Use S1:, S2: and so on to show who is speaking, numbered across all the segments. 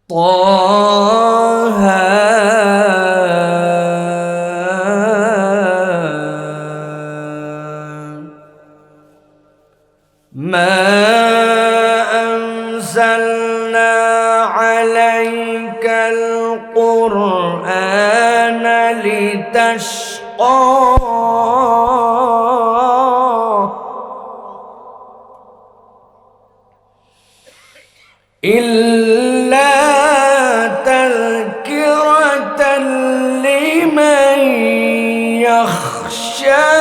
S1: طه ما أنزلنا عليك القرآن لتشقى إلا تذكرة لمن يخشى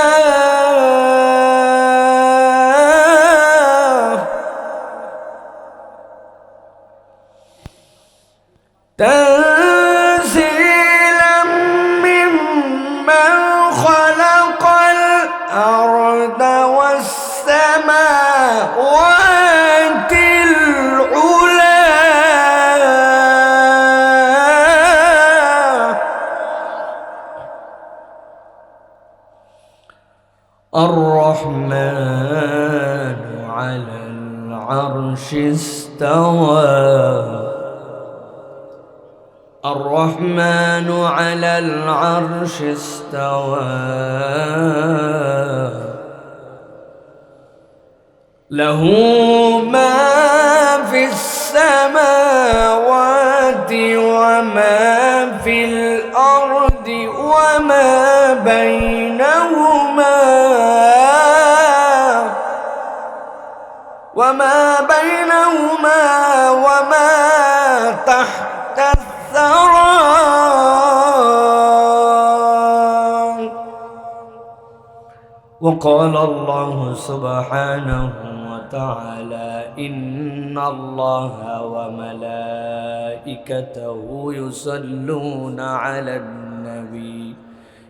S1: تنزيلا ممن خلق الأرض والسماوات العلى الرحمن على العرش استوى الرحمن على العرش استوى له ما في السماوات وما في الأرض وما بينهما وما تحت الثرى وقال الله سبحانه وتعالى إن الله وملائكته يصلون على النبي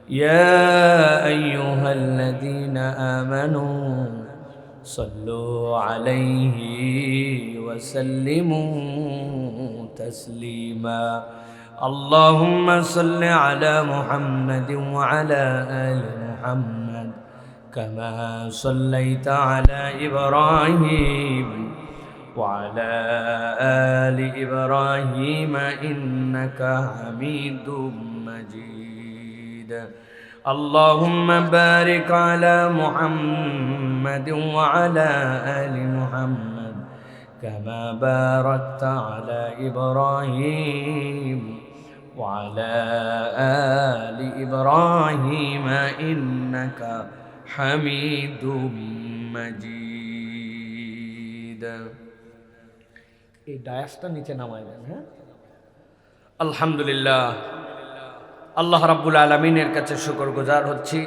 S1: يا أيها الذين آمنوا صلوا عليه وسلموا تسليما اللهم صل على محمد وعلى آل محمد كما صليت على إبراهيم وعلى آل إبراهيم إنك حميد مجيد اللهم بارك على محمد وعلى آل محمد كما باركت على إبراهيم وعلى آل إبراهيم إنك حميد مجيد এই ডায়াসটা নিচে নামায় দেন হ্যাঁ আলহামদুলিল্লাহ আল্লাহ রাব্বুল আলামিনের কাছে শুকরগুজার হচ্ছি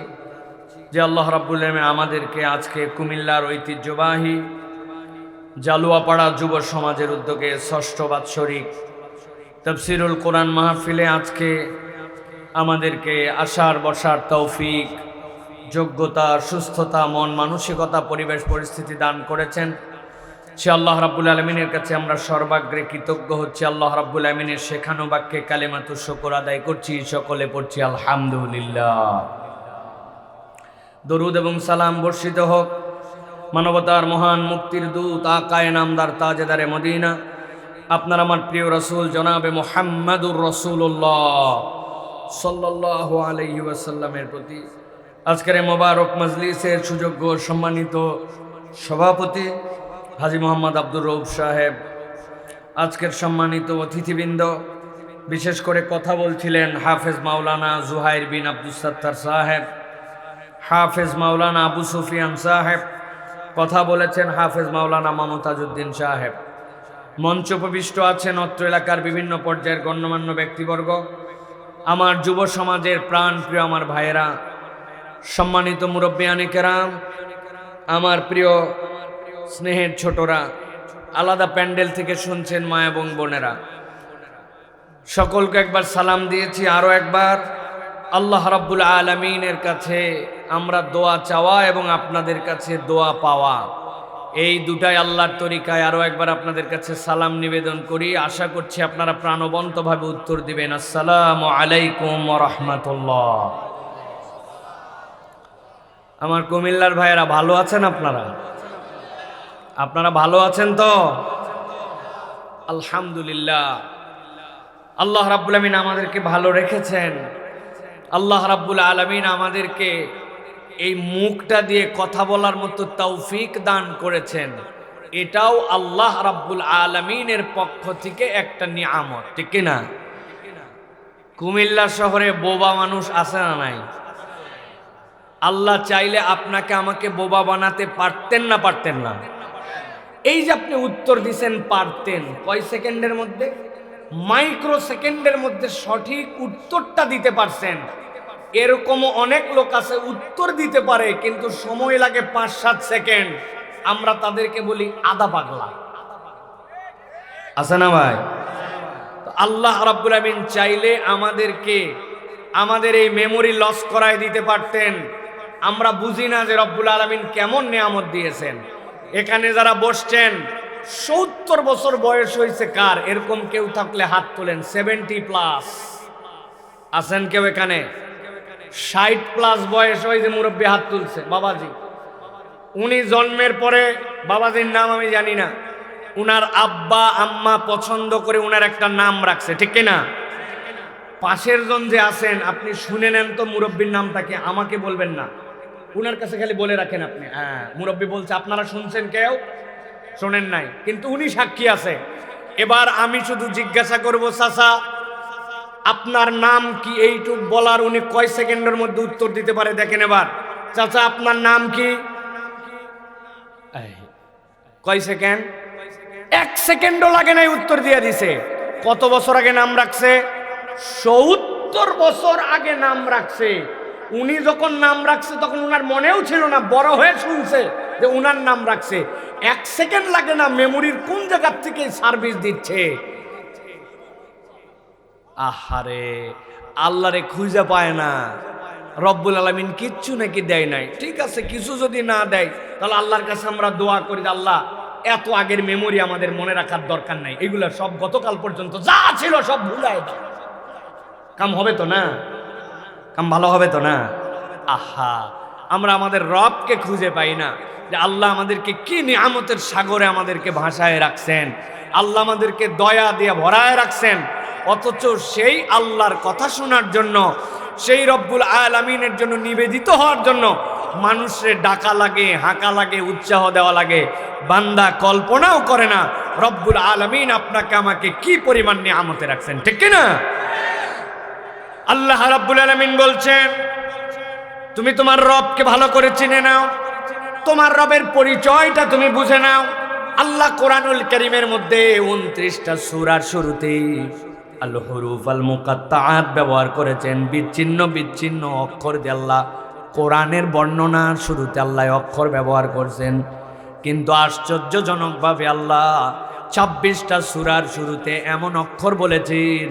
S1: যে আল্লাহ রাব্বুল আলামিন আমাদেরকে আজকে কুমিল্লার ঐতিহ্যবাহী জালুয়াপাড়া যুব সমাজের উদ্যোগে ৬ষ্ঠ বাৎসরিক তাফসীরুল কোরআন মাহফিলে আজকে আমাদেরকে আসার বসার তৌফিক যোগ্যতা সুস্থতা মন মানসিকতা পরিবেশ পরিস্থিতি দান করেছেন সে আল্লাহ রাব্বুল আলামিনের কাছে আমরা সর্বাগ্রে কৃতজ্ঞ হচ্ছি আল্লাহ রাব্বুল আলামিনের শেখানো বাক্যে কালেমাতুশ শুকর আদায় করছি সকলে পড়ছি আলহামদুলিল্লাহ দরুদ এবং সালাম বর্ষিত হোক মানবতার মহান মুক্তির দূত আকায়ে নামদার তাজেদারে মদিনা আপনার আমার প্রিয় রাসূল জনাবে মুহাম্মাদুর রাসূলুল্লাহ সাল্লাল্লাহু আলাইহি ওয়াসাল্লামের প্রতি আজকের মোবারক মজলিসের সুযোগ্য সম্মানিত সভাপতি হাজী মোহাম্মদ আব্দুর রউফ সাহেব আজকের সম্মানিত অতিথিবৃন্দ বিশেষ করে কথা বলছিলেন হাফেজ মাওলানা জুহাইর বিন আব্দুস সাত্তার সাহেব হাফেজ মাওলানা আবু সুফিয়ান সাহেব কথা বলেছেন হাফেজ মাওলানা মমতাজউদ্দিন সাহেব মঞ্চ উপবিষ্ট আছেন অত্র এলাকার বিভিন্ন পর্যায়ের গণ্যমান্য ব্যক্তিবর্গ আমার যুব সমাজের প্রাণ প্রিয় আমার ভাইয়েরা সম্মানিত মুরব্বিয়ানে কেরাম আমার প্রিয় স্নেহের ছোটরা আলাদা প্যান্ডেল থেকে শুনছেন মা এবং বোনেরা সকলকে একবার সালাম দিয়েছি আরও একবার আল্লাহ রাব্বুল আলামিনের কাছে আমরা দোয়া চাওয়া এবং আপনাদের কাছে দোয়া পাওয়া এই দুটাই আল্লাহর তরিকায় আরও একবার আপনাদের কাছে সালাম নিবেদন করি আশা করছি আপনারা প্রাণবন্তভাবে উত্তর দিবেন আসসালামু আলাইকুম ওয়া রাহমাতুল্লাহ আমার কুমিল্লার ভাইয়েরা ভালো আছেন আপনারা ভালো আছেন তো আলহামদুলিল্লাহ আল্লাহ রাব্বুল আলামিন আমাদেরকে ভালো রেখেছেন। আল্লাহ রাব্বুল আলামিন আমাদেরকে এই মুখটা দিয়ে কথা বলার মতো তৌফিক দান করেছেন। এটাও আল্লাহ রাব্বুল আলামিনের পক্ষ থেকে একটা নিয়ামত, ঠিক কিনা? কুমিল্লা শহরে বোবা মানুষ আছে না নাই? আল্লাহ চাইলে আপনাকে আমাকে বোবা বানাতে পারতেন না পারতেন না? এই যে আপনি উত্তর দিছেন পারতেন, কয় সেকেন্ডের মধ্যে? মাইক্রো সেকেন্ডের মধ্যে সঠিক উত্তরটা দিতে পারছেন। এরকমও অনেক লোক আছে উত্তর দিতে পারে কিন্তু সময় লাগে 5-7 সেকেন্ড। আমরা তাদেরকে বলি আধা পাগলা, আছে না ভাই? আল্লাহ রাব্বুল আমিন চাইলে আমাদেরকে আমাদের এই মেমোরি লস করায় দিতে পারতেন। আমরা বুঝি না যে রব্বুল আলামিন কেমন নিয়ামত দিয়েছেন। এখানে যারা বসছেন 70 বছর বয়স হয়েছে কার? এরকম কেউ থাকলে হাত তোলেন। 70+ আছেন কেউ এখানে? 60+ বয়স হয়েছে মুরব্বী হাত তুলছে। বাবাজি, উনি জন্মের পরে, বাবাজির নাম আমি জানি না, উনার আব্বা আম্মা পছন্দ করে উনার একটা নাম রাখছে, ঠিক কিনা? পাশের জন যে আছেন আপনি শুনে নেন তো মুরব্বীর নামটাকে, আমাকে বলবেন না, উনার কাছে খালি বলে রাখেন আপনি, হ্যাঁ মুরব্বী বলছে। আপনারা শুনছেন? কেউ শোনেন নাই, কিন্তু উনি সাক্ষী আছে। এবার আমি শুধু জিজ্ঞাসা করব, চাচা আপনার নাম কি? এইটুক বলার উনি কয় সেকেন্ডের মধ্যে উত্তর দিতে পারে দেখেন। এবার চাচা আপনার নাম কি? কয় সেকেন্ড? 1 সেকেন্ডও লাগে নাই, উত্তর দিয়ে দিছে। কত বছর আগে নাম রাখছে? 70 বছর আগে নাম রাখছে। উনি যখন নাম রাখছে তখন উনার মনেও ছিল না, বড় হয়ে শুনছে যে উনার নাম রাখছে। 1 সেকেন্ড লাগে না, মেমোরির কোন জায়গা থেকে সার্ভিস দিচ্ছে। আহারে, আল্লাহরে খুঁজে পায় না। রব্বুল আলামিন কিচ্ছু নাকি দেয় নাই। ঠিক আছে, কিছু যদি না দেয় তাহলে আল্লাহর কাছে আমরা দোয়া করি, আল্লাহ এত আগের মেমোরি আমাদের মনে রাখার দরকার নাই, এগুলো সব গতকাল পর্যন্ত যা ছিল সব ভুলাই দাও। কাম হবে তো না? কাম ভালো হবে তো না? আহা, আমরা আমাদের রবকে খুঁজে পাই না যে আল্লাহ আমাদেরকে কি নিয়ামতের সাগরে আমাদেরকে ভাসায় রাখছেন, আল্লাহ আমাদেরকে দয়া দিয়ে ভরায় রাখছেন। অথচ সেই আল্লাহর কথা শোনার জন্য, সেই রব্বুল আলামিনের জন্য নিবেদিত হওয়ার জন্য মানুষের ডাকা লাগে, হাঁকা লাগে, উৎসাহ দেওয়া লাগে। বান্দা কল্পনাও করে না রব্বুল আলামিন আপনাকে আমাকে কি পরিমাণ নিয়ামতে রাখছেন, ঠিক কিনা? আল্লাহ রাব্বুল আলামিন বলছেন, তুমি তোমার রবকে ভালো করে চিনে নাও, তোমার রবের পরিচয়টা তুমি বুঝে নাও। আল্লাহ কোরআনুল কারীমের মধ্যে 29টা সূরার শুরুতে আল হুরুফ আল মুকাত্তাআত ব্যবহার করেছেন। বিচ্ছিন্ন বিচ্ছিন্ন অক্ষর দিয়ে আল্লাহ কোরআনের বর্ণনার শুরুতে আল্লাহ অক্ষর ব্যবহার করছেন। কিন্তু আশ্চর্যজনকভাবে আল্লাহ 26টা সূরার শুরুতে এমন অক্ষর বলেছেন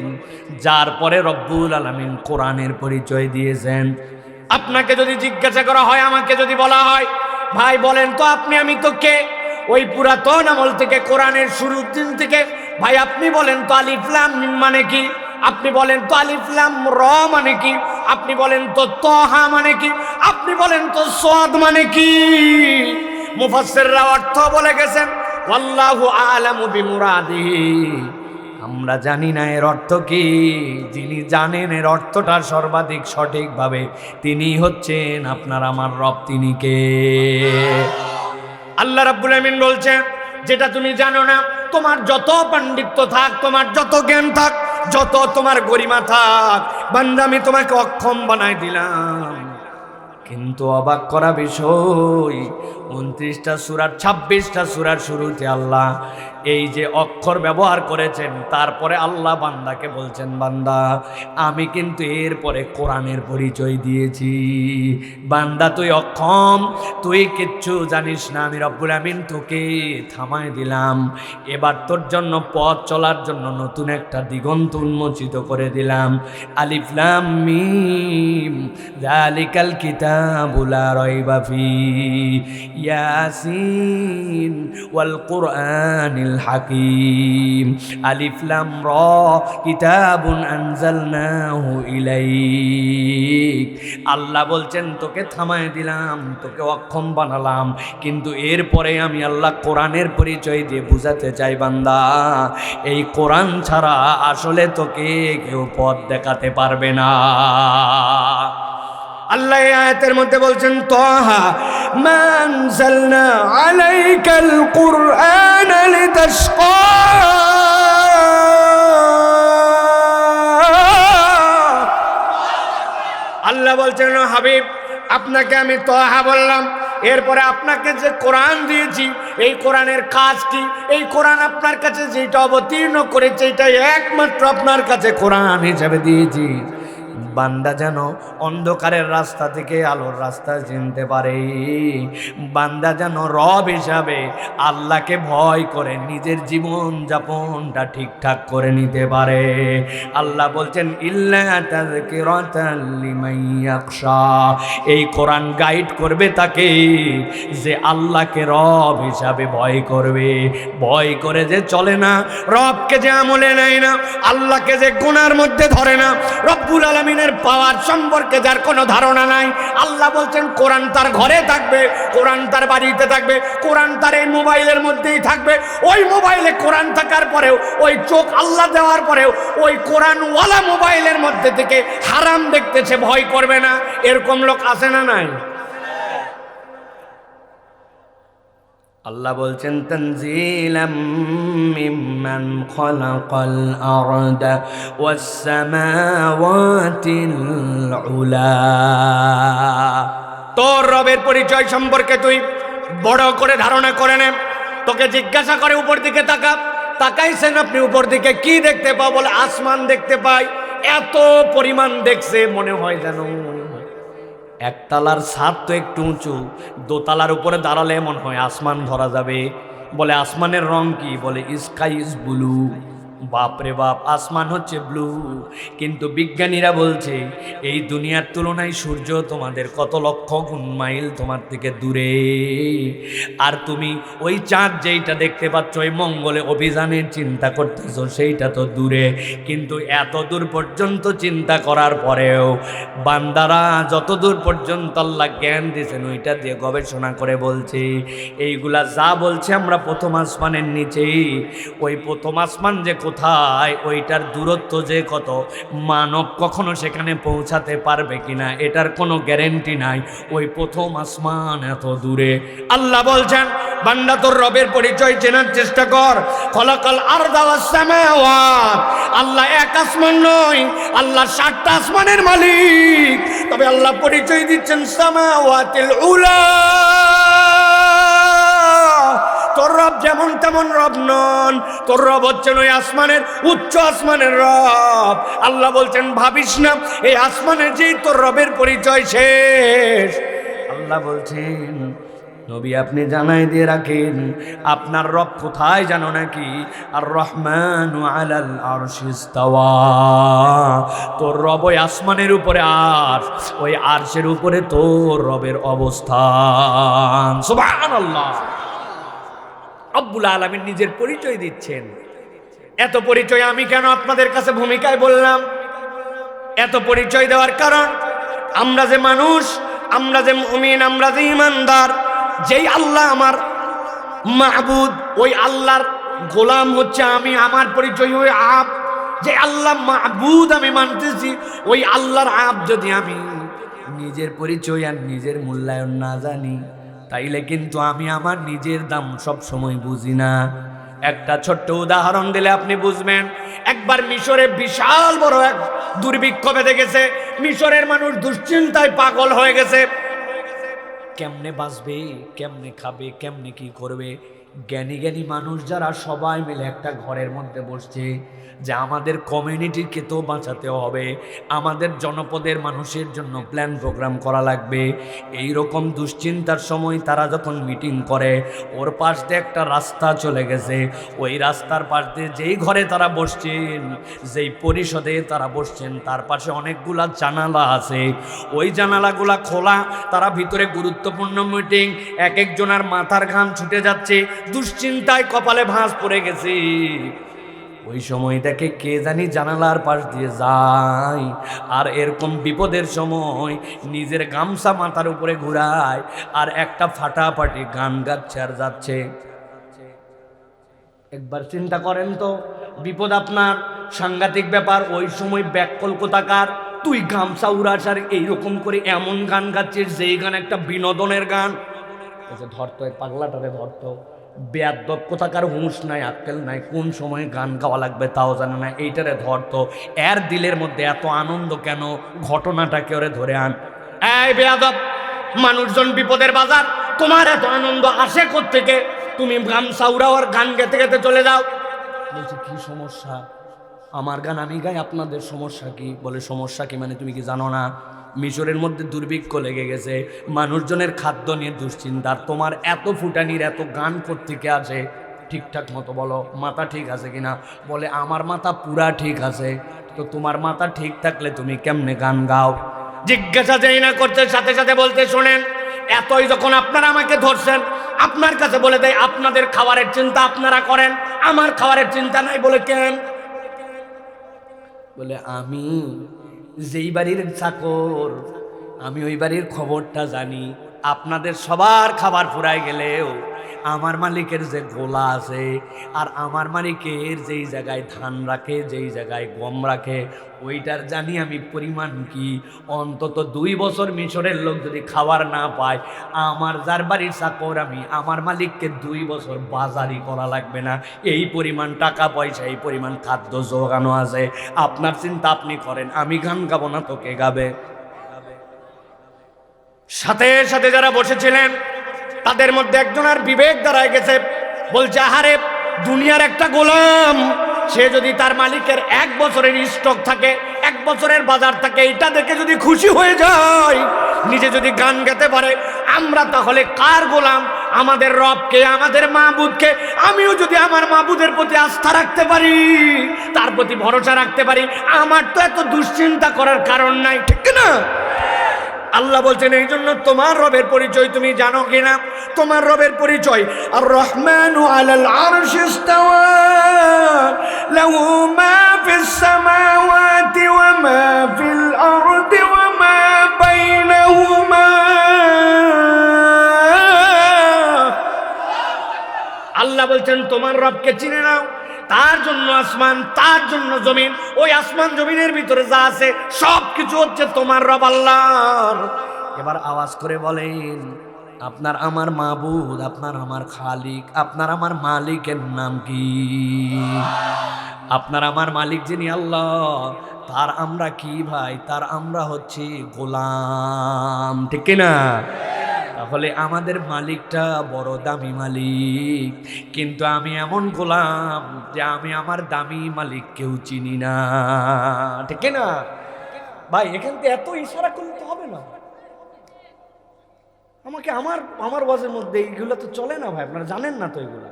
S1: যার পরে রব্বুল আলামিন কোরআনের পরিচয় দিয়েছেন। আপনাকে যদি জিজ্ঞাসা করা হয়, আমাকে যদি বলা হয়, ভাই বলেন তো আপনি আমি তো কে? ওই পুরাতন আমল থেকে, কোরআনের শুরুর দিন থেকে, ভাই আপনি বলেন তো আলিফ লাম মিম মানে কি? আপনি বলেন তো আলিফ লাম র মানে কি? আপনি বলেন তো তহা মানে কি? আপনি বলেন তো সাদ মানে কি? মুফাসসিররা অর্থ বলে গেছেন, আল্লাহু আ'লামু বিমুরাদিহি, আমরা জানি না এর অর্থ কি। যিনি জানেন এর অর্থটা সর্বাধিক সঠিকভাবে, তিনি হচ্ছেন আপনার আমার রব। তিনি কে? আল্লাহ রাব্বুল আমিন বলছেন, যেটা তুমি জানো না, তোমার যত পাণ্ডিত্য থাক, তোমার যত জ্ঞান থাক, যত তোমার গরিমা থাক, বান্দা আমি তোমাকে অক্ষম বানাই দিলাম। কিন্তু অবাক করা বিষয়, 29টা সূরার 26টা সূরার শুরুতে আল্লাহ এই যে অক্ষর ব্যবহার করেছেন, তারপরে আল্লাহ বান্দাকে বলছেন, বান্দা আমি কিন্তু এরপরে কোরআনের পরিচয় দিয়েছি। বান্দা তুই অক্ষম, তুই কিচ্ছু জানিস না, আমি রব্বুল আমিন তোকে থামায় দিলাম। এবার তোর জন্য পথ চলার জন্য নতুন একটা দিগন্ত উন্মোচিত করে দিলাম। আলিফ লাম মিম যালিকাল কিতাবু লা রাইবা ফি ইয়াসিন ওয়াল কুরআনিল হাকীম। আলিফ লাম র কিতাবুন আনজালনাহু ইলাইক। আল্লাহ বলছেন তোকে থামায় দিলাম, তোকে অক্ষম বানালাম, কিন্তু এরপরে আমি আল্লাহ কোরআনের পরিচয় দিয়ে বুঝাতে চাই বান্দা, এই কোরআন ছাড়া আসলে তোকে কেউ পথ দেখাতে পারবে না। আল্লাহ এই আয়াতের মধ্যে বলছেন তাহা মা আনজালনা আলাইকাল কুরআন লিতাশকা। আল্লাহ বলছেন হাবিব আপনাকে আমি তাহা বললাম, এরপরে আপনাকে যে কোরআন দিয়েছি এই কোরআনের কাজ কি? এই কোরআন আপনার কাছে যেটা অবতীর্ণ করেছে এটাই একমাত্র আপনার কাছে কোরআন হিসেবে দিয়েছি, বান্দা যেন অন্ধকারের রাস্তা থেকে আলোর রাস্তা চিনতে পারে, বান্দা যেন রব হিসাবে আল্লাহকে ভয় করে নিজের জীবন যাপনটা ঠিকঠাক করে নিতে পারে। আল্লাহ বলছেন ইল্লা তাযকিরাতাল লিমান ইয়াখশা, এই কোরআন গাইড করবে তাকে যে আল্লাহকে রব হিসাবে ভয় করবে, ভয় করে যে চলে না, রবকে যে আমলে নেয় না, আল্লাহকে যে গুনার মধ্যে ধরে না, রব্বুল আলামিনের পাওয়ার সম্পর্কে যার কোনো ধারণা নাই। আল্লাহ বলছেন কোরআন তার ঘরে থাকবে, কোরআন তার বাড়িতে থাকবে, কোরআন তার এই মোবাইলের মধ্যেই থাকবে। ওই মোবাইলে কোরআন থাকার পরেও, ওই চোখ আল্লাহ দেওয়ার পরেও ওই কোরআনওয়ালা মোবাইলের মধ্যে থেকে হারাম দেখতেছে, ভয় করবে না। এরকম লোক আছে না নাই? আল্লাহ বলছেন তানজিলাম মিম্মান খালাকাল আরদা ওয়াস সামাওয়াতিল উলা। তোর রবের পরিচয় সম্পর্কে তুই বড় করে ধারণা করে নে। তোকে জিজ্ঞাসা করে উপর দিকে তাকা, তাকাইছেন আপনি উপর দিকে কি দেখতে পাও? বলে আসমান দেখতে পাই। এত পরিমাণ দেখছে মনে হয় যেন একতলার ছাদ তো একটু উঁচু, দোতলার উপরে দাঁড়ালে মনে হয় আসমান ধরা যাবে। বলে আসমানের রং কি? বলে স্কাই ইজ ব্লু। বাপরে বাপ, আসমান হচ্ছে ব্লু। কিন্তু বিজ্ঞানীরা বলছে এই দুনিয়ার তুলনায় সূর্য তোমাদের কত লক্ষ গুণ মাইল তোমার থেকে দূরে। আর তুমি ওই চাঁদ যেইটা দেখতে পাচ্ছ ওই মঙ্গলে অভিযানের চিন্তা করতেছ সেইটা তো দূরে। কিন্তু এত দূর পর্যন্ত চিন্তা করার পরেও বান্দারা যত দূর পর্যন্ত আল্লাহ জ্ঞান দিয়েছেন ওইটা দিয়ে গবেষণা করে বলছে এইগুলা যা বলছে আমরা প্রথম আসমানের নিচেই, ওই প্রথম আসমান যে কোথায় ওইটার দূরত্ব যে কত, মানব কখনো সেখানে পৌঁছাতে পারবে কিনা এটার কোনো গ্যারেন্টি নাই। ওই প্রথম আসমান এত দূরে। আল্লাহ বলছেন বান্দা তোর রবের পরিচয় চেনার চেষ্টা কর। খলাকাল আরদা ওয়াস সামাওয়াত, আল্লাহ এক আসমান নয়, আল্লাহ 7টা আসমানের মালিক। তবে আল্লাহ পরিচয় দিচ্ছেন সামাওয়াতিল উলা। তোর রব যেমন তেমন রব নন, তোর রব হচ্ছেন ওই আসমানের উচ্চ আসমানের রব। আল্লাহ বলছেন ভাবিস না এই আসমানের যেই তোর রবের পরিচয় শেষ। আল্লাহ বলছেন নবী আপনি জানাই দিয়ে রাখেন আপনার রব কোথায় জানো নাকি? আর রহমানু আলাল আরশি ইস্তাওয়া। তোর রব ওই আসমানের উপরে, আর ওই আরশের উপরে তোর রবের অবস্থান। সুবহানাল্লাহ। রব্বুল আলামিন নিজের পরিচয় দিচ্ছেন। এত পরিচয় আমি কেন আপনাদের কাছে ভূমিকায় বললাম? এত পরিচয় দেওয়ার কারণ আমরা যে মানুষ, আমরা যে মুমিন, আমরা যে ইমানদার, যেই আল্লাহ আমার মাহবুদ ওই আল্লাহর গোলাম হচ্ছে আমি, আমার পরিচয় ওই আব। যে আল্লাহ মাহবুদ আমি মানতেছি ওই আল্লাহর আব যদি আমি নিজের পরিচয় আর নিজের মূল্যায়ন না জানি তাইলে কিন্তু আমি আমার নিজের দাম সব সময় বুঝি না। একটা ছোট্ট উদাহরণ দিলে আপনি বুঝবেন। একবার মিশরে বিশাল বড় এক দুর্ভিক্ষ বেঁধে গেছে। মিশরের মানুষ দুশ্চিন্তায় পাগল হয়ে গেছে। কেমনে বাঁচবে, কেমনে খাবে, কেমনে কি করবে। জ্ঞানী জ্ঞানী মানুষ যারা সবাই মিলে একটা ঘরের মধ্যে বসছে যে আমাদের কমিউনিটিকে তো বাঁচাতে হবে, আমাদের জনপদের মানুষের জন্য প্ল্যান প্রোগ্রাম করা লাগবে। এই রকম দুশ্চিন্তার সময় তারা যখন মিটিং করে, ওর পাশ দিয়ে একটা রাস্তা চলে গেছে। ওই রাস্তার পাশ দিয়ে যেই ঘরে তারা বসছেন, যেই পরিষদে তারা বসছেন, তার পাশে অনেকগুলা জানালা আছে। ওই জানালাগুলা খোলা, তারা ভিতরে গুরুত্বপূর্ণ মিটিং, এক একজনের মাথার ঘাম ছুটে যাচ্ছে। দুশ্চিন্তায় কপালে ভাঁজ পড়ে গেছি। ওই সময় দেখে কে জানি জানালার পাশ দিয়ে যায়, আর এরকম বিপদের সময় নিজের গামছা মাথার উপরে ঘুরায় আর একটা ফাটাফাটি গান গাচ্ছে আর যাচ্ছে। একবার চিন্তা করেন তো, বিপদ আপনার, সাংঘাতিক ব্যাপার। ওই সময় ব্যাককল কোথাকার, তুই গামছা উড়াস আর এইরকম করে এমন গান গাচ্ছিস যেই গান একটা বিনোদনের গান। ধরতো পাগলাটারে ধরতো, বেয়াদব কোথাকার হুঁশ নাই, আক্কেল নাই, কোন সময় গান গাওয়া লাগবে তাও জানে না, এইটারে ধরতো। এর দিলের মধ্যে এত আনন্দ কেন? ঘটনাটাকে ওরে ধরে আন। এই বেয়াদব, মানুষজন বিপদের বাজার, তোমার এত আনন্দ আসে কোত্থেকে? তুমি গামছা উড়াও আর গান গেতে গেতে চলে যাও। বলছে কি সমস্যা? আমার গান আমি গাই, আপনাদের সমস্যা কি? বলে সমস্যা কি মানে তুমি কি জানো না মিশরের মধ্যে দুর্ভিক্ষ লেগে গেছে, মানুষজনের খাদ্য নিয়ে দুশ্চিন্তার, তোমার এত ফুটানির এত গান কোত্থেকে আছে? ঠিকঠাক মতো বলো, মাথা ঠিক আছে কিনা? বলে আমার মাথা পুরা ঠিক আছে। তো তোমার মাথা ঠিক থাকলে তুমি কেমনে গান গাও? জিজ্ঞাসা যাই না করতে, সাথে সাথে বলতে শোনেন, এতই যখন আপনারা আমাকে ধরছেন, আপনার কাছে বলে দেয় আপনাদের খাবারের চিন্তা আপনারা করেন, আমার খাবারের চিন্তা নাই। বলে কেন? বলে আমি যেই বাড়ির চাকর, আমি ওই বাড়ির খবরটা জানি। আপনাদের সবার খাবার ফুরাই গেলেও আমার মালিকের যে গোলা আছে, আর আমার মালিকের যেই জায়গায় ধান রাখে, যেই জায়গায় গম রাখে, ওইটার জানি আমি পরিমাণ কি। অন্তত 2 বছর মিশরের লোক যদি খাবার না পায়, আমার যার বাড়ির চাকর আমি, আমার মালিককে 2 বছর বাজারই করা লাগবে না, এই পরিমাণ টাকা পয়সা, এই পরিমাণ খাদ্য জোগানো আছে। আপনার চিন্তা আপনি করেন, আমি গান গাবো না তো কে গাবে? সাথে সাথে যারা বসেছিলেন তাদের মধ্যে একজনের বিবেক দাঁড়ায় গেছে। বলছে আহারে, দুনিয়ার একটা গোলাম, সে যদি তার মালিকের 1 বছরের স্টক থাকে, 1 বছরের বাজার থাকে, এটা দেখে যদি খুশি হয়ে যায়, নিজে যদি গান গাইতে পারে, আমরা তাহলে কার গোলাম? আমাদের রবকে, আমাদের মাহবুদকে। আমিও যদি আমার মাহবুদের প্রতি আস্থা রাখতে পারি, তার প্রতি ভরসা রাখতে পারি, আমার তো এত দুশ্চিন্তা করার কারণ নাই, ঠিক না? আল্লাহ বলছেন এই জন্য তোমার রবের পরিচয় তুমি জানো কিনা? তোমার রবের পরিচয় আর রহমানু আলাল আরশি ইস্তাওয়া লাহু মা ফিস সামাওয়াতি ওয়া মা ফিল আরদি ওয়া মা বাইনাহুমা। আল্লাহ বলছেন তোমার রবকে চিনে নাও, তার জন্য আসমান, তার জন্য জমিন, ওই আসমান জমিনের ভিতরে যা আছে সব কিছু হচ্ছে তোমার রব আল্লাহর। এবার আওয়াজ করে বলেন, আপনার আমার মাবুদ, আপনার আমার খালিক, আপনার আমার মালিকের নাম কি? আপনার আমার মালিক যিনি আল্লাহ, তার আমরা কি ভাই? তার আমরা হচ্ছে গোলাম, ঠিক না? তাহলে আমাদের মালিকটা বড় দামি মালিক, কিন্তু আমি এমন গোলাম যে আমি আমার দামি মালিক কেউ চিনি না, ঠিক না ভাই? এখান থেকে এত ইশারা করলে তো হবে না। আমাকে আমার ওয়াজের মধ্যে এইগুলো তো চলে না ভাই, আপনারা জানেন না তো এগুলো।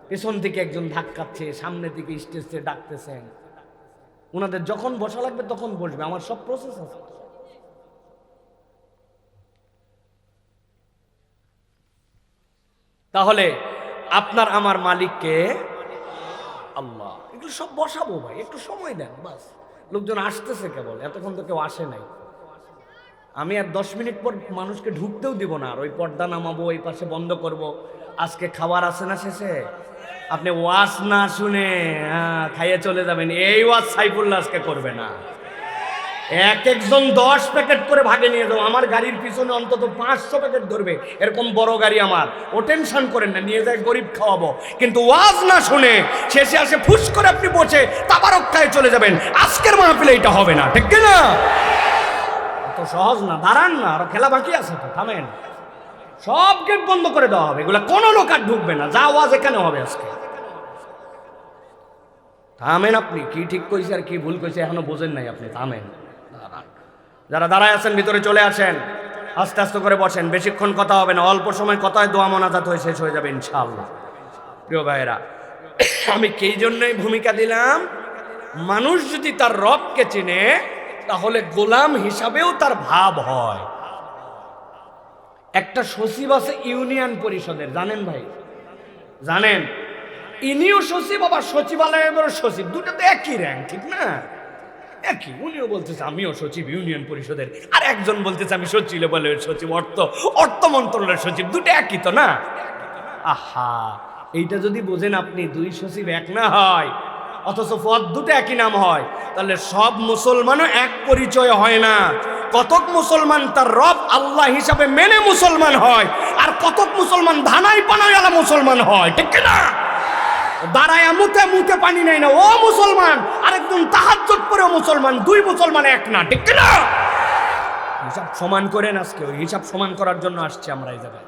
S1: পেছন থেকে একজন ধাক্কাচ্ছে, সামনে থেকে স্টেজ থেকে ডাকতেছেন, ওনাদের যখন বসা লাগবে তখন বসবে, আমার সব প্রসেস আছে। তাহলে আপনার আমার মালিককে আল্লাহ, এগুলো সব বসাবো ভাই, একটু সময় দেন বাস। লোকজন আসতেছে কেবল, এতক্ষণ তো কেউ আসে নাই। আমি আর 10 মিনিট পর মানুষকে ঢুকতেও দিব না, আর ওই পর্দা নামাবো, ওই পাশে বন্ধ করব। আজকে খাবার আছে না শেষে, আপনি ওয়াজ না শুনে খাইয়ে চলে যাবেন, এই ওয়াজ সাইফুল্লাহ আজকে করবে না। এক একজন 10 প্যাকেট করে ভাগে নিয়ে যাও, আমার গাড়ির পিছনে অন্তত 500 প্যাকেট ধরবে, এরকম বড় গাড়ি আমার। ও টেনশন করেন না, নিয়ে যায় গরিব খাওয়াবো, কিন্তু ওয়াজ না শুনে শেষে আসে ফুস করে আপনি বসে তাবারক খায় চলে যাবেন, আজকের মাহফিলে এটা হবে না, ঠিক না? এত সহজ না, দাঁড়ান না, আরো খেলা বাকি আছে তো, থামেন। সব গেট বন্ধ করে দেওয়া হবে, এগুলা কোনো লোক আর ঢুকবে না, যা ওয়াজ এখানে হবে আজকে। থামেন, আপনি কি ঠিক কইছে আর কি ভুল কইছে এখনো বোঝেন নাই আপনি, থামেন। যারা দাঁড়ায় আছেন ভিতরে চলে আসেন, আস্তে আস্তে করে বসেন, বেশিক্ষণ কথা হবে না, অল্প সময় কথায় দোয়া মোনাজাত হয়ে শেষ হয়ে যাবে ইনশাআল্লাহ। প্রিয় ভাইয়েরা, আমি এই জন্যই ভূমিকা দিলাম, মানুষ যদি তার রবকে চিনে তাহলে গোলাম হিসাবেও তার ভাব হয়। একটা সচিব আছে ইউনিয়ন পরিষদের, জানেন ভাই? জানেন ইনিও সচিব, আবার সচিবালয়ের সচিব, দুটো তো একই র্যাঙ্ক, ঠিক না? একই। উনিও বলতেছে আমিও সচিব ইউনিয়ন পরিষদের, আর একজন বলতেছে আমি সচিবালয়ের সচিব, অর্থ মন্ত্রণালয়ের সচিব, দুটো একই তো না? আহা, এইটা যদি বোঝেন আপনি, দুই সচিব এক না হয়, অথচ পদ দুটো একই নাম হয়, তাহলে সব মুসলমানও এক পরিচয় হয় না। কতক মুসলমান তার রব আল্লাহ হিসাবে মেনে মুসলমান হয়, আর কতক মুসলমান ধানাই পানাইওয়ালা মুসলমান হয়, ঠিক না? দাঁড়ায় মুতে মুতে পানি নেয় না ও মুসলমান, আরেকজন তাহাজ্জুদ পড়েও মুসলমান, দুই মুসলমান এক না, ঠিক না? হিসাব সমান করেন। আজকে ওই হিসাব সমান করার জন্য আসছি আমরা এই জায়গায়।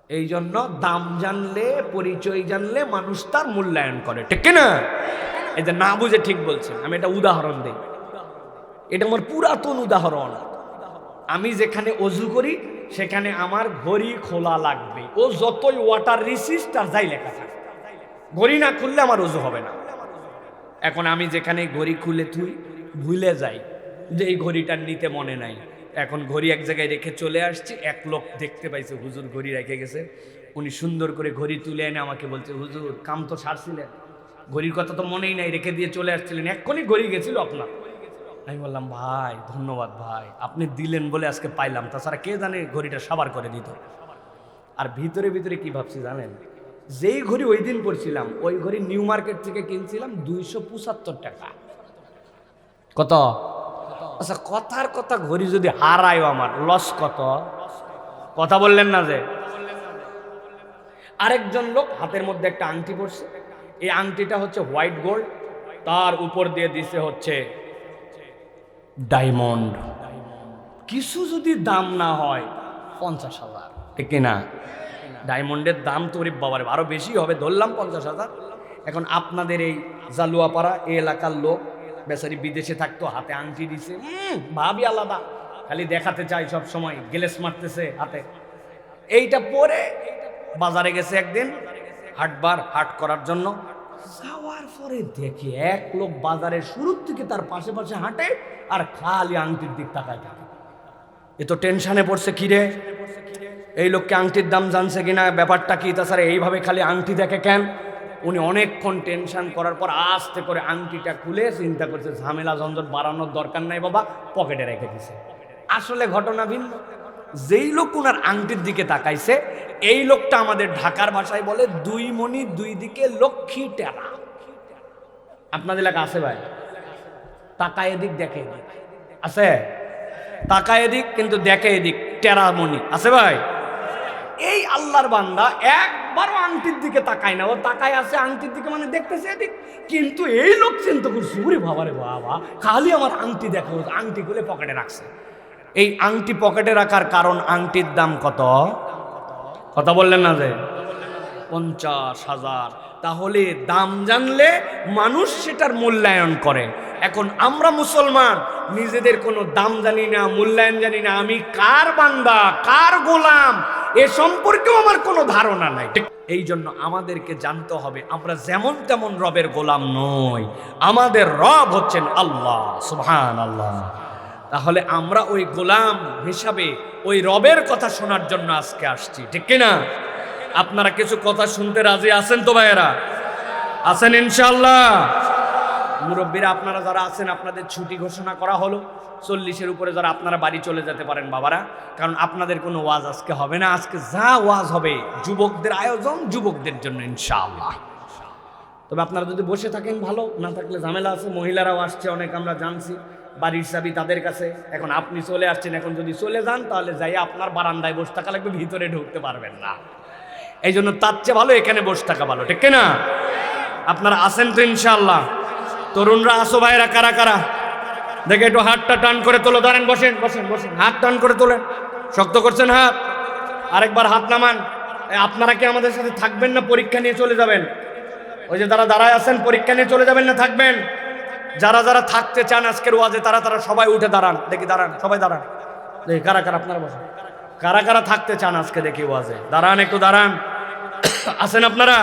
S1: এই জন্য দাম জানলে, পরিচয় জানলে মানুষ তার মূল্যায়ন করে, ঠিক না? এই যে না বুঝে ঠিক বলছেন, আমি একটা উদাহরণ দিই। এটা আমার পুরাতন উদাহরণ। আমি যেখানে অজু করি সেখানে আমার ঘড়ি খোলা লাগবে, ও যতই ওয়াটার রিসিস্ট আর যাই লেখা থাকে, ঘড়ি না খুললে আমার অজু হবে না। এখন আমি যেখানে ঘড়ি খুলে থুই, ভুলে যাই যে এই ঘড়িটার নিতে মনে নাই, এখন ঘড়ি এক জায়গায় রেখে চলে আসছি। এক লোক দেখতে পাইছে হুজুর ঘড়ি রেখে গেছে, উনি সুন্দর করে ঘড়ি তুলে এনে আমাকে বলছে হুজুর কাম তো সারছিলেন, ঘড়ির কথা তো মনেই নাই, রেখে দিয়ে চলে আসছিলেন, এক্ষুনি ঘড়ি গেছিল আপনার। আমি বললাম ভাই ধন্যবাদ ভাই, আপনি দিলেন বলে আজকে পাইলাম, তাছাড়া কে জানে ঘড়িটা সাবার করে দিত। আর ভিতরে ভিতরে কি ভাবছি জানেন, যেই ঘড়ি ওই দিন পড়ছিলাম ওই ঘড়ি নিউ মার্কেট থেকে কিনছিলাম 275 টাকা। কত? আচ্ছা কথার কথা, ঘড়ি যদি হারায় আমার লস কত? কথা বললেন না যে। আরেকজন লোক হাতের মধ্যে একটা আংটি পড়ছে, এই আংটিটা হচ্ছে হোয়াইট গোল্ড, তার উপর দিয়ে দিছে হচ্ছে ডায়মন্ড। কিছু যদি দাম না হয় 50,000, ঠিক না? ডায়মন্ডের দাম তো বাবারে আরো বেশি হবে, ধরলাম 50,000। এখন আপনাদের এই জালুয়াপাড়া এই এলাকার লোক বেচারি বিদেশে থাকতো, হাতে আংটি দিছে, ভাবি আলাদা, খালি দেখাতে চাই সব সময়, গেলেস মারতেছে হাতে। এইটা পরে বাজারে গেছে একদিন হাট করার জন্য, যাওয়ার পরে দেখি এক লোক বাজারের শুরুর থেকে তার পাশে পাশে হাঁটে আর খালি আংটির দিক তাকায় থাকে। এ তো টেনশনে পড়ছে, কিরে এই লোককে আংটির দাম জানছে কিনা, ব্যাপারটা কি, তাছাড়া এইভাবে খালি আংটি দেখে কেন? উনি অনেকক্ষণ টেনশন করার পর আস্তে করে আংটিটা খুলে চিন্তা করছে ঝামেলা ঝঞ্ঝট বাড়ানোর দরকার নাই বাবা, পকেটে রেখে দিছে। আসলে ঘটনা ভিন্ন। যেই লোক উনার আংটির দিকে তাকাইছে, এই লোকটা আমাদের ঢাকার ভাষায় বলে দুই মণি দুই দিকে লক্ষ্মী টেরা। আপনাদের এলাকা আছে ভাই? তাকায় এদিক দেখে এদিক আছে, তাকায় এদিক কিন্তু দেখে এদিক, টেরা মণি আছে ভাই? এই আল্লাহর বান্দা একবারও আংটির দিকে তাকায় না, ও তাকায় আছে আংটির দিকে, মানে দেখতেছে এদিক, কিন্তু এই লোক চিন্তা করছে ওরে বাবা রে বাবা, খালি আমার আংটি দেখো, আংটি খুলে পকেটে রাখছে। এই আংটি পকেটে রাখার কারণ, আংটির দাম কত? কথা বললেন না যে 50,000। তাহলে দাম জানলে মানুষ সেটার মূল্যায়ন করে। এখন আমরা মুসলমান নিজেদের কোনো দাম জানি না, মূল্যায়ন জানি না, আমি কার বান্দা কার গোলাম এ সম্পর্কেও আমার কোনো ধারণা নাই। এই জন্য আমাদেরকে জানতে হবে আমরা যেমন তেমন রবের গোলাম নই, আমাদের রব হচ্ছেন আল্লাহ সুবহানাল্লাহ। তাহলে আমরা ওই গোলাম হিসাবে ওই রবের কথা শোনার জন্য আজকে আসছি, ঠিক কিনা? আপনারা কিছু কথা শুনতে রাজি আছেন তো ভাইয়েরা? আছেন ইনশাআল্লাহ? মুরব্বীরা আপনারা যারা আছেন, আপনাদের ছুটি ঘোষণা করা হলো 40-এর উপরে, যারা আপনারা বাড়ি চলে যেতে পারেন বাবারা, কারণ আপনাদের কোনো ওয়াজ আজকে হবে না। আজকে যা ওয়াজ হবে যুবকদের আয়োজন, যুবকদের জন্য ইনশাআল্লাহ। তবে আপনারা যদি বসে থাকেন ভালো, না থাকলে ঝামেলা আছে। মহিলারাও আসছে অনেক, আমরা জানছি, বাড়ির চাবি তাদের কাছে। এখন আপনি চলে আসছেন, এখন যদি চলে যান তাহলে যাই আপনার বারান্দায় বসে থাকা লাগবে, ভিতরে ঢুকতে পারবেন না। এই জন্য তার চেয়ে ভালো এখানে বসে থাকা ভালো, ঠিক না? আপনারা আসেন তো ইনশাআল্লাহ? তরুণরা আসো ভাইরা, কারা কারা দেখে একটু হাতটা টান করে তোলো, ধরেন, বসেন বসেন বসেন, হাত টান করে তোলেন, শক্ত করছেন হাত, আরেকবার হাত নামান। আপনারা কি আমাদের সাথে থাকবেন না পরীক্ষা নিয়ে চলে যাবেন? ওই যে যারা দাঁড়ায় আছেন পরীক্ষা নিয়ে চলে যাবেন না থাকবেন? যারা যারা থাকতে চান আজকের ওয়াজে তারা তারা সবাই উঠে দাঁড়ান, দেখি দাঁড়ান, সবাই দাঁড়ান, দেখি কারা কারা আপনারা বসেন, কারা কারা থাকতে চান আজকে দেখি ওয়াজে, দাঁড়ান, একটু দাঁড়ান। আছেন আপনারা?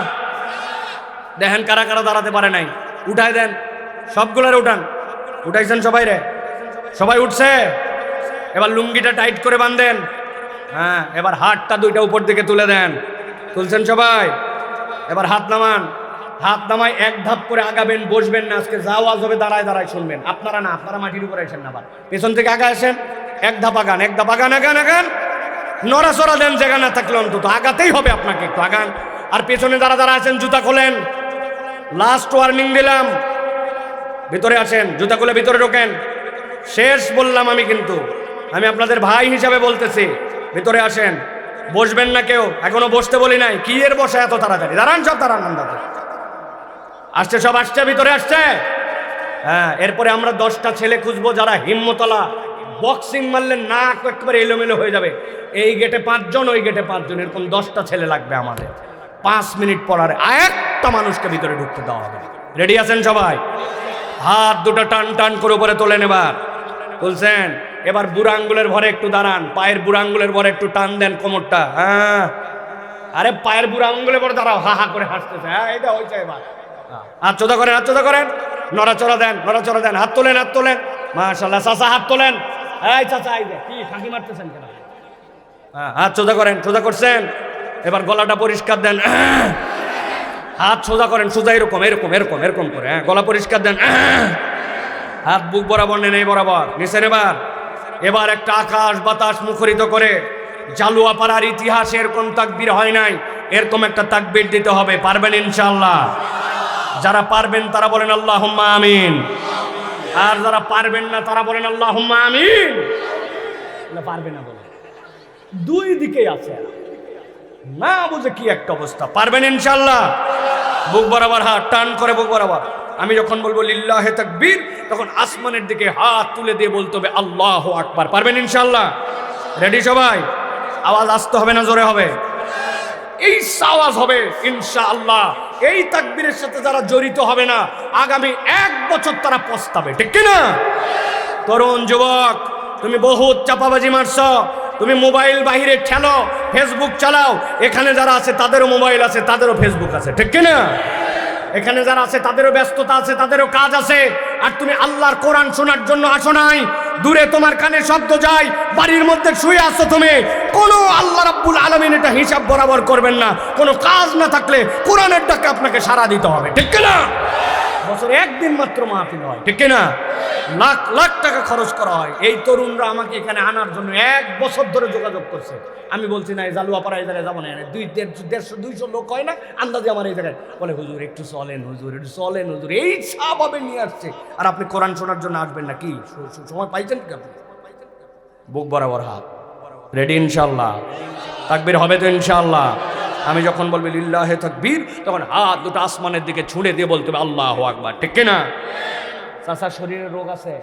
S1: দেখেন কারা কারা দাঁড়াতে পারে নাই, উঠাই দেন, সবগুলারে উঠান। উঠাইছেন সবাই রে? সবাই উঠছে? এবার লুঙ্গিটা টাইট করে বাঁধেন। হ্যাঁ, এবার হাতটা দুইটা উপর দিকে তুলে দেন। তুলছেন সবাই? এবার হাত নামান। হাত নামাই এক ধাপ করে আগাবেন, বসবেন না। আজকে যা আওয়াজ হবে দাঁড়ায় দাঁড়ায় শুনবেন। আপনারা না, আপনারা মাটির উপরে আসেন না, আবার পেছন থেকে আগা আসেন। এক ধাপ আগান, এক ধাপ আগান, আগান আগান। নড়াচড়া দেন জায়গা না থাকলে, অন্তত আগাতেই হবে আপনাকে, একটু আগান। আর পেছনে যারা যারা আছেন জুতা খোলেন। লাস্ট ওয়ার্নিং দিলাম, ভিতরে আসেন, জুতা খুলে ভিতরে ঢোকেন। শেষ বললাম আমি, কিন্তু আমি আপনাদের ভাই হিসাবে বলতেছি, ভিতরে আসেন। বসবেন না কেউ, এখনো বসতে বলি নাই। কি এর বসে এত তাড়াতাড়ি? দাঁড়ান সব, দাঁড়ান আন্দাজে। আসছে সব, আসছে, ভিতরে আসছে। হ্যাঁ, এরপরে আমরা 10টা ছেলে খুঁজবো যারা হিম্মতলা। বক্সিং মারলে নাক একেবারে এলোমেলো হয়ে যাবে। এই গেটে 5 জন, ওই গেটে 5 জন, এরকম 10টা ছেলে লাগবে আমাদের। 5 মিনিট পর আর একটা মানুষকে ভিতরে ঢুকতে দেওয়া হবে। রেডি আছেন সবাই? হাত দুটো টান টান করে উপরে তোলেন। এবার তুলছেন। এবার বুড়া আঙ্গুলের ভরে একটু দাঁড়ান, পায়ের বুড়া আঙ্গুলের ভরে একটু টান দেন কোমরটা। হ্যাঁ, আরে পায়ের বুড়া আঙ্গুলের ভরে দাঁড়াও, হা হা করে হাসতেছে। হ্যাঁ, এটা হয়েছে। এবার হাত চোদা করেন, হাত চোদা করেন, নড়াচড়া দেন, নড়াচড়া দেন। হাত তোলেন, হাত তোলেন। মাশাআল্লাহ, চাচা হাত তোলেন। এই চাচা, এই যে কি ফাঁকি মারতেছেন কেন? হ্যাঁ, হাত সোজা করেন, সোজা করছেন। এবার গলাটা পরিষ্কার দেন। হাত সোজা করেন, সোজা এরকম এরকম এরকম এরকম করে। হ্যাঁ, গলা পরিষ্কার দেন। হাত বুক বরাবর নেন, এই বরাবর নিচেন। এবার একটা আকাশ বাতাস মুখরিত করে জালুয়াপাড়ার ইতিহাসে এরকম তাকবীর হয় নাই, এরকম একটা তাকবীর দিতে হবে। পারবেন ইনশাআল্লাহ? যারা পারবেন তারা বলেন আল্লাহুম্মা আমিন। আর যারা পারবেন না তারা বলেন আল্লাহুম্মা আমিন। পারবে না বলে দুই দিকেই আছে, না বুঝে কি একটা অবস্থা। পারবেন ইনশাআল্লাহ? বুক বরাবর হাত টান করে, বুক বরাবর। আমি যখন বলবো লিল্লাহে তাকবীর, তখন আসমানের দিকে হাত তুলে দিয়ে বলতে হবে আল্লাহু আকবার। পারবেন ইনশাআল্লাহ? রেডি সবাই? আওয়াজ আসতে হবে না জোরে হবে? এই আওয়াজ হবে ইনশাআল্লাহ। এই তাকবীরের সাথে যারা জড়িত হবে না, আগামী 1 বছর তারা পস্তাবে, ঠিক কিনা? তরুণ যুবক, তুমি বহুত চাপাবাজি মারছ, তুমি মোবাইল বাহিরে ঠেলো, ফেসবুক চালাও। এখানে যারা আছে তাদেরও মোবাইল আছে, তাদেরও ফেসবুক আছে, ঠিক কিনা? এখানে যারা আছে তাদেরও ব্যস্ততা আছে, তাদেরও কাজ আছে। আর তুমি আল্লাহর কোরআন শোনার জন্য আসো নাই। দূরে তোমার কানে শব্দ যায়, বাড়ির মধ্যে শুয়ে আছো তুমি। কোনো আল্লাহ রাব্বুল আলামিন এটা হিসাব বরাবর করবেন না। কোনো কাজ না থাকলে কোরআনের ডাকে আপনাকে সাড়া দিতে হবে, ঠিক কিনা? বছরে 1 দিন মাত্র মাহফিল হয়, ঠিক কিনা? লাখ লাখ টাকা খরচ করা হয়। এই তরুণরা আমাকে এখানে আনার জন্য 1 বছর ধরে যোগাযোগ করছে। আমি বলছি না, এই জালুয়াপাড়া এই জায়গায় যাবো না। 150-200 লোক হয় না আন্দাজে আমার এই জায়গায়। বলে হুজুর একটু চলেন, হুজুর একটু চলেন, হুজুর। এই সাহাবে নিয়ে আসছে, আর আপনি কোরআন শোনার জন্য আসবেন না? কি সময় পাইছেন কি আপনি? বুক বরাবর হাত। রেডি ইনশাআল্লাহ? তাকবীর হবে তো ইনশাআল্লাহ? আমি যখন বলবি লিল্লাহে তাকবীর, তখন হাত দুটো আসমানের দিকে ছুঁড়ে দিয়ে বলতে হবে আল্লাহু আকবার, ঠিক কিনা? চাচা, শরীরে রোগ আছে,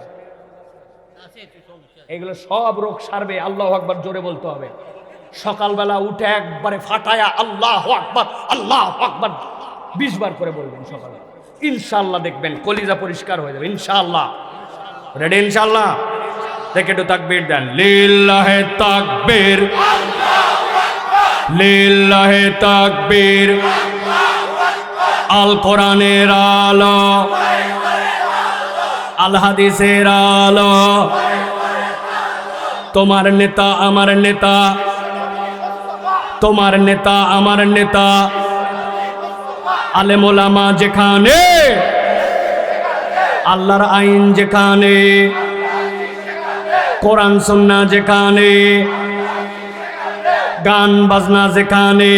S1: এগুলো সব রোগ সারবে। আল্লাহু আকবার জোরে বলতে হবে। সকালবেলা উঠে একবারে ফাটায়া আল্লাহু আকবার, আল্লাহু আকবার 20 বার করে বলবেন সকালে। ইনশাআল্লাহ দেখবেন কলিজা পরিষ্কার হয়ে যাবে ইনশাআল্লাহ। রেডি ইনশাআল্লাহ? দেখে একটু তাকবীর দেন। লিল্লাহে তাকবীর, লিল্লাহে তাকবীর। আল কোরআনের আলো, আল হাদিসের আলো। তোমার নেতা আমার নেতা, তোমার নেতা আমার নেতা। আলেম ওলামা যেখানে, আল্লাহর আইন যেখানে, কোরআন সুন্নাহ যেখানে, গান বাজনা যেখানে,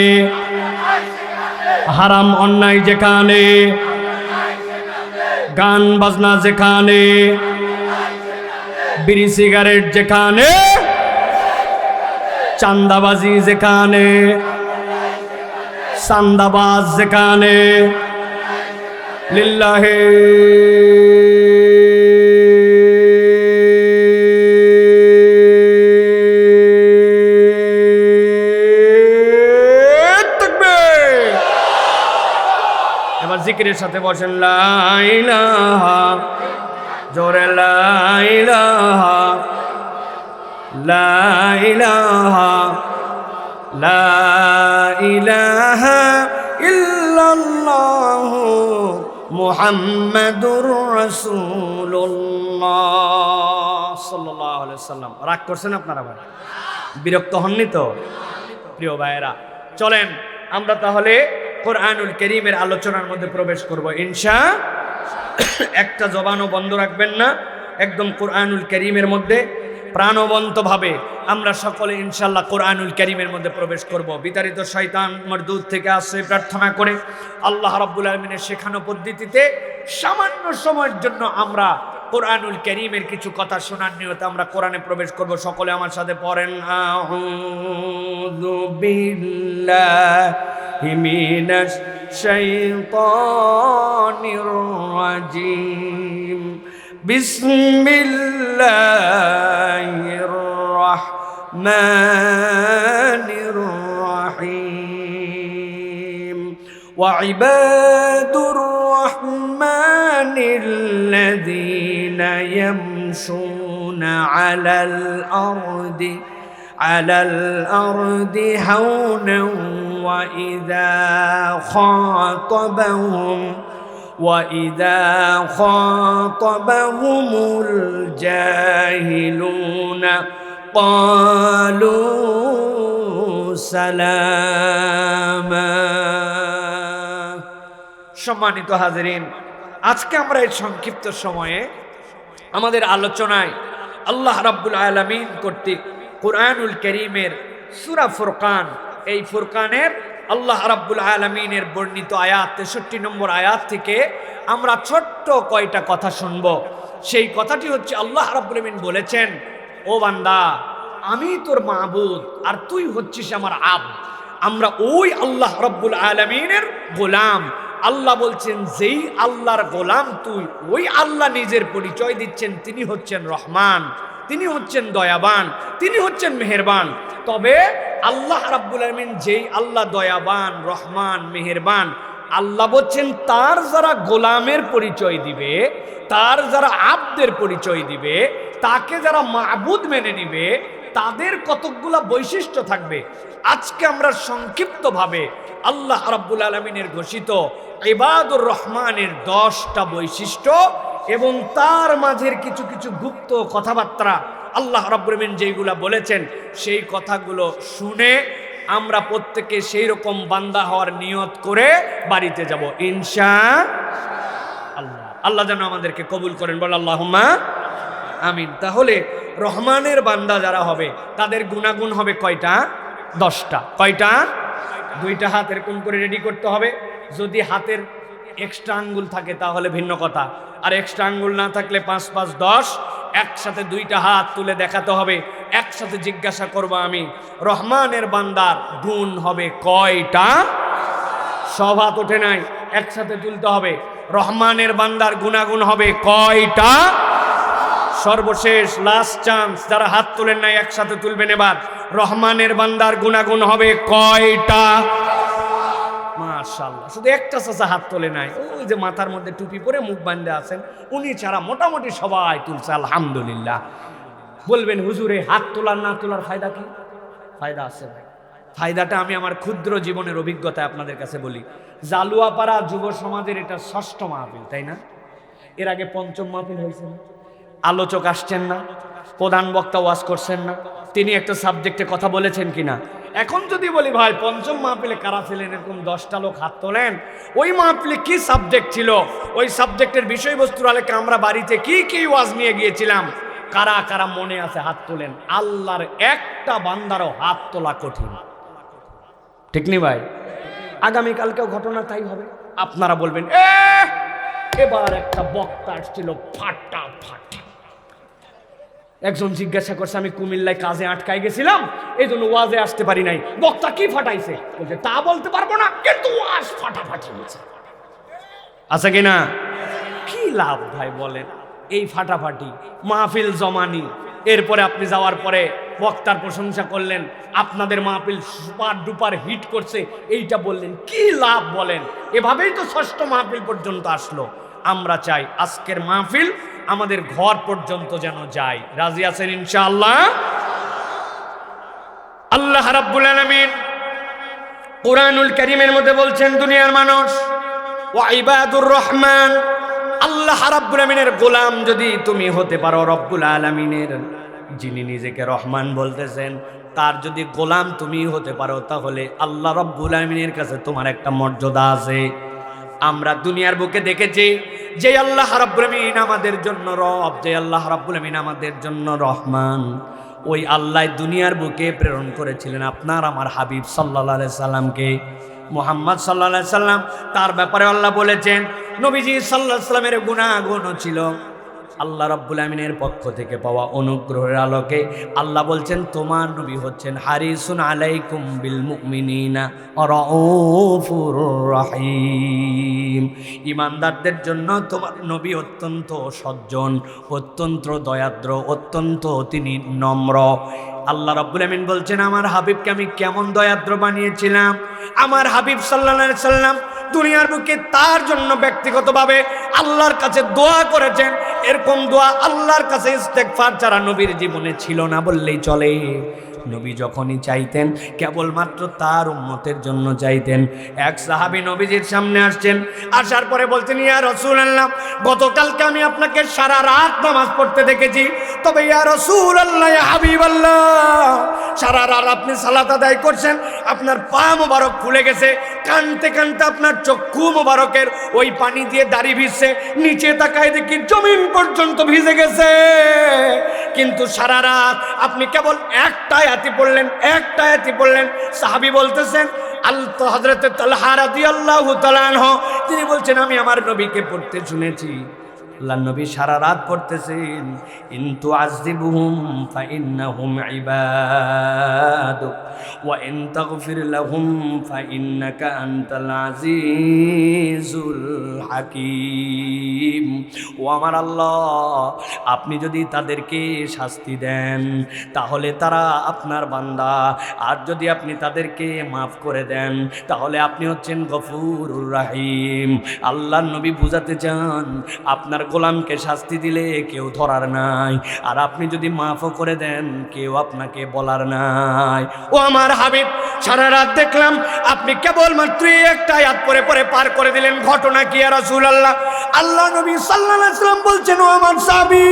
S1: হারাম অন্যায় যেখানে, গান বাজনা যেখানে, বিড়ি সিগারেট যেখানে, চান্দাবাজি যেখানে, চান্দাবাজ যেখানে, লিল্লাহে তাকবীর। এবার জিকিরের সাথে বসেন লা ইলাহা, জোরে লা ইলাহা, লা ইলাহা, লা ইলাহা ইল্লাল্লাহু মুহাম্মাদুর রাসূলুল্লাহ সাল্লাল্লাহু আলাইহি ওয়াসাল্লাম। রাগ করছেন আপনারা ভাই? বিরক্ত হননি তো? প্রিয় ভাইয়েরা, চলেন আমরা তাহলে কোরআনুল কারীমের আলোচনার মধ্যে প্রবেশ করব একটা জবানও বন্ধ রাখবেন না, একদম কোরআনুল কারীমের মধ্যে প্রাণবন্তভাবে আমরা সকলে ইনশাআল্লাহ কোরআনুল কারীমের মধ্যে প্রবেশ করব। বিতাড়িত শয়তান মরদুদ থেকে আশ্রয় প্রার্থনা করে আল্লাহ রাব্বুল আলামিনের শেখানো পদ্ধতিতে সামান্য সময়ের জন্য আমরা কোরআনুল কারীমের কিছু কথা শোনার নিয়তে আমরা কোরআনে প্রবেশ করব। সকলে আমার সাথে পড়েন, আউযু বিল্লাহি মিনাশ শাইতানির রাজীম, বিসমিল্লাহির রাহমানির রাহিম। ওয়াইবাদুর রাহমানিল লাযীনা ইয়ামশুনা আলাল আরদি হাওনান وإذا خاطبهم الجاهلون قالوا سلاما। সম্মানিত হাজিরিন, আজকে আমরা এই সংক্ষিপ্ত সময়ে আমাদের আলোচনায় আল্লাহ রাব্বুল আলামিন কর্তৃক কোরআনুল কারীমের সূরা ফুরকান, এই ফুরকানের আল্লাহ রাব্বুল আলামিনের বর্ণিত আয়াত 63 নম্বর আয়াত থেকে আমরা ছোট্ট কয়টা কথা শুনব। সেই কথাটি হচ্ছে আল্লাহ রাব্বুল আলামিন বলেছেন, ও বান্দা, আমি তোর মাবুদ আর তুই হচ্ছিস আমার আবদ। আমরা ওই আল্লাহ রাব্বুল আলামিনের গোলাম। আল্লাহ বলছেন, যেই আল্লাহর গোলাম তুই, ওই আল্লাহ নিজের পরিচয় দিচ্ছেন, তিনি হচ্ছেন রহমান, তিনি হচ্ছেন দয়াবান, তিনি হচ্ছেন মেহেরবান। তবে আল্লাহ রাব্বুল আলামিন যেই আল্লাহ দয়াবান, রহমান, মেহেরবান, আল্লাহ বলছেন তার যারা গোলামের পরিচয় দিবে, তার যারা আবদের পরিচয় দিবে, তাকে যারা মাবুদ মেনে নিবে, তাদের কতকগুলা বৈশিষ্ট্য থাকবে। আজকে আমরা সংক্ষিপ্তভাবে আল্লাহ রাব্বুল আলামিনের ঘোষিত ইবাদুর রহমানের 10টা বৈশিষ্ট্য এবং তার মাঝের কিছু কিছু গুপ্ত কথাবার্তা আল্লাহ রাব্বুল আলামিন যেইগুলা বলেছেন, সেই কথাগুলো শুনে আমরা প্রত্যেকে সেই রকম বান্দা হওয়ার নিয়ত করে বাড়িতে যাব ইনশাআল্লাহ। আল্লাহ যেন আমাদেরকে কবুল করেন, বল আল্লাহুম্মা আমিন। তাহলে রহমানের বান্দা যারা হবে তাদের গুণাগুণ হবে কয়টা? 10টা। কয়টা? 2টা হাত এরকম করে রেডি করতে হবে। যদি হাতের এক্সট্রা আঙ্গুল থাকে তাহলে ভিন্ন কথা, আর এক্সট্রা আঙ্গুল না থাকলে 5 5 10 একসাথে 2টা হাত তুলে দেখাতে হবে। একসাথে জিজ্ঞাসা করব আমি, রহমানের বান্দার গুণ হবে কয়টা? সব হাত ওঠে নাই, একসাথে তুলতে হবে। রহমানের বান্দার গুণাগুণ হবে কয়টা? সর্বশেষ লাস্ট চান্স, যারা হাত তোলেন নাই একসাথে তুলবেন এবার। রহমানের বান্দার গুণাগুণ হবে কয়টা? মাশাআল্লাহ, শুধু একটা চাচা হাত তোলে নাই, ওই যে মাথার মধ্যে টুপি পরে মুখ বাঁধে আছেন, উনি ছাড়া মোটামুটি সবাই তুলছে, আলহামদুলিল্লাহ। বলবেন হুজুরে হাত তোলার না তোলার ফায়দা কি? ফায়দা আছে ভাই। ফায়দাটা আমি আমার ক্ষুদ্র জীবনের অভিজ্ঞতায় আপনাদের কাছে বলি। জালুয়াপাড়া যুব সমাজের এটা 6ষ্ঠ মাহফিল, তাই না? এর আগে 5ম মাহফিল হয়েছে না? আলোচক আসছেন না, প্রধান বক্তা ওয়াজ করছেন না, তিনি একটা সাবজেক্টে কথা বলেছেন কিনা? এখন যদি বলি ভাই 5ম মাহফিলে কারা ছিলেন, এরকম 10টা লোক হাত তোলেন। ওই মাহফিলে কি সাবজেক্ট ছিল, ওই সাবজেক্টের বিষয়বস্তুর আলোকে আমরা বাড়িতে কি কি ওয়াজ নিয়ে গিয়েছিলাম, কারা কারা মনে আছে হাত তোলেন। আল্লাহর একটা বান্দারও হাত তোলা কঠিন, ঠিক নি ভাই? আগামীকালকেও ঘটনা তাই হবে। আপনারা বলবেন এবার একটা বক্তা আসছিল ফাটা ফাটা। একজন জিজ্ঞাসা করছে, আমি কুমিল্লায় কাজে আটকাই গেছিলাম, এই জন্য ওয়াজে আসতে পারি নাই। বক্তা কি ফাটাইছে? বলছে তা বলতে পারবো না, কিন্তু ওয়াজ ফাটাফাটি হয়েছে। আছে কিনা? কি লাভ ভাই বলেন? এই ফাটাফাটি মাহফিল জমানি, এরপরে আপনি যাওয়ার পরে বক্তার প্রশংসা করলেন, আপনাদের মাহফিল সুপার ডুপার হিট করছে, এইটা বললেন, কি লাভ বলেন? এভাবেই তো 6ষ্ঠ মাহফিল পর্যন্ত আসলো। আমরা চাই আজকের মাহফিল আমাদের ঘর পর্যন্ত যেন যায়। রাজি আছেন ইনশাআল্লাহ? আল্লাহ রাব্বুল আলামিন কোরআনুল কারীমের মধ্যে বলছেন, দুনিয়ার মানুষ ওয়া ইবাদুর রহমান, আল্লাহ রাব্বুল আলামিনের গোলাম যদি তুমি হতে পারো, রব্বুল আলামিনের যিনি নিজেকে রহমান বলতেছেন, তার যদি গোলাম তুমি হতে পারো, তাহলে আল্লাহ রাব্বুল আলামিনের কাছে তোমার একটা মর্যাদা আছে। আমরা দুনিয়ার বুকে দেখেছি যে আল্লাহ রাব্বুল আলামিন আমাদের জন্য রব, যে আল্লাহ রাব্বুল আলামিন আমাদের জন্য রহমান, ওই আল্লাহ দুনিয়ার বুকে প্রেরণ করেছিলেন আপনার আমার হাবিব সাল্লাল্লাহু আলাইহি সাল্লামকে। মুহাম্মদ সাল্লাল্লাহু আলাইহি সাল্লাম, তার ব্যাপারে আল্লাহ বলেছেন নবীজি সাল্লাল্লাহু আলাইহি সাল্লামের গুনাহগুণ ছিল। আল্লাহ রাব্বুল আমিনের পক্ষ থেকে পাওয়া অনুগ্রহের আলোকে আল্লাহ বলছেন তোমার নবী হচ্ছেন হারিসুন আলাইকুম বিল মুমিনিনা রাউফুর রহিম। ইমানদারদের জন্য তোমার নবী অত্যন্ত সজ্জন, অত্যন্ত দয়াদ্র, অত্যন্ত তিনি নম্র। আল্লাহ রাব্বুল আমিন বলছেন আমার হাবিবকে আমি কেমন দয়াদ্র বানিয়েছিলাম। আমার হাবিব সাল্লাল্লাহু আলাইহি সাল্লাম দুনিয়ার বুকে তার জন্য ব্যক্তিগতভাবে আল্লাহর কাছে দোয়া করেছেন। এরকম দোয়া আল্লাহর কাছে ইস্তেগফার ছাড়া নবীর জীবনে ছিল না বললেই চলে। নবী যখনই চাইতেন কেবলমাত্র তার উম্মতের জন্য চাইতেন। এক সাহাবী নবীজির সামনে আসছেন, আসার পরে বলছেন ইয়া রাসূলুল্লাহ, গতকালকে আমি আপনাকে সারা রাত নামাজ পড়তে দেখেছি, তবে ইয়া রাসূলুল্লাহ, ইয়া হাবিবাল্লাহ, সারা রাত আপনি সালাত আদায় করছেন, আপনার পা মোবারক ফুলে গেছে, কানতে কানতে আপনার চক্ষু মোবারকের ওই পানি দিয়ে দাড়ি ভিজছে, নিচে তাকায় দেখি জমিন পর্যন্ত ভিজে গেছে। কিন্তু সারা রাত আপনি কেবল একটা আয়াতই পড়লেন, একটা আয়াতই পড়লেন। সাহাবী বলতেছেন হযরত তালহা রাদিয়াল্লাহু তাআলা আনহু, তিনি বলছেন আমি আমার নবীকে পড়তে শুনেছি, আল্লাহর নবী সারা রাত পড়তেছেন ইন তুআযিবুহুম ফাইন্নাহুম ইবাদুক ওয়া ইন তাগফির লাহুম ফাইন্নাকা আনতাল আজিজুল হাকীম। ও আমার আল্লাহ, আপনি যদি তাদেরকে শাস্তি দেন তাহলে তারা আপনার বান্দা, আর যদি আপনি তাদেরকে মাফ করে দেন তাহলে আপনি হচ্ছেন গফুরুর রাহিম। আল্লাহর নবী বুঝাতে চান আপনার গোলামকে শাস্তি দিলে কেউ ধরার নাই, আর আপনি যদি মাফও করে দেন কেউ আপনাকে বলার নাই। ও আমার হাবিব, সারা রাত দেখলাম আপনি কেবলমাত্র একটা আয়াত পরে পরে পার করে দিলেন, ঘটনা কি ইয়া রাসূলুল্লাহ? আল্লাহ নবী সাল্লাল্লাহু আলাইহি ওয়াসাল্লাম বলছেন ও আমার সাহাবী,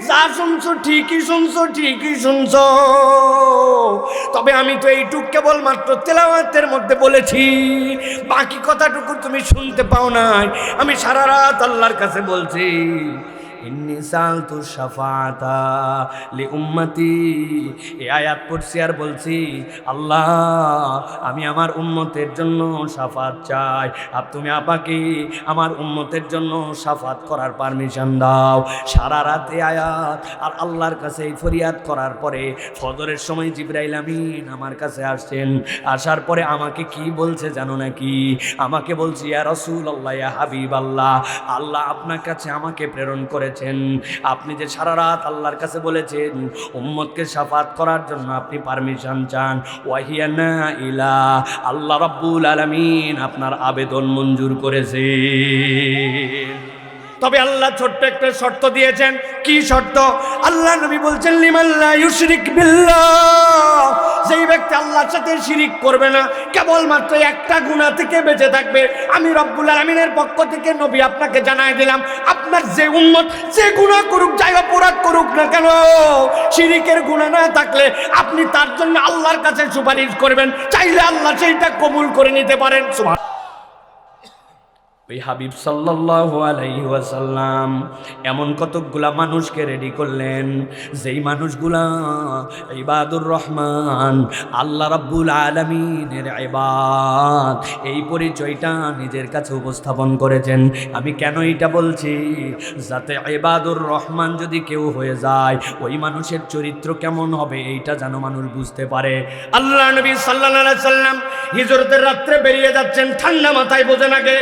S1: যা শুনছো ঠিকই শুনছো, ঠিকই শুনছো, তবে আমি তো এইটুক কেবলমাত্র তেলাওয়াতের মধ্যে বলেছি, বাকি কথাটুকু তুমি শুনতে পাও নাই। আমি সারা রাত আল্লাহর কাছে বলছি ইন্নী সালতু শাফাআতা লি উম্মতি, এই আয়াত পড়ছি আর বলছি আল্লাহ আমি আমার উম্মতের জন্য শাফাত চাই, আর তুমি আপাকে আমার উম্মতের জন্য শাফাত করার পারমিশন দাও। সারা রাতে আয়াত আর আল্লাহর কাছে এই ফরিয়াদ করার পরে ফজরের সময় জিবরাইল আমিন আমার কাছে আসছেন। আসার পরে আমাকে কি বলছে জানো নাকি? আমাকে বলছে ইয়া রাসূলুল্লাহ, ইয়া হাবিবাল্লাহ, আল্লাহ আপনার কাছে আমাকে প্রেরণ করে, আপনি যে সারা রাত আল্লাহর কাছে বলেছেন উম্মতকে শাফাত করার জন্য আপনি পারমিশন চান, ওয়াহিয়ানা ইলা, আল্লাহ রাব্বুল আলামিন আপনার আবেদন মঞ্জুর করেছে। তবে আল্লাহ ছোট্ট একটা শর্ত দিয়েছেন। কি শর্ত? আল্লাহ নবী বলছেন লিমান লা ইউশরিক বিল্লাহ, যেই ব্যক্তি আল্লাহর সাথে শিরিক করবে না, কেবলমাত্র একটা গুনাহ থেকে বেঁচে থাকবে, আমি রব্বুল আলামিনের পক্ষ থেকে নবী আপনাকে জানাই দিলাম আপনার যে উম্মত যে গুনাহ করুক, যাই অপরাধ করুক না কেন, শিরিকের গুনাহ না থাকলে আপনি তার জন্য আল্লাহর কাছে সুপারিশ করবেন, চাইলে আল্লাহ সেইটা কবুল করে নিতে পারেন। ওই হাবিব সাল্লাল্লাহু আলাইহি ওয়াসাল্লাম এমন কতকগুলা মানুষকে রেডি করলেন, যেই মানুষগুলা ইবাদুর রহমান, আল্লাহ রাব্বুল আলামিনের ইবাদ, এই পরিচয়টা নিজের কাছে উপস্থাপন করেছেন। আমি কেন এটা বলছি? যাতে ইবাদুর রহমান যদি কেউ হয়ে যায় ওই মানুষের চরিত্র কেমন হবে এইটা যেন মানুষ বুঝতে পারে। আল্লাহ নবী সাল্লাল্লাহু আলাইহি ওয়াসাল্লাম হিজরতের রাত্রে বেরিয়ে যাচ্ছেন, ঠান্ডা মাথায় বোঝেন আগে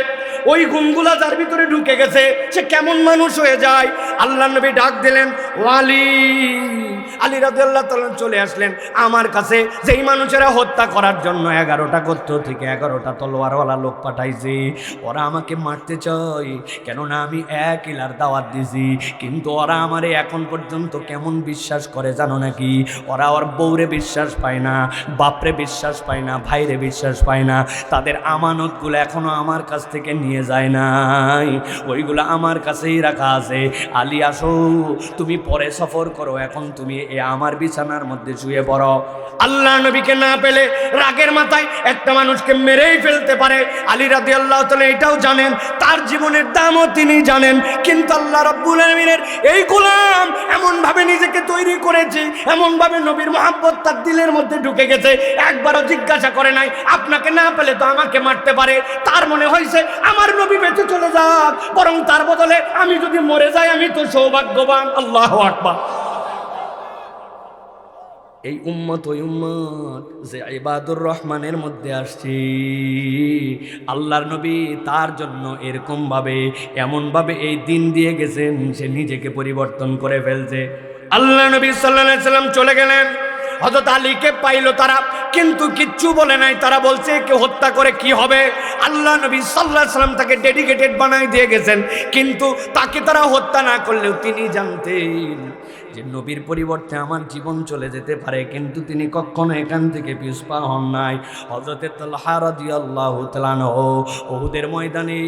S1: ওই গুমগুলা যার ভিতরে ঢুকে গেছে সে কেমন মানুষ হয়ে যায়। আল্লাহ নবী ডাক দিলেন ওয়ালি, আলী রাদিয়াল্লাহু তাআলা চলে আসলেন আমার কাছে। যেই মানুষেরা হত্যা করার জন্য 11টা গোত্র থেকে 11টা তলোয়ারওয়ালা লোক পাঠাইছে, ওরা আমাকে মারতে চায়, কেননা আমি এক ইলার দাওয়াত দিছি, কিন্তু ওরা আমারে এখন পর্যন্ত কেমন বিশ্বাস করে জানো নাকি? ওরা ওর বউরে বিশ্বাস পায় না, বাপরে বিশ্বাস পায় না, ভাইরে বিশ্বাস পায় না, তাদের আমানতগুলো এখনো আমার কাছ থেকে নিয়ে যায় নাই, ওইগুলো আমার কাছেই রাখা আছে। আলী আসো, তুমি পরে সফর করো, এখন তুমি এ আমার বিছানার মধ্যে শুয়ে পড়ো। আল্লাহ নবীকে না পেলে রাগের মাথায় একটা মানুষকে মেরেই ফেলতে পারে। আলী রাদিয়াল্লাহু তাআলা এটাও জানেন, তার জীবনের দামও তিনি জানেন। কিন্তু আল্লাহ রাব্বুল আলামিনের এই গোলাম এমন ভাবে নিজেকে তৈরি করেছে, এমন ভাবে নবীর মহব্বত তার দিলের মধ্যে ঢুকে গেছে, একবারও জিজ্ঞাসা করে নাই আপনাকে না পেলে তো আমাকে মারতে পারে। তার মনে হয়েছে আমার নবী বেঁচে চলে যাক, বরং তার বদলে আমি যদি মরে যাই আমি তো সৌভাগ্যবান। আল্লাহু আকবার। এই উম্মত ওই উম্মত যে ইবাদুর রহমানের মধ্যে আসছে, আল্লাহর নবী তার জন্য এরকম ভাবে এমন ভাবে এই দিন দিয়ে গেছেন, সে নিজেকে পরিবর্তন করে ফেলছে। আল্লাহ নবী সাল্লাল্লাহু আলাইহি সাল্লাম চলে গেলেন, হযরত আলীকে পাইলো তারা, কিন্তু কিচ্ছু বলে নাই। তারা বলছে কে হত্যা করে কি হবে। আল্লাহ নবী সাল্লাল্লাহু আলাইহি সাল্লাম তাকে ডেডিকেটেড বানাই দিয়ে গেছেন, কিন্তু তাকে তারা হত্যা না করলেও তিনি জানতেন যে নবীর পরিবর্তে আমার জীবন চলে যেতে পারে, কিন্তু তিনি কখনো এখান থেকে পিছপা হন নাই। হযরত তালহা রাদিয়াল্লাহু তাআলা উহুদের ময়দানে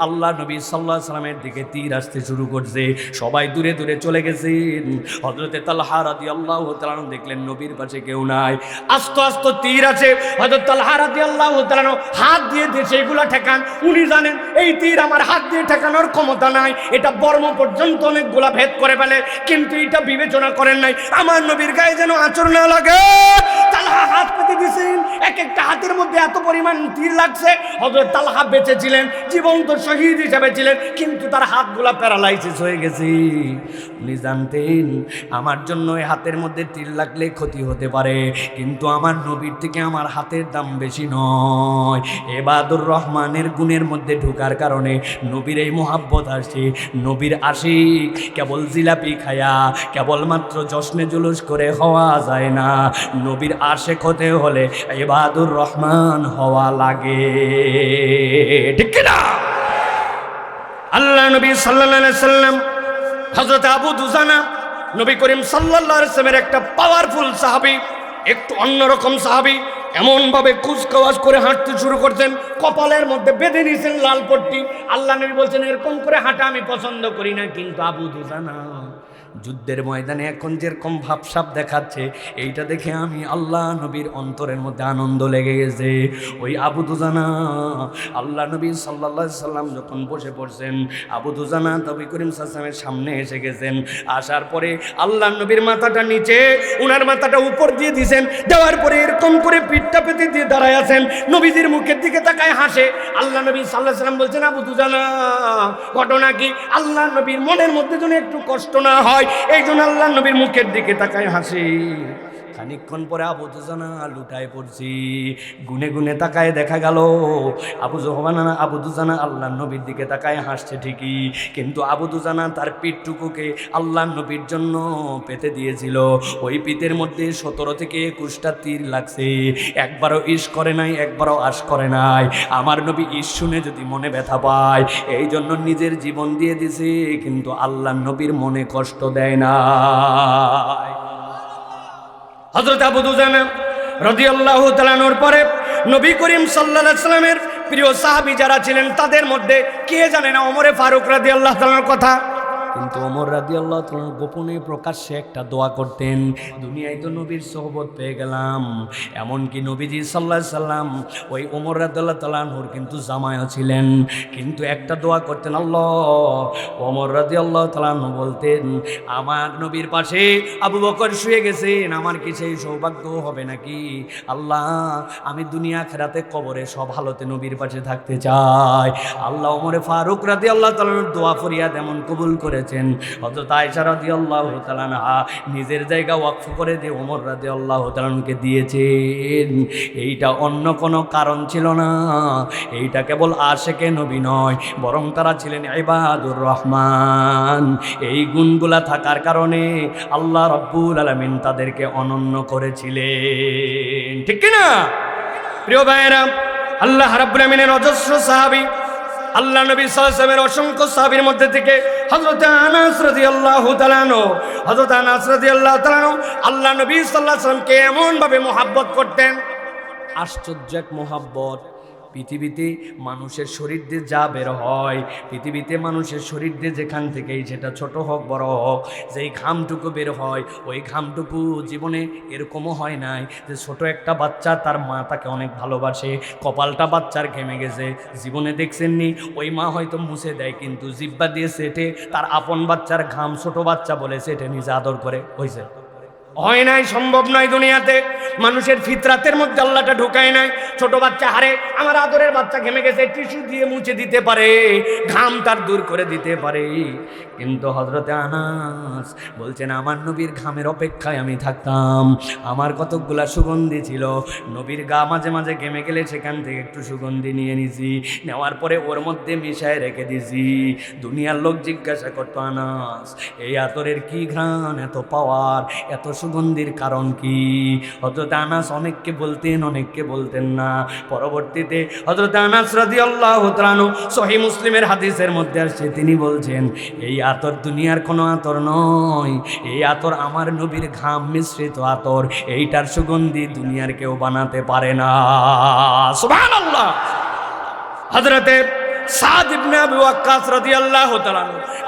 S1: আল্লাহ নবী সাল্লাল্লাহু আলাইহি সাল্লামের দিকে তীর আসতে শুরু করছে, সবাই দূরে দূরে চলে গেছেন। হযরত তালহা রাদিয়াল্লাহু তাআলা দেখলেন নবীর পাশে কেউ নাই, আস্তে আস্তে তীর আছে। হযরত তালহা রাদিয়াল্লাহু তাআলা হাত দিয়ে সেগুলা ঠেকান। উনি জানেন এই তীর আমার হাত দিয়ে ঠেকানোর ক্ষমতা নাই, এটা বর্ম পর্যন্ত অনেকগুলা ভেদ করে ফেলে, কিন্তু এটা বিবেচনা করেন নাই আমার নবীর গায়ে যেন আঁচড় না লাগে। তালহা হাত পেতে দিয়েছেন, এক একটা হাতের মধ্যে এত পরিমাণ তীর লাগছে। হযরত তালহা বেঁচে ছিলেন, জীবন্ত শহীদ হিসেবে ছিলেন, কিন্তু তার হাতগুলা প্যারালাইসিস হয়ে গেছে। উনি জানতেন আমার জন্য এই হাতের মধ্যে তীর লাগলে ক্ষতি হতে পারে, কিন্তু আমার নবীর থেকে আমার হাতের দাম বেশি নয়। ইবাদুর রহমানের গুণের মধ্যে ঢোকার কারণে নবীর এই মোহাব্বত আসছে। নবীর আশিক কেবল জিলাপি খায়া কেবলমাত্র জশ্নে জুলুস করে হওয়া যায় না, নবীর আশিক হতে হলে ইবাদুর রহমান হওয়া লাগে, ঠিক কিনা? আল্লাহ নবী সাল্লাল্লাহু আলাইহি সাল্লাম হযরত আবু দুজানা, নবী করিম সাল্লাল্লাহু আলাইহি সাল্লামের একটা পাওয়ারফুল সাহাবী, একটু অন্যরকম সাহাবী, এমনভাবে কুচকাওয়াজ করে হাঁটতে শুরু করতেন, কপালের মধ্যে বেঁধে নিয়েছেন লাল পট্টি। আল্লাহ নবী বলছেন এরকম করে হাঁটা আমি পছন্দ করি না, কিন্তু আবু দুজানা যুদ্ধের ময়দানে এখন যেরকম ভাবসাব দেখাচ্ছে, এইটা দেখে আমি আল্লাহ নবীর অন্তরের মধ্যে আনন্দ লেগে গেছে। ওই আবু দুজানা আল্লাহ নবী সাল্লাল্লাহু আলাইহি সাল্লাম যখন বসে পড়ছেন, আবু দুজানা নবী করিম সাল্লাল্লাহু আলাইহি সাল্লামের সামনে এসে গেছেন। আসার পরে আল্লাহ নবীর মাথাটা নিচে, উনার মাথাটা উপর দিয়ে দিয়েছেন, দেওয়ার পরে এরকম করে পিঠটা পেতে দিয়ে দাঁড়ায় আছেন, নবীজির মুখের দিকে তাকায় হাসে। আল্লাহ নবী সাল্লাল্লাহু আলাইহি সাল্লাম বলছেন আবু দুজানা ঘটনা কি? আল্লাহ নবীর মনের মধ্যে যেন একটু কষ্ট না হয়, এই জন্য আল্লাহ নবীর মুখের দিকে তাকায় হাসি। খানিকক্ষণ পরে আবু দুজানা লুটায় পড়ছি, গুনে গুনে তাকায় দেখা গেল আবু দুজানা আল্লাহ নবীর দিকে তাকায় হাসছে ঠিকই, কিন্তু আবু দুজানা তার পিঠটুকুকে আল্লাহ নবীর জন্য পেতে দিয়েছিল। ওই পিঠের মধ্যে 17 থেকে 21টা তীর লাগছে, একবারও ইশ করে নাই, একবারও আশ করে নাই। আমার নবী ইশ শুনে যদি মনে ব্যথা পায়, এই জন্য নিজের জীবন দিয়ে দিছে, কিন্তু আল্লাহ নবীর মনে কষ্ট দেয় না। হযরত আবু দুজানা রাদিয়াল্লাহু তাআলা আনহুর পরে নবী করিম সাল্লাল্লাহু আলাইহি সাল্লামের প্রিয় সাহাবী যারা ছিলেন, তাদের মধ্যে কে জানে না ওমরে ফারুক রাদিয়াল্লাহু তাআলার কথা? কিন্তু ওমর রাদিয়াল্লাহু তাআলা গোপনে প্রকাশ্যে একটা দোয়া করতেন, দুনিয়ায় তো নবীর সোহবত পেয়ে গেলাম। এমনকি নবীজি সাল্লাল্লাহু আলাইহি সাল্লাম ওই ওমর রাদিয়াল্লাহু তাআলা আনহুর কিন্তু জামাইও ছিলেন, কিন্তু একটা দোয়া করতেন আল্লাহ। ওমর রাদিয়াল্লাহু তাআলা আনহু বলতেন আমার নবীর পাশে আবু বকর শুয়ে গেছেন, আমার কি সেই সৌভাগ্য হবে নাকি? আল্লাহ আমি দুনিয়া আখিরাতে কবরে সব হালতে নবীর পাশে থাকতে চাই। আল্লাহ ওমরে ফারুক রাদিয়াল্লাহু তাআলা আনহুর দোয়া ফরিয়াদ এমন কবুল করেছেন, হযরত আয়েশা রাদিয়াল্লাহু তাআলা আনহা নিজের জায়গা ওয়াকফ করে দিয়ে ওমর রাদিয়াল্লাহু তাআলা আনহুকে দিয়েছেন। এইটা অন্য কোনো কারণ ছিল না, এইটা কেবল আশিকে নবী নয়, বরং তারা ছিলেন ইবাদুর রহমান। এই গুণগুলা থাকার কারণে আল্লাহ রাব্বুল আলামিন তাদেরকে অনন্য করেছিলেন, ঠিক কি না? প্রিয় ভাইয়েরা, আল্লাহ রাব্বুল আলামিনের অজস্র সাহাবী, আল্লাহ নবী সাল্লাল্লাহু আলাইহি ওয়াসাল্লামের অসংখ্য সাহাবীর মধ্যে থেকে হযরত আনাস রাদিয়াল্লাহু তাআলা আল্লাহ নবী সাল্লাল্লাহু আলাইহি ওয়াসাল্লামকে এমন ভাবে মোহাব্বত করতেন, আশ্চর্য এক মোহাব্বত। পৃথিবীতে মানুষের শরীর দিয়ে যা বের হয়, পৃথিবীতে মানুষের শরীর দিয়ে যেখান থেকেই সেটা ছোট হোক বড় হোক, যেই ঘামটুকু বের হয় ওই ঘামটুকু জীবনে এরকমও হয় নাই যে ছোট একটা বাচ্চা তার মা তাকে অনেক ভালোবাসে, কপালটা বাচ্চার ঘেমে গেছে, জীবনে দেখছেননি? ওই মা হয়তো মুছে দেয় কিন্তু জিব্বা দিয়ে সেটে তার আপন বাচ্চার ঘাম ছোট বাচ্চা বলে সেটে নিজে আদর করে। হয়েছে? হয় নাই, সম্ভব নয়। দুনিয়াতে মানুষের ফিতরাতের মধ্যে আল্লাহটা ঢুকায় নাই। ছোট বাচ্চা হারে আমার আদরের বাচ্চা ঘেমে গেছে, টিস্যু দিয়ে মুছে দিতে পারে, ঘাম তার দূর করে দিতে পারে। কিন্তু হযরতে আনাস বলছেন আমার নবীর ঘামের অপেক্ষায় আমি থাকতাম। আমার কতকগুলা সুগন্ধি ছিল, নবীর গা মাঝে মাঝে ঘেমে গেলে সেখান থেকে একটু সুগন্ধি নিয়ে নিছি, নেওয়ার পরে ওর মধ্যে মিশায় রেখে দিছি। দুনিয়ার লোক জিজ্ঞাসা করতো আনাস এই আতরের কি ঘ্রাণ, এত পাওয়ার, এত সুগন্ধির কারণ কি? হযরত আনাস অনেককে বলতেন, অনেককে বলতেন না। পরবর্তীতে হযরত আনাস রাদিয়াল্লাহু তাআলা আনহু সহিহ মুসলিমের হাদিসের মধ্যে আসছে, তিনি বলছেন এই আতর দুনিয়ার কোনো আতর নয়, এই আতর আমার নবীর ঘাম মিশ্রিত আতর, এইটার সুগন্ধি দুনিয়ার কেউ বানাতে পারে না। সুবহানাল্লাহ। হযরতে সাদ ইবনে আবু ওয়াক্কাস রাদিয়াল্লাহু তাআলা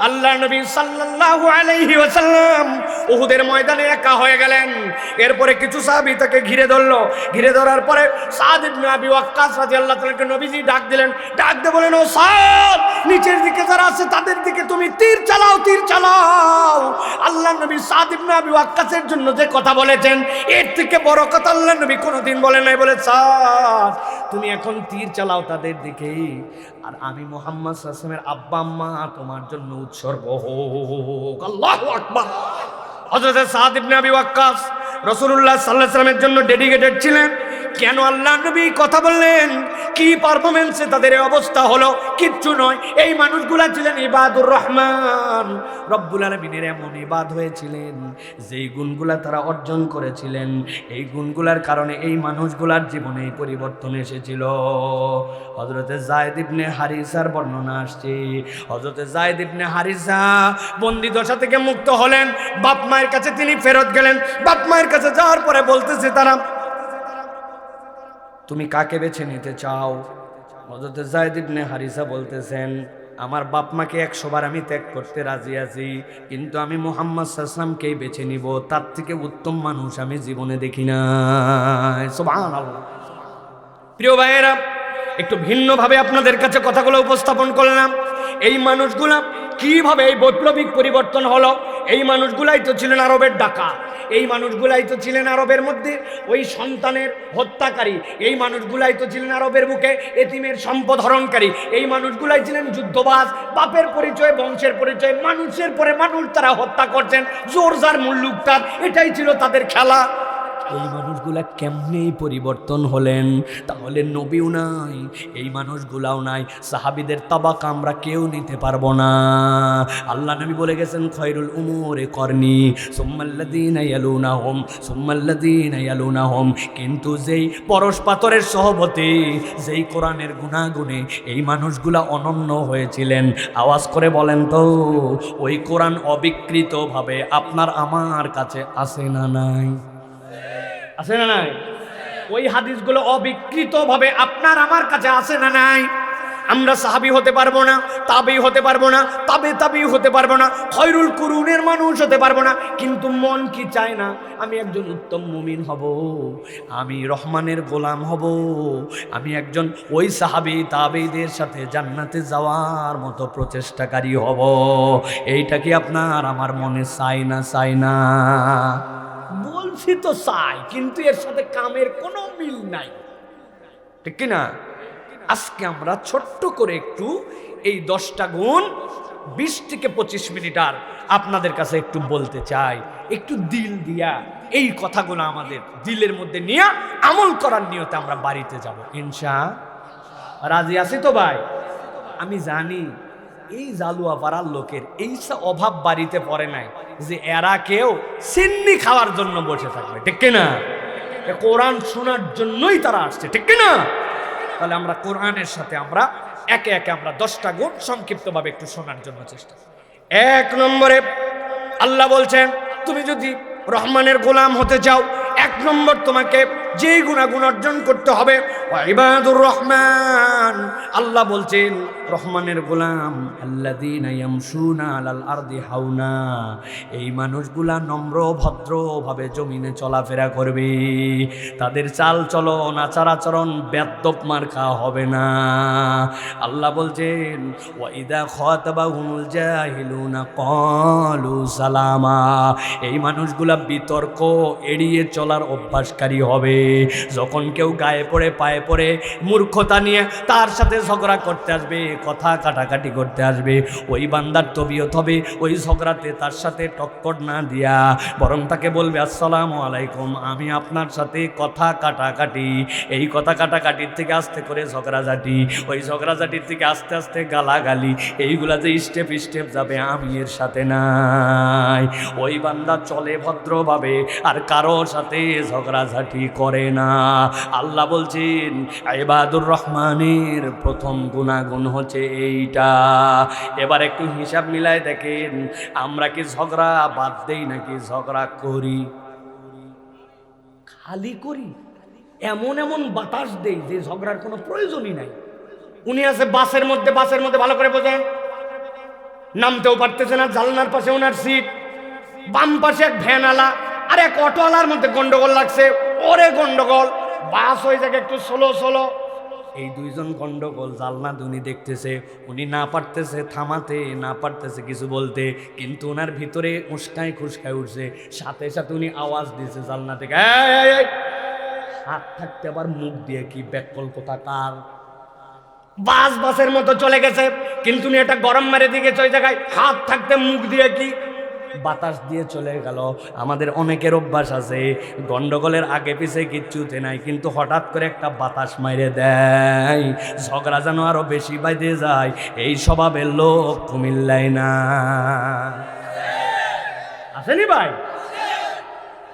S1: আল্লাহর নবী সাল্লাল্লাহু আলাইহি ওয়াসাল্লাম উহুদের ময়দানে একা হয়ে গেলেন। এরপরে কিছু সাহাবী তাকে ঘিরে ধরলো। ঘিরে ধরার পরে সাদ ইবনে আবু ওয়াক্কাস রাদিয়াল্লাহু তাআলাকে নবীজি ডাক দিলেন। ডাক দিয়ে বলেন, ও সাদ, নিচের দিকে যারা আছে তাদের দিকে তুমি তীর চালাও, তীর চালাও। আল্লাহর নবী সাদ ইবনে আবু ওয়াক্কাসের জন্য যে কথা বলেছেন এর থেকে বড় কথা আল্লাহর নবী কোনোদিন বলেন নাই। বলে, সাদ তুমি এখন তীর চালাও তাদের দিকে, আর আমি মুহাম্মদ সাল্লাল্লাহু আলাইহি ওয়াসাল্লামের আব্বা আম্মা তোমার জন্য উৎসর্গ হোক। আল্লাহু আকবার। হযরত সাদ ইবনে আবি ওয়াক্কাস রাসূলুল্লাহ সাল্লাল্লাহু আলাইহি ওয়াসাল্লামের জন্য ডেডিকেটেড ছিলেন। কেন আল্লাহর নবী কথা বললেন? কি পারফরম্যান্সে তাদের এই অবস্থা হলো? কিচ্ছু নয়, এই মানুষগুলা ছিলেন ইবাদুর রহমান, রব্বুল আলামিনের এমন ইবাদ হয়েছিলেন যেই গুণগুলা তারা অর্জন করেছিলেন, এই গুণগুলার কারণে এই মানুষগুলার জীবনে পরিবর্তন এসেছিল। হযরতে যায়েদ ইবনে হারিসার বর্ণনা আসছে, হযরতে যায়েদ ইবনে হারিসা বন্দী দশা থেকে মুক্ত হলেন, বাপ মায়ের কাছে তিনি ফেরত গেলেন। বাপ মায়ের কাছে যাওয়ার পরে বলতেছে তারা, তুমি কাকে বেছে নিতে চাও? হযরতে যায়েদ ইবনে হারিসা বলতেছেন, আমার বাপ মাকে 100 বার আমি ত্যাগ করতে রাজি আছি, কিন্তু আমি মুহাম্মদ সাল্লাল্লাহু আলাইহি ওয়াসাল্লামকেই বেছে নিব, তার থেকে উত্তম মানুষ আমি জীবনে দেখি না। সুবহানাল্লাহ। প্রিয় ভাইয়েরা, একটু ভিন্নভাবে আপনাদের কাছে কথাগুলো উপস্থাপন করলাম। এই মানুষগুলা কিভাবে এই বৈপ্লবিক পরিবর্তন হলো? এই মানুষগুলাই তো ছিলেন আরবের ডাকাত, এই মানুষগুলাই তো ছিলেন আরবের মধ্যে ওই সন্তানের হত্যাকারী, এই মানুষগুলাই তো ছিলেন আরবের বুকে এতিমের সম্পদ হরণকারী, এই মানুষগুলাই ছিলেন যুদ্ধবাজ, বাপের পরিচয় বংশের পরিচয় মানুষের পরে মানুষ তারা হত্যা করছেন, জোর যার মুল্লুক তার, এটাই ছিল তাদের খেলা। এই মানুষগুলা কেমনে পরিবর্তন হলেন? তাহলে নবীও নাই, এই মানুষগুলাও নাই, সাহাবীদের তাবাকা আমরা কেউ নিতে পারবো না। আল্লাহ নবী বলে গেছেন, খয়রুল উমুরে করনি সুম্মাল্লাযীনা ইয়ালুনাহুম সুম্মাল্লাযীনা ইয়ালুনাহুম। কিন্তু যেই পরশ পাথরের সহবতে, যেই কোরআনের গুণাগুণে এই মানুষগুলা অনন্য হয়েছিলেন, আওয়াজ করে বলেন তো ওই কোরআন অবিকৃতভাবে আপনার আমার কাছে আছে না নাই? আছে না নাই? ওই হাদিসগুলো অবিকৃতভাবে আপনার আমার কাছে আছে না নাই? আমরা সাহাবী হতে পারবো না, তাবেঈ হতে পারবো না, তাবেঈ হতে পারবো না, খয়রুল কুরুনের মানুষ হতে পারবো না, কিন্তু মন কি চায় না আমি একজন উত্তম মুমিন হব, আমি রহমানের গোলাম হব, আমি একজন ওই সাহাবী তাবেঈদের সাথে জান্নাতে যাওয়ার মতো প্রচেষ্টাকারী হব? এইটা কি আপনার আমার মনে চাই না? চাই না? বলছি তো চাই, কিন্তু এর সাথে কামের কোনো মিল নাই, ঠিক কিনা? আজকে আমরা ছোট্ট করে একটু এই 10টা গুণ 20 থেকে 25 মিনিট আর আপনাদের কাছে একটু বলতে চাই, একটু দিল দিয়া এই কথাগুলো আমাদের দিলের মধ্যে নিয়ে আমল করার নিয়তে আমরা বাড়িতে যাব ইনশাআল্লাহ। রাজি আছি তো ভাই? আমি জানি এই জালুয়া পাড়ার লোকের এই অভাব বাড়িতে পড়ে নাই যে এরা কেউ সিন্নি খাওয়ার জন্য বসে থাকবে, ঠিক কিনা? কোরআন শোনার জন্যই তারা আসছে, ঠিক কিনা? তাহলে আমরা কোরআনের সাথে আমরা একে একে আমরা 10টা গুণ সংক্ষিপ্তভাবে একটু শোনার জন্য চেষ্টা। 1 নম্বরে আল্লাহ বলছেন, তুমি যদি রহমানের গোলাম হতে চাও, 1 নম্বর তোমাকে যেই গুণাগুণ অর্জন করতে হবে। ইবাদুর রহমান, আল্লাহ বলছেন রহমানের গোলাম, আল্লাযীনা ইয়ামশুনা আলাল আরদি হাওনা, এই মানুষগুলা নম্র ভদ্রভাবে জমিনে চলাফেরা করবে, তাদের চাল চলন আচার আচরণ বেয়াদব মার্কা হবে না। আল্লাহ বলছেন ওয়া ইযা খাতাবাহুমুল জাহিলুনা ক্বালু সালামা, এই মানুষগুলা বিতর্ক এড়িয়ে চলার অভ্যাসকারী হবে। যখন কেউ গায়ে পড়ে পায়ে পড়ে মূর্খতা নিয়ে তার সাথে ঝগড়া করতে আসবে, কথা কাটাকাটি করতে আসবে, ওই বান্দার তবিয়ত হবে ওই ঝগড়াতে তার সাথে টক্কর না দিয়া বরং তাকে বলবে আসসালামু আলাইকুম, আমি আপনার সাথে কথা কাটাকাটি, এই কথা কাটাকাটির থেকে আস্তে করে ঝগড়াঝাটি, ওই ঝগড়াঝাটির থেকে আস্তে আস্তে গালাগালি, এইগুলা যে স্টেপ স্টেপ যাবে আমি এর সাথে নাই। ওই বান্দা চলে ভদ্রভাবে আর কারোর সাথে ঝগড়াঝাটি করে না। আল্লাহ বলছেন ইবাদুর রহমানের প্রথম গুণাগুণ হচ্ছে এইটা। এবার একটু হিসাব মিলায় দেখেন, আমরা কি ঝগড়া বাদ দেই নাকি ঝগড়া করি? খালি করি, এমন এমন বাতাস দেই যে ঝগড়ার কোনো প্রয়োজনই নাই। উনি আছে বাসের মধ্যে ভালো করে বোঝেন, নামতেও পারতেছে না, জানলার পাশে ওনার সিট, বাম পাশে এক ভ্যানওয়ালা আর এক অটোওয়ালার মধ্যে গন্ডগোল লাগছে, ওরে গন্ডগোল, বাস হয়ে যাকে একটু সোলো। এই দুইজন গন্ডগোল জালনা দুনি দেখতেছে, উনি না পারতেছে থামাতে, না পারতেছে কিছু বলতে, কিন্তু ওনার ভিতরে উস্কায় খুস্কায় উঠছে। সাথে সাথে উনি আওয়াজ দিয়েছে জালনা থেকে, এই হাত থাকতে আবার মুখ দিয়ে কি ব্যাকল কোথাকার। বাসের মতো চলে গেছে, কিন্তু উনি এটা গরম মেরে দিয়েছে ওই জায়গায়, হাত থাকতে মুখ দিয়ে কি বাতাস দিয়ে চলে গেল। আমাদের অনেকের অভ্যাস আছে গন্ডগোলের আগে পিছে কিচ্ছুতে নাই, কিন্তু হঠাৎ করে একটা বাতাস মাইরে দেয়, ঝগড়া যেন আরো বেশি বাইতে যায়। এই স্বভাবের লোক কুমিল্লায় না আসেনি ভাই?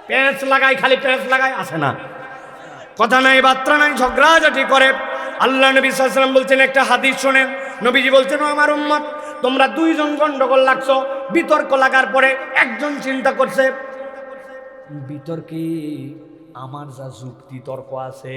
S1: প্যাঁচ লাগায়, খালি প্যাঁচ লাগায়, আসে না, কথা নাই বার্তা নাই, ঝগড়াঝাটি করে। আল্লাহ নবী সাল্লাল্লাহু আলাইহি ওয়াসাল্লাম বলছেন, একটা হাদিস শোনেন, নবীজি বলছেন আমার উম্মত, তোমরা দুইজন গন্ডগোল লাগছো, বিতর্ক লাগার পরে একজন চিন্তা করছে বিতর্কে আমার যা যুক্তি তর্ক আছে,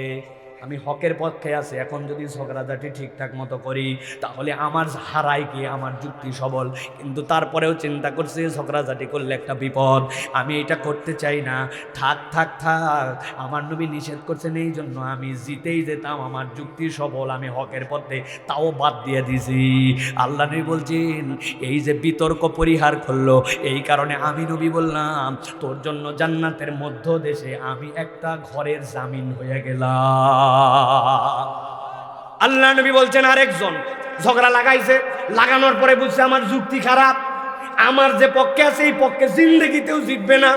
S1: আমি হকের পক্ষে আছি, এখন যদি ঝগড়াঝাটি ঠিকঠাক মতো করি তাহলে আমার হারাই কি, আমার যুক্তি সবল, কিন্তু তারপরেও চিন্তা করছে ঝগড়াঝাটি করলে একটা বিপদ, আমি এটা করতে চাই না, থাক আমার নবী নিষেধ করছেন, এই জন্য আমি জিতেই যেতাম, আমার যুক্তি সবল, আমি হকের পথে, তাও বাদ দিয়ে দিছি। আল্লাহ নবী বলছেন এই যে বিতর্ক পরিহার করলো, এই কারণে আমি নবী বললাম তোর জন্য জান্নাতের মধ্য দেশে আমি একটা ঘরের জামিন হয়ে গেলাম। আল্লাহ নবী বলছেন আরেকজন ঝগড়া লাগাইছে, লাগানোর পরে বুঝছে আমার যুক্তি খারাপ, আমার যে পক্ষে আছে এই পক্ষে জিন্দেগিতেও জিতবে না,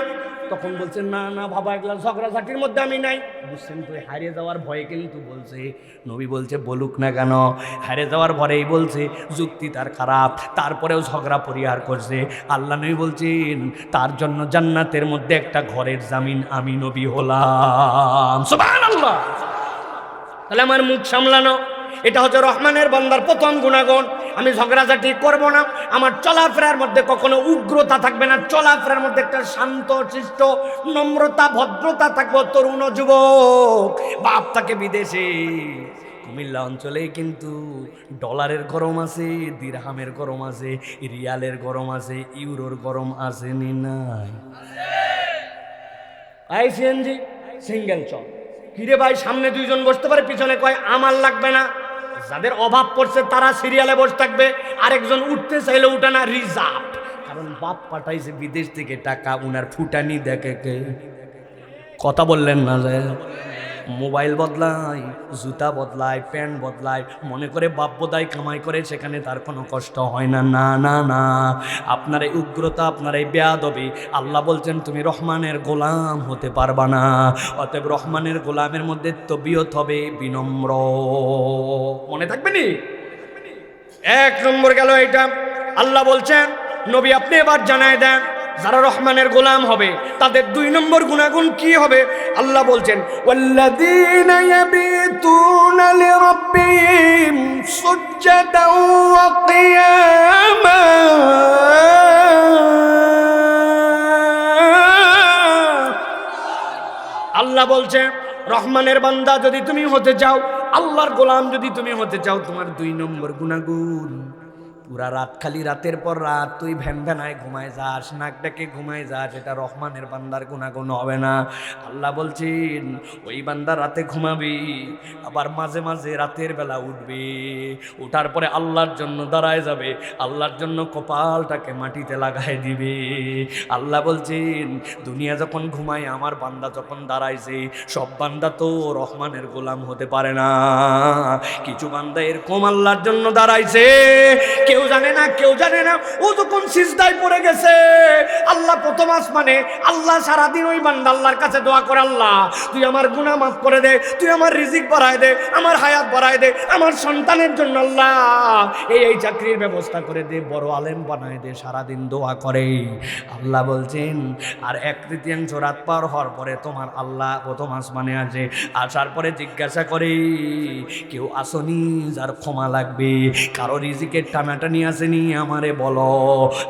S1: তখন বলছেন না বাবা, এগুলা ঝগড়াঝাটির মধ্যে আমি নাই। বুঝছেন তো, হারিয়ে যাওয়ার ভয়ে কিন্তু বলছে। নবী বলছে বলুক না কেন, হারিয়ে যাওয়ার ভয়েই বলছে, যুক্তি তার খারাপ, তারপরেও ঝগড়া পরিহার করছে। আল্লাহ নবী বলছেন তার জন্য জান্নাতের মধ্যে একটা ঘরের জামিন আমি নবী হলাম। সুবহানাল্লাহ। তাহলে আমার মুখ সামলানো, এটা হচ্ছে রহমানের বান্দার প্রথম গুণাগুণ। আমি ঝগড়াঝাটি করব না, আমার চলাফেরার মধ্যে কখনো উগ্রতা থাকবে না, চলাফেরার মধ্যে একটা শান্ত শিষ্ট নম্রতা ভদ্রতা থাকবে। তরুণ যুবক, বাপ থাকে বিদেশে, কুমিল্লা অঞ্চলেই কিন্তু ডলারের গরম আছে, দিরহামের গরম আছে, রিয়ালের গরম আছে, ইউরোর গরম আছে নি নাই? সিএনজি সিঙ্গেল চল, কিরে ভাই সামনে দুইজন বসতে পারে, পিছনে কয় আমার লাগবে না। যাদের অভাব পড়ছে তারা সিরিয়ালে বসে থাকবে, আরেকজন উঠতে চাইলে উঠে না, রিজার্ভ, কারণ বাপ পাঠাইছে বিদেশ থেকে টাকা, উনার ফুটানি দেখে কে। কথা বললেন না? যে মোবাইল বদলায়, জুতা বদলায়, প্যান্ট বদলায়, মনে করে বাপ বোধহয় কামাই করে, সেখানে তার কোনো কষ্ট হয় না। না, আপনার এই উগ্রতা, আপনার এই বেয়াদবি, আল্লাহ বলছেন তুমি রহমানের গোলাম হতে পারবা না। অতএব রহমানের গোলামের মধ্যে তবিয়ত হবে বিনম্র। মনে থাকবে নি? এক নম্বর গেল এটা। আল্লাহ বলছেন নবী আপনি এবার জানায় দেন যারা রহমানের গোলাম হবে তাদের দুই নম্বর গুণাগুণ কি হবে। আল্লাহ বলছেন ওয়াল্লাযীনা ইয়াবিতুনা লিরাব্বিহিম সুজদাও ওয়া কিয়ামা, আল্লাহ বলছেন রহমানের বান্দা যদি তুমি হতে চাও, আল্লাহর গোলাম যদি তুমি হতে চাও, তোমার 2 নম্বর গুনাহগুণ, পুরা রাত খালি রাতের পর রাত তুই ভ্যানভ্যানায় ঘুমায় যাস, নাক ডাকে ঘুমায় যাস, এটা রহমানের বান্দার গুনাহগুণ হবে না। আল্লাহ বলছেন ওই বান্দা রাতে ঘুমাবি, আবার মাঝে মাঝে রাতের বেলা উঠবি, উঠার পরে আল্লাহর জন্য দাঁড়ায় যাবে, আল্লাহর জন্য কপালটাকে মাটিতে লাগায় দিবে। আল্লাহ বলছেন দুনিয়া যখন ঘুমায়, আমার বান্দা যখন দাঁড়াইছে, সব বান্দা তো রহমানের গোলাম হতে পারে না। কিছু বান্দা এরকম আল্লাহর জন্য দাঁড়াইছে, কেউ জানে না, কেউ জানে না। ও যখন সিজদায় পড়ে গেছে, আল্লাহ প্রথম আসমানে, আল্লাহ সারাদিন ওই বান্দা আল্লাহর কাছে দোয়া করে, আল্লাহ তুই আমার গুনাহ মাফ করে দে, তুই আমার রিজিক বাড়ায় দে, আমার হায়াত বাড়ায় দে, আমার সন্তানের জন্য আল্লাহ এই চাকরির ব্যবস্থা করে দে, বড় আলেম বানায় দে। সারাদিন দোয়া করে। আল্লাহ বলছেন আর 1/3 রাত পার হওয়ার পরে তোমার আল্লাহ প্রথম আসমানে আসে, আসার পরে জিজ্ঞাসা করে কেউ আসনি যার ক্ষমা লাগবে, কারো রিজিকের টানাটানি আসেনি, আমারে বলো।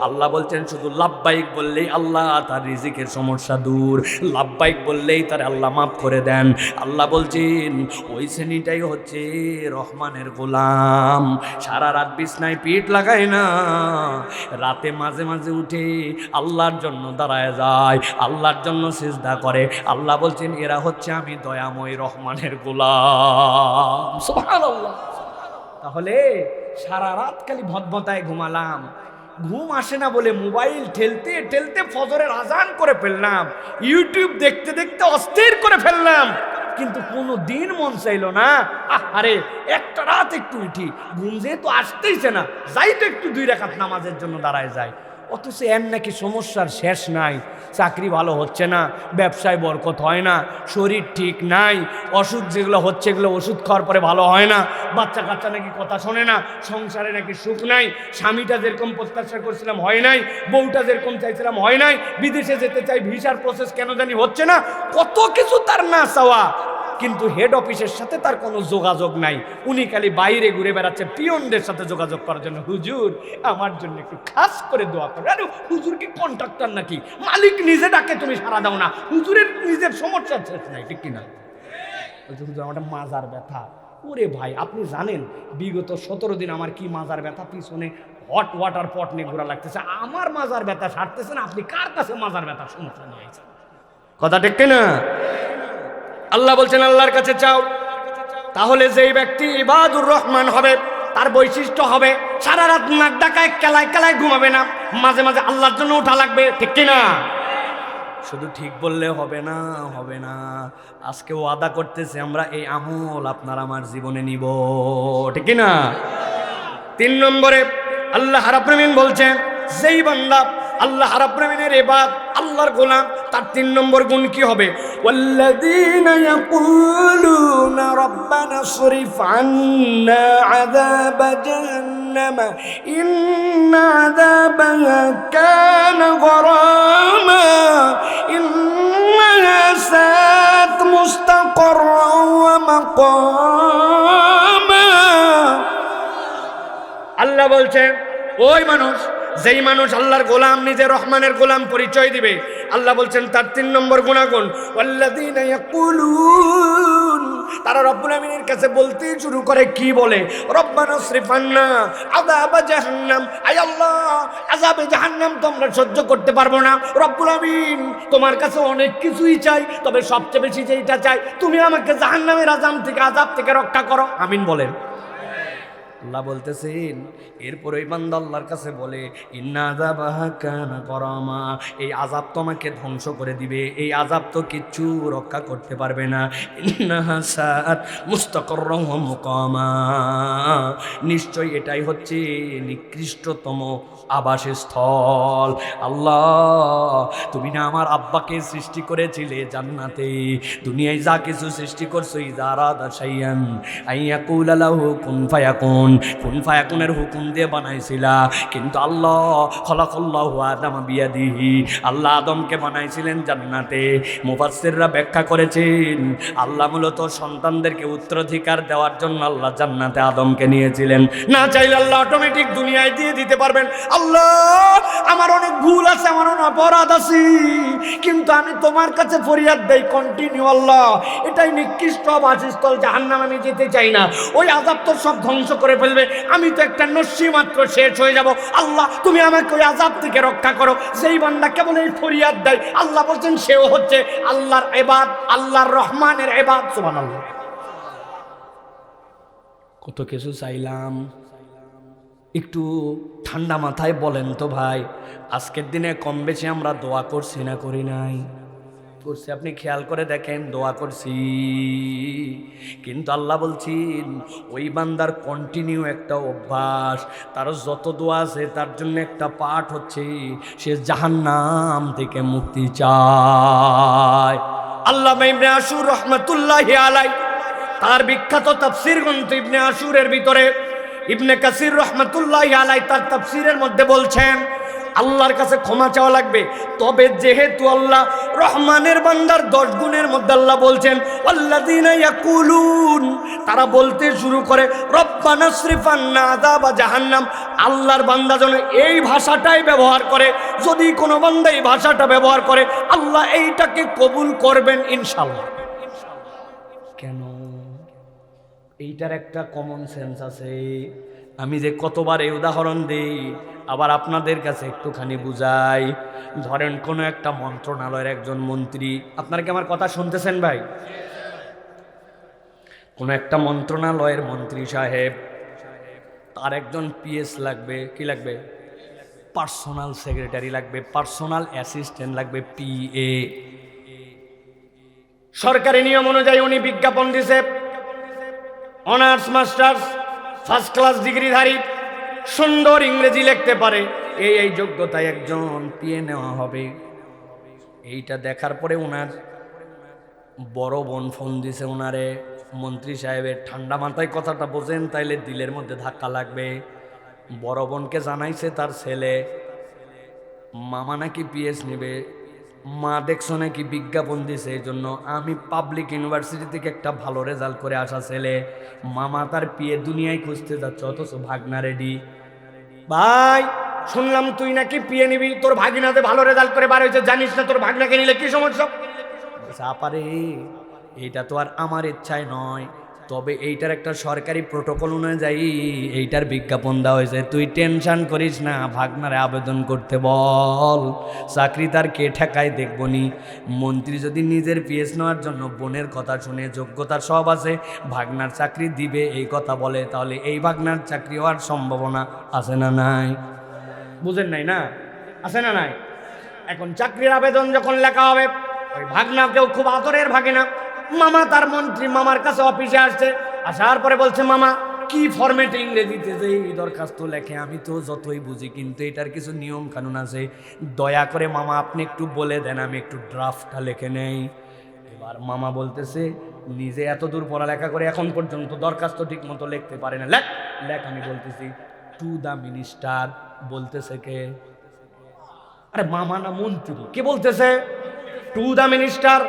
S1: আল্লাহ বলছেন শুধু লাব্বাইক বললেই আল্লাহ তার রিজিকের সমস্যা দূর, লাব্বাইক বললেই তার আল্লাহ মাফ করে দেন। আল্লাহ বলছেন ওই শ্রেণীটাই হচ্ছে রহমানের গোলাম। সারা রাত বিছনায় পিঠ লাগায় না, রাতে মাঝে মাঝে উঠে আল্লাহর জন্য দাঁড়ায় যায়, আল্লাহর জন্য সিজদা করে। আল্লাহ বলছেন এরা হচ্ছে আমি দয়াময় রহমানের গোলাম। সুবহানাল্লাহ। তাহলে সারা রাত খালি ভদভদায় ঘুমালাম, ঘুম আসে না বলে মোবাইল ঠেলতে ঠেলতে ফজরের আজান করে ফেললাম, ইউটিউব দেখতে দেখতে অস্থির করে ফেললাম, কিন্তু কোনো দিন মন চাইল না আরে একটা রাত একটু উঠি, ঘুম যেহেতু আসতেইছে না, যাই তো একটু 2 রাকাত নামাজের জন্য দাঁড়ায় যায়। অথচ এর নাকি সমস্যার শেষ নাই, চাকরি ভালো হচ্ছে না, ব্যবসায় বরকত হয় না, শরীর ঠিক নাই, অসুখ যেগুলো হচ্ছে এগুলো ওষুধ খাওয়ার পরে ভালো হয় না, বাচ্চা কাচ্চা নাকি কথা শোনে না, সংসারে নাকি সুখ নাই, স্বামীটা যেরকম প্রত্যাশা করছিলাম হয় নাই, বউটা যেরকম চাইছিলাম হয় নাই, বিদেশে যেতে চাই ভিসার প্রসেস কেন জানি হচ্ছে না, কত কিছু তার না চাওয়া, কিন্তু হেড অফিসের সাথে তার কোনো যোগাযোগ নাই। উনি খালি বাইরে ঘুরে বেড়াচ্ছে পিয়নদের সাথে যোগাযোগ করার জন্য, হুজুর আমার জন্য একটু খাস করে দোয়া করে। আরে হুজুর কি কন্ট্রাক্টর নাকি? মালিক নিজে ডাকে তুমি সাড়া দাও না, হুজুরের নিজের সমস্যা শেষ নাই, ঠিক কিনা? হুজুর আমার মাজার ব্যথা। ওরে ভাই আপনি জানেন বিগত 17 দিন আমার কি মাজার ব্যথা, পিছনে হট ওয়াটার পট নিয়ে ঘোরা লাগতেছে, আমার মাজার ব্যথা সারতেছে না, আপনি কার কাছে মাজার ব্যথা সমস্যা নিয়ে আছেন? কথা ঠিক কিনা? আল্লাহ বলছেন আল্লাহর কাছে চাও, তাহলে যেই ব্যক্তি ইবাদুর রহমান হবে তার বৈশিষ্ট্য হবে সারা রাত নাক ডাকায় কেলায় কেলায় ঘুমাবে না, মাঝে মাঝে আল্লাহর জন্য ওঠা লাগবে, ঠিক কিনা? শুধু ঠিক বললে হবে না, হবে না। আজকে ওয়াদা করতেছে আমরা এই আমল আপনার আমার জীবনে নিব, ঠিক কিনা? 3 নম্বরে আল্লাহ রাব্বুল আলামিন বলছেন যেই বান্দা আল্লাহ রাব্বুল আলামিনের ইবাদ, আল্লাহর গোলাম, তার 3 নম্বর গুণ কি হবে? ওয়াল্লাযীনা ইয়াকুলুনা রাব্বানা সরিফ আন্না আযাব জাহান্নাম ইন্না আযাবাহা কানা গরামা ইন্নাহা সাআত মুস্তাকাররান ওয়া মাকামা। আল্লাহ বলছেন ওই মানুষ, যেই মানুষ আল্লাহর গোলাম, নিজে রহমানের গোলাম পরিচয় দিবে, আল্লাহ বলছেন তার 3 নম্বর গুণাগুণ ওয়াল্লাযীনা ইয়াকুলুন, তারা রব্বুল আমিনের কাছে বলতে শুরু করে, কি বলে? রব্বানা সরিফ আন্না আযাব জাহান্নাম, আয় আল্লাহ আযাবে জাহান্নাম তো আমরা সহ্য করতে পারবো না, রব্বুল আমিন তোমার কাছে অনেক কিছুই চাই, তবে সবচেয়ে বেশি যেটা চাই তুমি আমাকে জাহান্নামের আযাব থেকে রক্ষা করো, আমিন বলেন। আল্লাহ বলতেছেন এরপর ওই বান্দা আল্লাহর কাছে বলে ইন্না আযাবাহা কানা গরামা, এই আযাব তোমাকে ধ্বংস করে দিবে, এই আযাব তো কিচ্ছু রক্ষা করতে পারবে না, ইন্নাহা সাআত মুস্তাকাররান ওয়া মুকামা, নিশ্চয় এটাই হচ্ছে নিকৃষ্টতম আবাসস্থল। আল্লাহ তুমি না আমার আব্বাকে সৃষ্টি করেছিলে জান্নাতে, দুনিয়ায় যা কিছু সৃষ্টি করছো ইজারাদা শাইয়ান আইয়াকুলা লাহু কুন ফায়াকুন, কুন ফায়াকুনের হুকুম দিয়ে বানাইছিলা, কিন্তু আল্লাহ খলাকাল্লাহু আদামা বিয়াদিহি, আল্লাহ আদমকে বানাইছিলেন জান্নাতে। মুফাসসিররা ব্যাখ্যা করেছেন আল্লাহ মূলত সন্তানদেরকে উত্তরাধিকার দেওয়ার জন্য আল্লাহ জান্নাতে আদমকে নিয়েছিলেন, না চাইলে আল্লাহ অটোমেটিক দুনিয়ায় দিয়ে দিতে পারবেন। আল্লাহ আমার অনেক
S2: ভুল আছে, আমার অপরাধ আছে, কিন্তু আমি তোমার কাছে ফরিয়াদ দেই কন্টিনিউ আল্লাহ, এটাই নিকৃষ্ট বাসস্থল, জাহান্নাম আমি যেতে চাই না। ওই আযাব তো সব ধ্বংস করে ফেলবে, আমি তো একটা নস্যি মাত্র শেষ হয়ে যাব। আল্লাহ তুমি আমাকে ওই আযাব থেকে রক্ষা করো। যেই বান্দা কেবল এই ফরিয়াদ দেয়, আল্লাহ বলছেন সেও হচ্ছে আল্লাহর ইবাদ, আল্লাহর রহমানের ইবাদ। সুবহানাল্লাহ।
S1: কত কিছু চাইলাম, একটু ঠান্ডা মাথায় বলেন তো ভাই, আজকের দিনে কম বেশি আমরা দোয়া করছি না করি নাই? করছি, আপনি খেয়াল করে দেখেন, দোয়া করছি। কিন্তু আল্লাহ বলছেন ওই বান্দার কন্টিনিউ একটা অভ্যাস, তার যত দোয়া আছে তার জন্য একটা পাঠ হচ্ছে সে জাহান্নাম থেকে মুক্তি চায়।
S2: আল্লামা ইবনে আশুর রহমাতুল্লাহি আলাইহি তার বিখ্যাত তাফসীর গ্রন্থ ইবনে আশুরের ভিতরে ইবনে কাসির রহমাতুল্লাহি আলাইহি তার তাফসীরের মধ্যে বলছেন আল্লাহর কাছে ক্ষমা চাওয়া লাগবে। তবে যেহেতু আল্লাহ রহমানের বান্দার 10 গুণের মধ্যে আল্লাহ বলছেন আল্লাযীনা ইয়াকুলুন, তারা বলতে শুরু করে রব্বানা সরিফ আন্না আযাবা জাহান্নাম। আল্লাহর বান্দা যেন এই ভাষাটাই ব্যবহার করে, যদি কোনো বান্দা এই ভাষাটা ব্যবহার করে আল্লাহ এইটাকে কবুল করবেন ইনশাআল্লাহ।
S1: কেন? এইটার একটা কমন সেন্স আছে। আমি যে কতবার এই উদাহরণ দিই, আবার আপনাদের কাছে একটুখানি বুঝাই। ধরেন কোনো একটা মন্ত্রণালয়ের একজন মন্ত্রী, আপনারা কি আমার কথা শুনতেছেন ভাই? কোনো একটা মন্ত্রণালয়ের মন্ত্রী সাহেব, তার একজন পিএস লাগবে, কি লাগবে? পার্সোনাল সেক্রেটারি লাগবে, পার্সোনাল অ্যাসিস্ট্যান্ট লাগবে, পিএ।
S2: সরকারি নিয়ম অনুযায়ী উনি বিজ্ঞাপন দিছে, অনার্স মাস্টার্স ফার্স্ট ক্লাস ডিগ্রিধারী, সুন্দর ইংরেজি লিখতে পারে, এই যোগ্যতায় একজন পিএ নেওয়া হবে। এইটা দেখার পরে ওনার বড় বোন ফোন দিছে ওনারে, মন্ত্রী সাহেবের ঠান্ডা মাথায় কথাটা বোঝেন তাইলে দিলের মধ্যে ধাক্কা লাগবে। বড় বোনকে জানাইছে তার ছেলে মামা নাকি পিএস নেবে, মা দেখছো নাকি বিজ্ঞাপন দিছে, এই জন্য আমি পাবলিক ইউনিভার্সিটি থেকে একটা ভালো রেজাল্ট করে আসা ছেলে, মামা তার পিএ দুনিয়ায় খুঁজতে যাচ্ছে, অথচ ভাগনা রেডি। ভাই শুনলাম তুই নাকি পিএ নিবি, তোর ভাগিনাতে ভালো রেজাল্ট করে বার হয়েছে, জানিস না তোর ভাগনাকে নিলে কি সমস্যা?
S1: আপারে এইটা তো আর আমার ইচ্ছায় নয়, তবে এইটার একটা সরকারি প্রোটোকল অনুযায়ী এইটার বিজ্ঞাপন দেওয়া হয়েছে। তুই টেনশন করিস না, ভাগনারে আবেদন করতে বল, চাকরি তার কে ঠেকায় দেখবনি। মন্ত্রী যদি নিজের পিএস নেওয়ার জন্য বোনের কথা শুনে, যোগ্যতার সব আছে, ভাগনার চাকরি দিবে এই কথা বলে, তাহলে এই ভাগনার চাকরি হওয়ার সম্ভাবনা আছে না নাই?
S2: বুঝেন নাই না? আছে না নাই? এখন চাকরির আবেদন যখন লেখা হবে, ওই ভাগনাকেও খুব আদরের ভাগিনা, মামা তার মন্ত্রী মামার কাছে অফিসে আসছে, আসার পরে বলছে মামা কি ফরম্যাটে ইংরেজিতে যে এই দরখাস্ত লেখে, আমি তো যতই বুঝি কিন্তু এটার কিছু নিয়ম কানুন আছে, দয়া করে মামা আপনি একটু বলে দেন, আমি একটু ড্রাফটটা লিখে নেই। এবার মামা বলতেছে নিজে এত দূর পড়ালেখা করে এখন পর্যন্ত দরখাস্ত ঠিক মতো লিখতে পারে না, লেখ লেখ। আমি বলতেছি টু দ্য মিনিস্টার। বলতেছে কে? আরে মামা না মন্ত্রী, কে বলতেছে টু দ্য মিনিস্টার?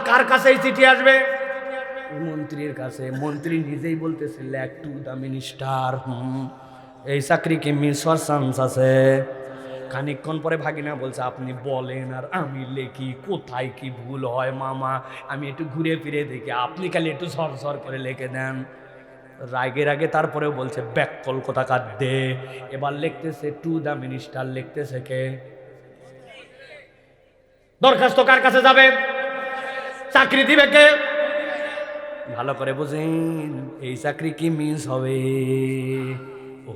S2: কার কাছে এই চিঠি আসবে?
S1: মন্ত্রীর কাছে। মন্ত্রী নিজেই বলতেছে লেখ টু দ্য মিনিস্টার। এই চাকরি কি মিস হওয়ার চান্স আছে? খানিকক্ষণ পরে ভাগিনা বলছে আপনি বলেন আর আমি লেখি, কোথায় কি ভুল হয় মামা, আমি একটু ঘুরে ফিরে দেখি, আপনি খালি একটু ঝরঝর করে লিখে দেন। রাগের আগে তারপরেও বলছে ব্যাককল কোথাকার দে। এবার লিখতেছে টু দ্য মিনিস্টার, লিখতেছে কে?
S2: দরখাস্ত কার কাছে যাবে? চাকরি দিবে কে?
S1: ভালো করে বুঝেন, এই চাকরি কি মিস হবে?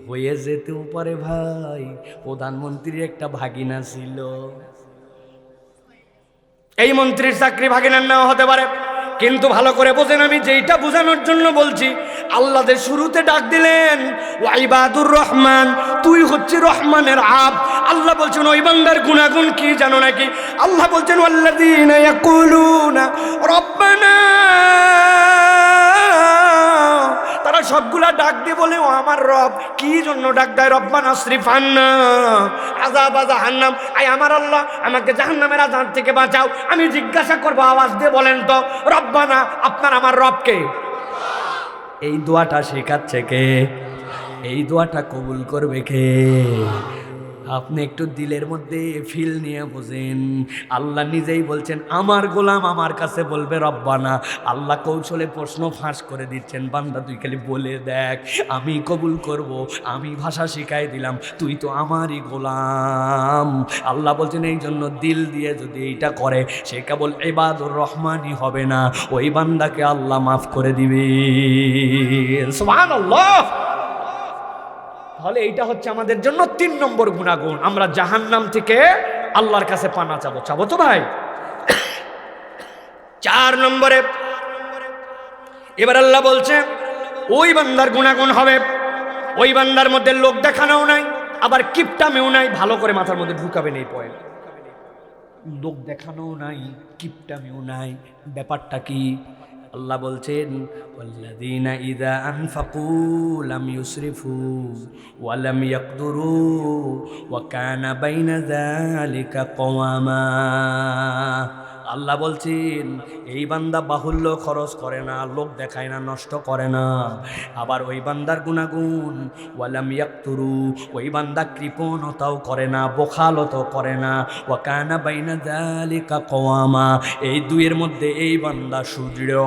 S1: হয়ে যেতেও পারে ভাই। প্রধানমন্ত্রীর একটা ভাগিনা ছিল,
S2: এই মন্ত্রীর চাকরি ভাগিনার নেওয়া হতে পারে, কিন্তু ভালো করে বোঝেন, আমি যেইটা বোঝানোর জন্য বলছি, আল্লাহ যে শুরুতে ডাক দিলেন ওয়াইবাদুর রহমান, তুই হচ্ছে রহমানের আব। আল্লাহ বলছেন ওই বান্দার গুণাগুণ কি জানো নাকি? আল্লাহ বলছেন ওয়াল্লাযীনা ইয়াকুলুনা রব্বানা, তারা সবগুলা ডাক দিয়ে বলে ও আমার রব। কি জন্য ডাক দেয়? রব্বানা সরিফ আন্না আযাবা জাহান্নাম, আয় আমার আল্লাহ আমাকে জাহান্নামের আযাব থেকে বাঁচাও। আমি জিজ্ঞাসা করব, আওয়াজ দিয়ে বলেন তো রব্বানা, আপনার আমার রবকে?
S1: এই দোয়াটা শেখাচ্ছে কে? এই দোয়াটা কবুল করবে কে? আপনি একটু দিলের মধ্যে ফিল নিয়ে বোঝেন। আল্লাহ নিজেই বলছেন আমার গোলাম আমার কাছে বলবে রব্বানা। আল্লাহ কৌশলে প্রশ্ন ফাঁস করে দিচ্ছেন, বান্দা তুই খালি বলে দেখ, আমি কবুল করব, আমি ভাষা শিখাই দিলাম, তুই তো আমারই গোলাম। আল্লাহ বলছেন এই জন্য দিল দিয়ে যদি এইটা করে সে কেবল ইবাদুর রহমানই হবে না, ওই বান্দাকে আল্লাহ মাফ করে দিবে। সুবহানাল্লাহ। তাহলে এইটা হচ্ছে আমাদের জন্য 3 নম্বর গুণাগুণ। আমরা জাহান্নাম থেকে আল্লাহর কাছে পানা চাবো, চাবো তো ভাই। 4 নম্বরে এবার আল্লাহ বলছে ওই বান্দার গুণাগুণ হবে, ওই বান্দার মধ্যে লোক দেখানোও নাই, আবার কিপটামেও নাই। ভালো করে মাথার মধ্যে ঢুকাবেন এই পয়েন্ট। লোক দেখানোও নাই, কিপটামেও নাই। ব্যাপারটা কি? আল্লাহ বলছেন ওয়াল্লাযীনা ইযা আনফাকু লাম ইউসরিফু ওয়া লাম ইয়াকদুরু ওয়া কানা বাইনা যালিকা কওয়ামা। আল্লাহ বলছেন এই বান্দা বাহুল্য খরচ করে না, লোক দেখায় না, নষ্ট করে না। আবার ওই বান্দার গুণাগুণ ওয়ালাম ইয়াকতুরু, ওই বান্দা কৃপণতাও করে না, বখালতাও করে না। ওয়া কানা বাইনা যালিকা কওয়ামা, এই দুইয়ের মধ্যে এই বান্দা সুদৃঢ়।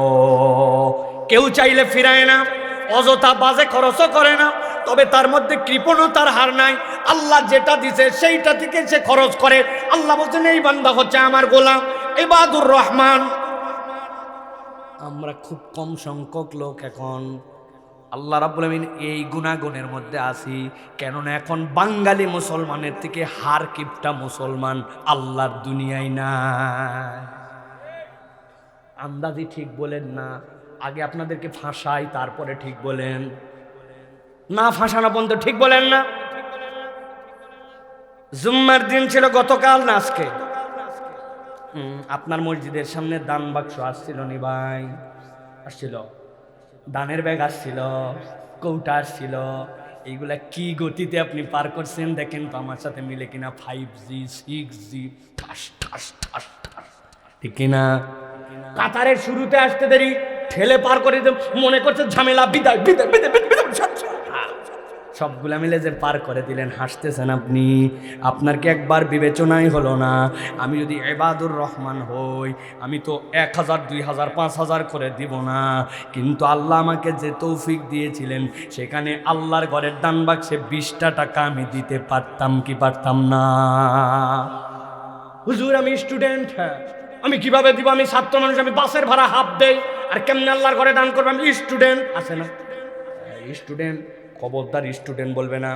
S1: কেউ চাইলে ফিরায় না, অযথা বাজে খরচও করে না, তবে তার মধ্যে কৃপণতার হার নাই। আল্লাহ যেটা দিছে সেইটা থেকে সে খরচ করে। আল্লাহ বলছেন এই বান্দা হচ্ছে আমার গোলাম, ইবাদুর রহমান। আমরা খুব কম সংখ্যক লোক এখন আল্লাহ রাব্বুল আমিন এই গুণাগুণের মধ্যে আছি। কেননা এখন বাঙালি মুসলমানের থেকে হার কিপটা মুসলমান আল্লাহর দুনিয়ায় না। আন্দাজি ঠিক বলেন না, আগে আপনাদেরকে ফাঁসাই তারপরে ঠিক বলেন, না ফাঁসানো পর্যন্ত ঠিক বলেন না। জুম্মার দিন ছিল গতকাল না আজকে? আপনার মসজিদের সামনে দান বাক্স আসছিল নি ভাই? আসছিল, দানের ব্যাগ আসছিল, কৌটা আসছিল। এইগুলা কি গতিতে আপনি পার করছেন দেখেন তো আমার সাথে মিলে কিনা। 5G 6G ঠাস ঠাস ঠাস ঠাস, ঠিক কিনা? কাতারের শুরুতে আসতে দেরি, ঠেলে পার করে দিতে মনে করছে ঝামেলা, বিদায় বিদায় বিদায় বিদায়। সবগুলা মিলে যে পার করে দিলেন, হাসতেছেন আপনি। আপনার কি একবার বিবেচনাই হলো না? আমি যদি ইবাদুর রহমান হই আমি তো 1000 2000 5000 করে দিব না, কিন্তু আল্লাহ আমাকে যে তৌফিক দিয়েছিলেন সেখানে আল্লাহর ঘরের দান বাক্সে 20টা টাকা আমি দিতে পারতাম কি পারতাম না? হুজুর আমি স্টুডেন্ট, আমি কিভাবে দিব? আমি ছাত্র মানুষ, আমি বাসের ভাড়া হাফ দেই, আর কেমনে আল্লাহর ঘরে দান করবো? আমি স্টুডেন্ট। আছে না স্টুডেন্ট? খবরদার স্টুডেন্ট বলবে না।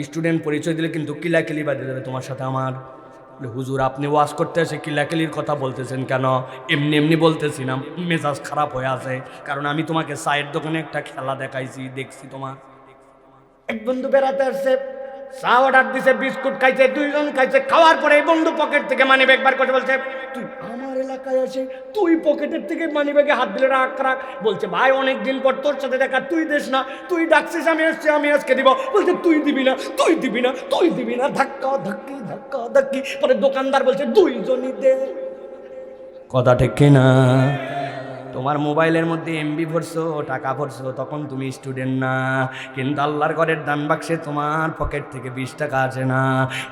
S1: স্টুডেন্ট পরিচয় দিলে কিন্তু কিলাকিলি বাজে যাবে তোমার সাথে আমার। হুজুর আপনি ওয়াজ করতে এসে কিলাকিলির কথা বলতেছেন কেন? এমনি এমনি বলতেছি না, মেজাজ খারাপ হয়ে আছে। কারণ আমি তোমাকে চায়ের দোকানে একটা খেলা দেখাইছি, দেখছি তোমার এক বন্ধু বেড়াতে আসছে, চা অর্ডার দিছে, বিস্কুট খাইছে, 2 জন খাইছে। খাওয়ার পরে এই বন্ধু পকেট থেকে মানি ব্যাগ বার করে বলছে তুই আমার এলাকায় আসে তুই পকেটের থেকে মানি ব্যাগে হাত দিলে রাখ রাখ। বলছে ভাই অনেকদিন পর তোর সাথে দেখা, তুই দেশ না, তুই ডাকছিস, আমি আসছি, আমি আজকে দিব। বলছে তুই দিবি না, তুই দিবি না, তুই দিবি না। ধাক্কা ধাক্কি ধাক্কা ধাক্কি। পরে দোকানদার বলছে 2 জনই দে। কথা ঠিক কিনা? তোমার মোবাইলের মধ্যে এমবি ভরছো, টাকা ভরছো, তখন তুমি স্টুডেন্ট না। কিন্তু আল্লাহর ঘরের দান বাক্সে তোমার পকেট থেকে 20 টাকা আছে না।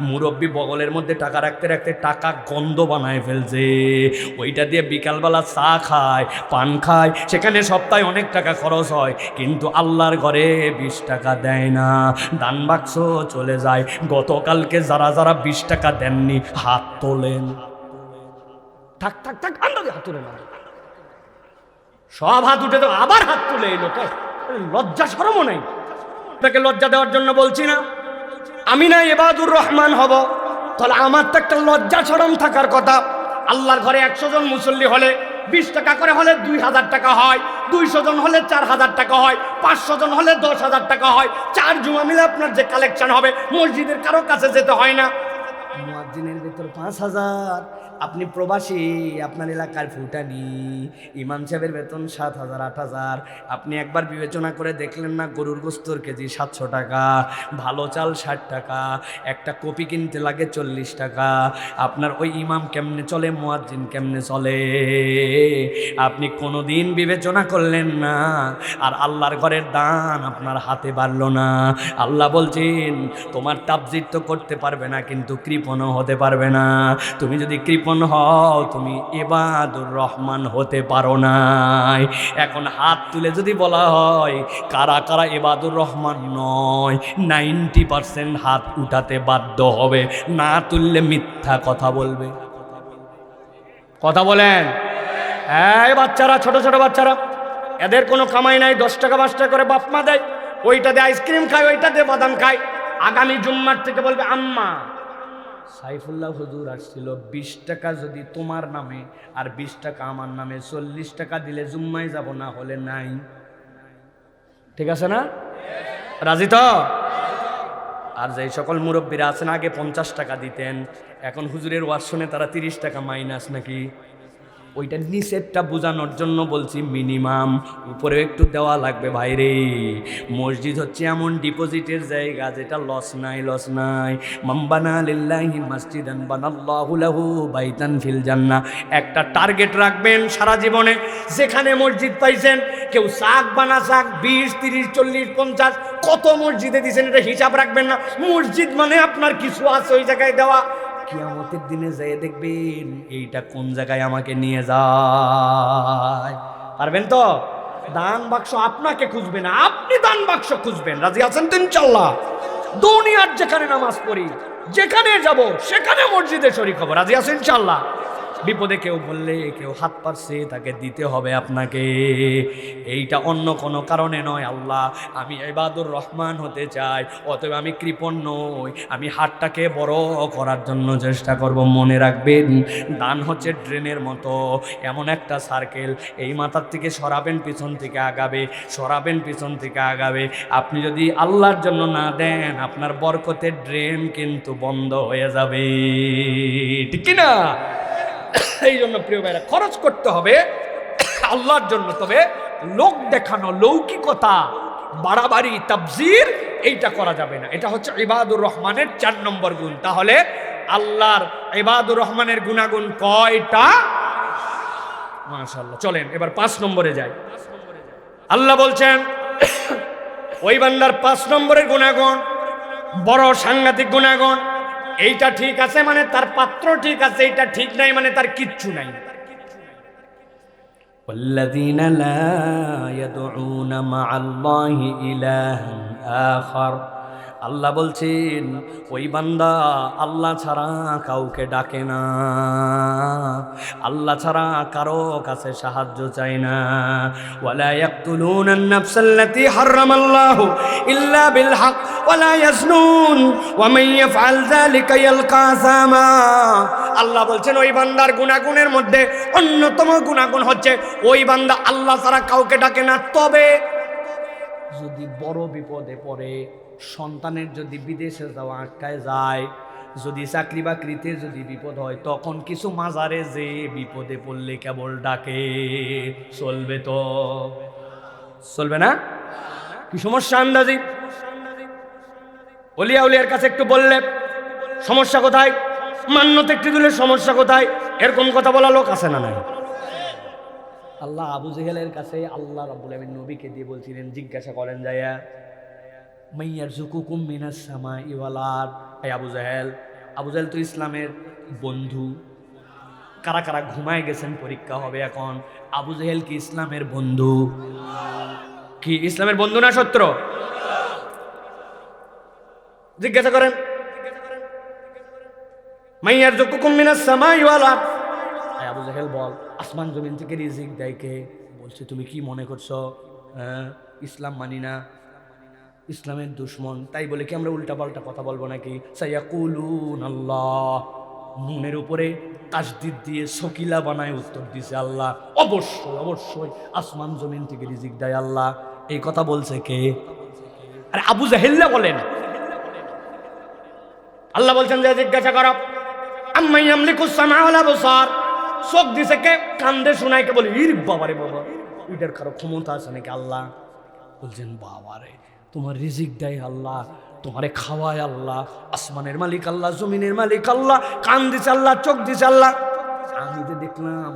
S1: মুরব্বী বগলের মধ্যে টাকা রাখতে রাখতে টাকা গন্ধ বানায় ফেলছে, ওইটা দিয়ে বিকালবেলা চা খায়, পান খায়, সেখানে সপ্তাহে অনেক টাকা খরচ হয়, কিন্তু আল্লাহর ঘরে 20 টাকা দেয় না। দান বাক্স চলে যায়। গতকালকে যারা যারা 20 টাকা দেননি হাত তোলেন। থাক থাক থাক, আন্দাজে হাত তুলে না, সব হাত উঠে তো আবার হাত তুলে এই লোকে। লজ্জা শরমও নেই। তাকে লজ্জা দেওয়ার জন্য বলছি না। আমি না ইবাদুর রহমান হব, তাহলে আমার তো একটা লজ্জা শরম থাকার কথা। আল্লাহর ঘরে 100 জন মুসল্লি হলে 20 টাকা করে হলে 2000 টাকা হয়, 200 জন হলে 4000 টাকা হয়, 500 জন হলে 10,000 টাকা হয়। 4 জুমা মিলে আপনার যে কালেকশন হবে, মসজিদের কারো কাছে যেতে হয় না, মুয়াজ্জিনের
S2: মাত্র 5,000। আপনি প্রবাসী, আপনার এলাকার ফুটানি, ইমাম সাহেবের বেতন 7,000 8,000। আপনি একবার বিবেচনা করে দেখলেন না, গরুর গোস্তর কেজি 700 টাকা, ভালো চাল 60 টাকা, একটা কপি কিনতে লাগে 40 টাকা। আপনার ওই ইমাম কেমনে চলে, মুয়াজ্জিন কেমনে চলে? আপনি কোনোদিন বিবেচনা করলেন না। আর আল্লাহর ঘরের দান আপনার হাতে বাড়লো না। আল্লাহ বলছেন তোমার তাবজির তো করতে পারবে না, কিন্তু কৃপণও হতে পারবে না। তুমি যদি কৃপণ হও, তুমি ইবাদুর রহমান হতে পারো নাই। এখন হাত তুলে যদি বলা হয় কারা কারা ইবাদুর রহমান নয়, 90% হাত উঠাতে বাধ্য হবে, না তুললে মিথ্যা কথা বলবে। কথা বলেন? এই বাচ্চারা, ছোট ছোট বাচ্চারা, এদের কোনো কামাই নাই, 10 টাকা 5 টাকা করে বাপ মা দেয়, ওইটাতে আইসক্রিম খায়, ওইটাতে বাদাম খায়। আগামী জুম্মার থেকে বলবে আম্মা সাইফুল্লাহ হুজুর আসছিল, 20 টাকা যদি তোমার নামে আর 20 টাকা আমার নামে, 40 টাকা দিলে জুম্মায় যাব, না হলে নাই। ঠিক আছে না? রাজি তো? আর যেই সকল মুরব্বীরা আছেন আগে 50 টাকা দিতেন, এখন হুজুরের ওয়াজ শুনে তারা 30 টাকা মাইনাস নাকি। ওইটা নিচেরটা বোঝানোর জন্য বলছি, মিনিমাম উপরে একটু দেওয়া লাগবে ভাইরে। মসজিদ হচ্ছে এমন ডিপোজিটের জায়গা যেটা লস নাই, লস নাই। মাম্বানা লিল্লাহি মসজিদান বানাল্লাহু লাহু বাইতান ফিল জান্নাহ। একটা টার্গেট রাখবেন সারা জীবনে। যেখানে মসজিদ পাইছেন, কেউ শাক বানা শাক 20 30 40 50 কত মসজিদে দিয়েছেন, এটা হিসাব রাখবেন না। মসজিদ মানে আপনার কিছু আছে ওই জায়গায় দেওয়া। কিয়ামতের দিনে যেয়ে দেখবেন এইটা কোন জায়গায় আমাকে নিয়ে যায়। পারবেন তো? দান বাক্স আপনাকে খুঁজবে না, আপনি দান বাক্স খুঁজবেন। রাজি আছেন তো ইনশাআল্লাহ? দুনিয়ার যেখানে নামাজ পড়ি, যেখানে যাব, সেখানে মসজিদে শরীক হব। রাজি আছেন ইনশাআল্লাহ? বিপদে কেউ বললে, কেউ হাত পারছে, তাকে দিতে হবে আপনাকে। এইটা অন্য কোনো কারণে নয়। আল্লাহ, আমি ইবাদুর রহমান হতে চাই, অতএব আমি কৃপণ নই, আমি হাতটাকে বড় করার জন্য চেষ্টা করব। মনে রাখবেন, দান হচ্ছে ড্রেনের মতো, এমন একটা সার্কেল, এই মাথার থেকে সরাবেন, পিছন থেকে আগাবে, সরাবেন, পিছন থেকে আগাবে। আপনি যদি আল্লাহর জন্য না দেন, আপনার বরকতের ড্রেন কিন্তু বন্ধ হয়ে যাবে। ঠিক কি না? এই জন্য প্রিয় ভাইরা, খরচ করতে হবে আল্লাহর জন্য, তবে লোক দেখানো, লৌকিকতা, বাড়াবাড়ি, তাবজির, এইটা করা যাবে না। এটা হচ্ছে ইবাদুর রহমানের 4 নম্বর গুণ। তাহলে আল্লাহর ইবাদুর রহমানের গুণাগুণ কয়টা? মাশাআল্লাহ। চলেন এবার 5 নম্বরে যাই। আল্লাহ বলছেন ওই বান্দার 5 নম্বরের গুণাগুণ বড় সাংঘাতিক গুণাগুণ। এইটা ঠিক আছে মানে তার পাত্র ঠিক আছে, এইটা ঠিক নাই মানে তার কিচ্ছু নাই। والذين لا يدعون مع الله إلها آخر। আল্লাহ বলছেন ওই বান্দা আল্লাহ ছাড়া কাউকে ডাকে না, আল্লাহ ছাড়া কারো কাছে সাহায্য চায় না। ওয়ালা ইয়াকতুলুনা আন-নাফসাল্লাতী হারামাল্লাহু ইল্লা বিল হক ওয়ালা ইয়াজনুন ওয়া মান ইয়াফআল যালিকা ইয়ালকা আসামা। আল্লাহ বলছেন ওই বান্দার গুনাহগুণের মধ্যে অন্যতম গুনাহগুণ হচ্ছে ওই বান্দা আল্লাহ ছাড়া কাউকে ডাকে না। তবে যদি বড় বিপদে পড়ে, সন্তানের যদি বিদেশে যাওয়া আটকায় যায়, যদি চাকরি বাকরিতে যদি বিপদ হয়, তখন কিছু মাজারে যে বিপদে পড়লে কেবল ডাকে। চলবে তো? চলবে না? কি সমস্যা আন্দাজি? ওলিয়া উলিয়ার কাছে একটু বললে সমস্যা কোথায়, মান্যত একটু দিলে সমস্যা কোথায়, এরকম কথা বলা লোক আছে না নাই? আল্লাহ আবু জেহেলের কাছে আল্লাহ রাব্বুল আমিন নবীকে দিয়ে বলছিলেন, জিজ্ঞাসা করেন যাইয়া, মাইয়ারযুকুকুম মিনাস সামাই ওয়াল আরদ। এই আবু জেহেল, আবু জেহেল তো ইসলামের বন্ধু। কারা কারা ঘুমায় গেছেন? পরীক্ষা হবে এখন। আবু জেহেল কি ইসলামের বন্ধু? কি ইসলামের বন্ধু না শত্রু? জিজ্ঞাসা করেন। মাইয়ারযুকুকুম মিনাস সামাই ওয়াল আরদ। এই আবু জেহেল বল, আসমান জমিন থেকে রিজিক দেয় কে? বলছে তুমি কি মনে করছো? ইসলাম মানি না, ইসলামের দুশ্মন, তাই বলে কি আমরা উল্টাপাল্টা কথা বলবো নাকি? সায়াকুলুন আল্লাহ, নুনের উপরে তাসদিদ দিয়ে সকিলা বানায় উত্তর দিছে আল্লাহ। অবশ্যই অবশ্যই আসমান জমিন থেকে রিজিক দেয় আল্লাহ। এই কথা বলছে কে? আরে আবু জাহেল্লা বলেন। আল্লাহ বলছেন যে জিজ্ঞাসা করো আম্মা ইয়ামলিকুস সামআ ওয়াল আবসার, চোখ দিছে কে? কান্দে শোনায় কে? বলে ইর বাবারে বাবা, এটার কারো ক্ষমতা আছে নাকি? আল্লাহ বলছেন বাবারে, তোমার রিজিক দেয় আল্লাহ, তোমারে খাওয়ায় আল্লাহ, আসমানের মালিক আল্লাহ, জমিনের মালিক আল্লাহ, কান দিছে আল্লাহ, চোখ দিছে আল্লাহ। আমি যে দেখলাম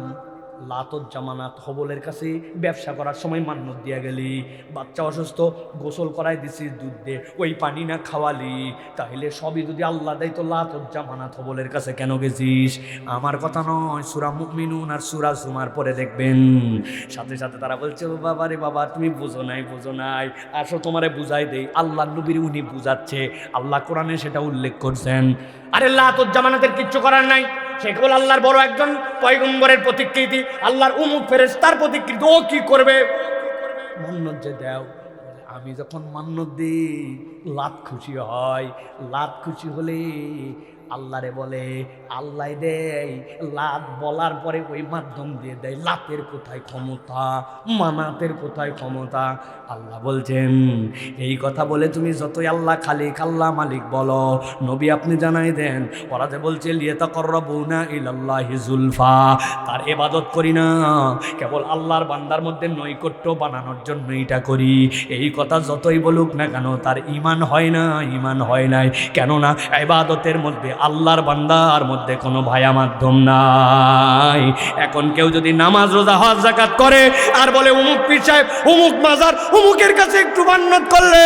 S2: লাতত জামানাত হবলের কাছে ব্যবসা করার সময় মান্নত দিয়া গেলি, বাচ্চা অসুস্থ গোসল করাই দিছিস দুধ দে, ওই পানি না খাওয়ালি, তাহলে সবই যদি আল্লাহ দেয় তো লাতত জামানাত হবলের কাছে কেন গেছিস? আমার কথা নয়, সূরা মুমিনুন আর সূরা জুমার পরে দেখবেন সাথে সাথে তারা বলছে ও বাবা রে বাবা, তুমি বুঝো নাই, বুঝো নাই, আসো তোমারে বুঝাই দেই। আল্লাহ নবীর উনি বুঝাচ্ছে, আল্লাহ কোরআনে সেটা উল্লেখ করছেন। আরে লাতত জামানাতের কিচ্ছু করার নাই, সে কেবল আল্লাহর বড় একজন পয়গম্বরের প্রতিকৃতি, আল্লাহর উমুক ফেরেশতার প্রতিকৃতি। ও কি করবে? মান্নত যে দেও। আমি যখন মান্নত দিই লাত খুশি হয়, লাত খুশি হলে আল্লাহরে বলে, আল্লাহ দেয় লাত বলার পরে ওই মাধ্যম দিয়ে দেয়। লাতের কোথায় ক্ষমতা, মানাতের কোথায় ক্ষমতা? আল্লাহ বলছেন এই কথা বলে তুমি যতই আল্লাহ খালিক আল্লাহ মালিক বলো, নবী আপনি জানাই দেন ওরা যে বলছে লিয়াতাকাররাবুনা ইলাল্লাহি যুলফা, তার ইবাদত করি না, কেবল আল্লাহর বান্দার মধ্যে নৈকট্য বানানোর জন্য এটা করি। এই কথা যতই বলুক না কেন তার ঈমান হয় না, ঈমান হয় নাই। কেননা ইবাদতের মধ্যে আল্লাহর বান্দার মধ্যে কোনো ভায়া মাধ্যম নাই। এখন কেউ যদি নামাজ রোজা হজ যাকাত করে আর বলে অমুক পীর সাহেব, অমুক মাজার, অমুকের কাছে একটু মান্নত করলে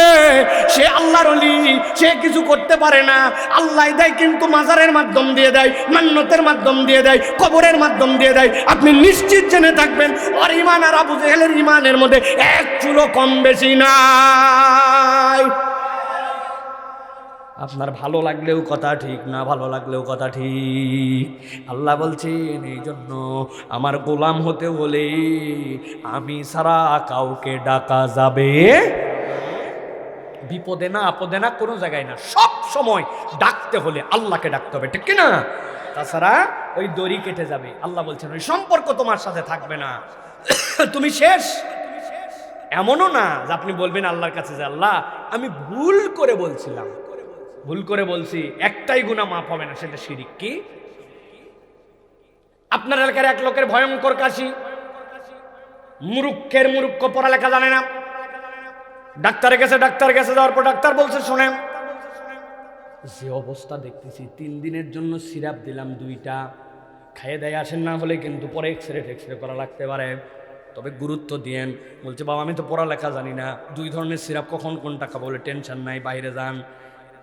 S2: সে আল্লাহর ওলি, সে কিছু করতে পারে না। আল্লাহ দেয় কিন্তু মাজারের মাধ্যম দিয়ে দেয়, মান্নতের মাধ্যম দিয়ে দেয়, কবরের মাধ্যম দিয়ে দেয়। আপনি নিশ্চিত জেনে থাকবেন ওর ঈমান আর আবু জেহেলের ঈমানের মধ্যে এক চুলো কম বেশি নাই। আপনার ভালো লাগলেও কথা ঠিক, না ভালো লাগলেও কথা ঠিক। আল্লাহ বলছেন এই জন্য আমার গোলাম হতে হলে আমি ছাড়া কাউকে ডাকা যাবে বিপদে না আপদে না, কোনো জায়গায় না, সব সময় ডাকতে হলে আল্লাহকে ডাকতে হবে, ঠিক কিনা? তাছাড়া ওই দড়ি কেটে যাবে। আল্লাহ বলছেন ওই সম্পর্ক তোমার সাথে থাকবে না, তুমি শেষ। এমনও না যে আপনি বলবেন আল্লাহর কাছে যে আল্লাহ আমি ভুল করে বলছিলাম, ভুল করে বলছি, একটাই গুনাহ মাফ হবে না, সেটা শিরিক। কি? আপনার এলাকার এক লোকের ভয়ঙ্কর কাশি, মুরুক্ষ পড়ালেখা জানে না, ডাক্তারে গেছে, ডাক্তার গেছে, যাওয়ার পর ডাক্তার বলছে শোনেন যে অবস্থা দেখতেছি 3 দিনের জন্য সিরাপ দিলাম 2টা, খাইয়ে দেয় আসেন, না হলে কিন্তু পরে এক্সরে করা লাগতে পারে, তবে গুরুত্ব দিয়েন। বলছে বাবা আমি তো পড়ালেখা জানি না, 2 ধরনের সিরাপ কখন কোনটা খাবো? বলে টেনশন নাই, বাইরে যান,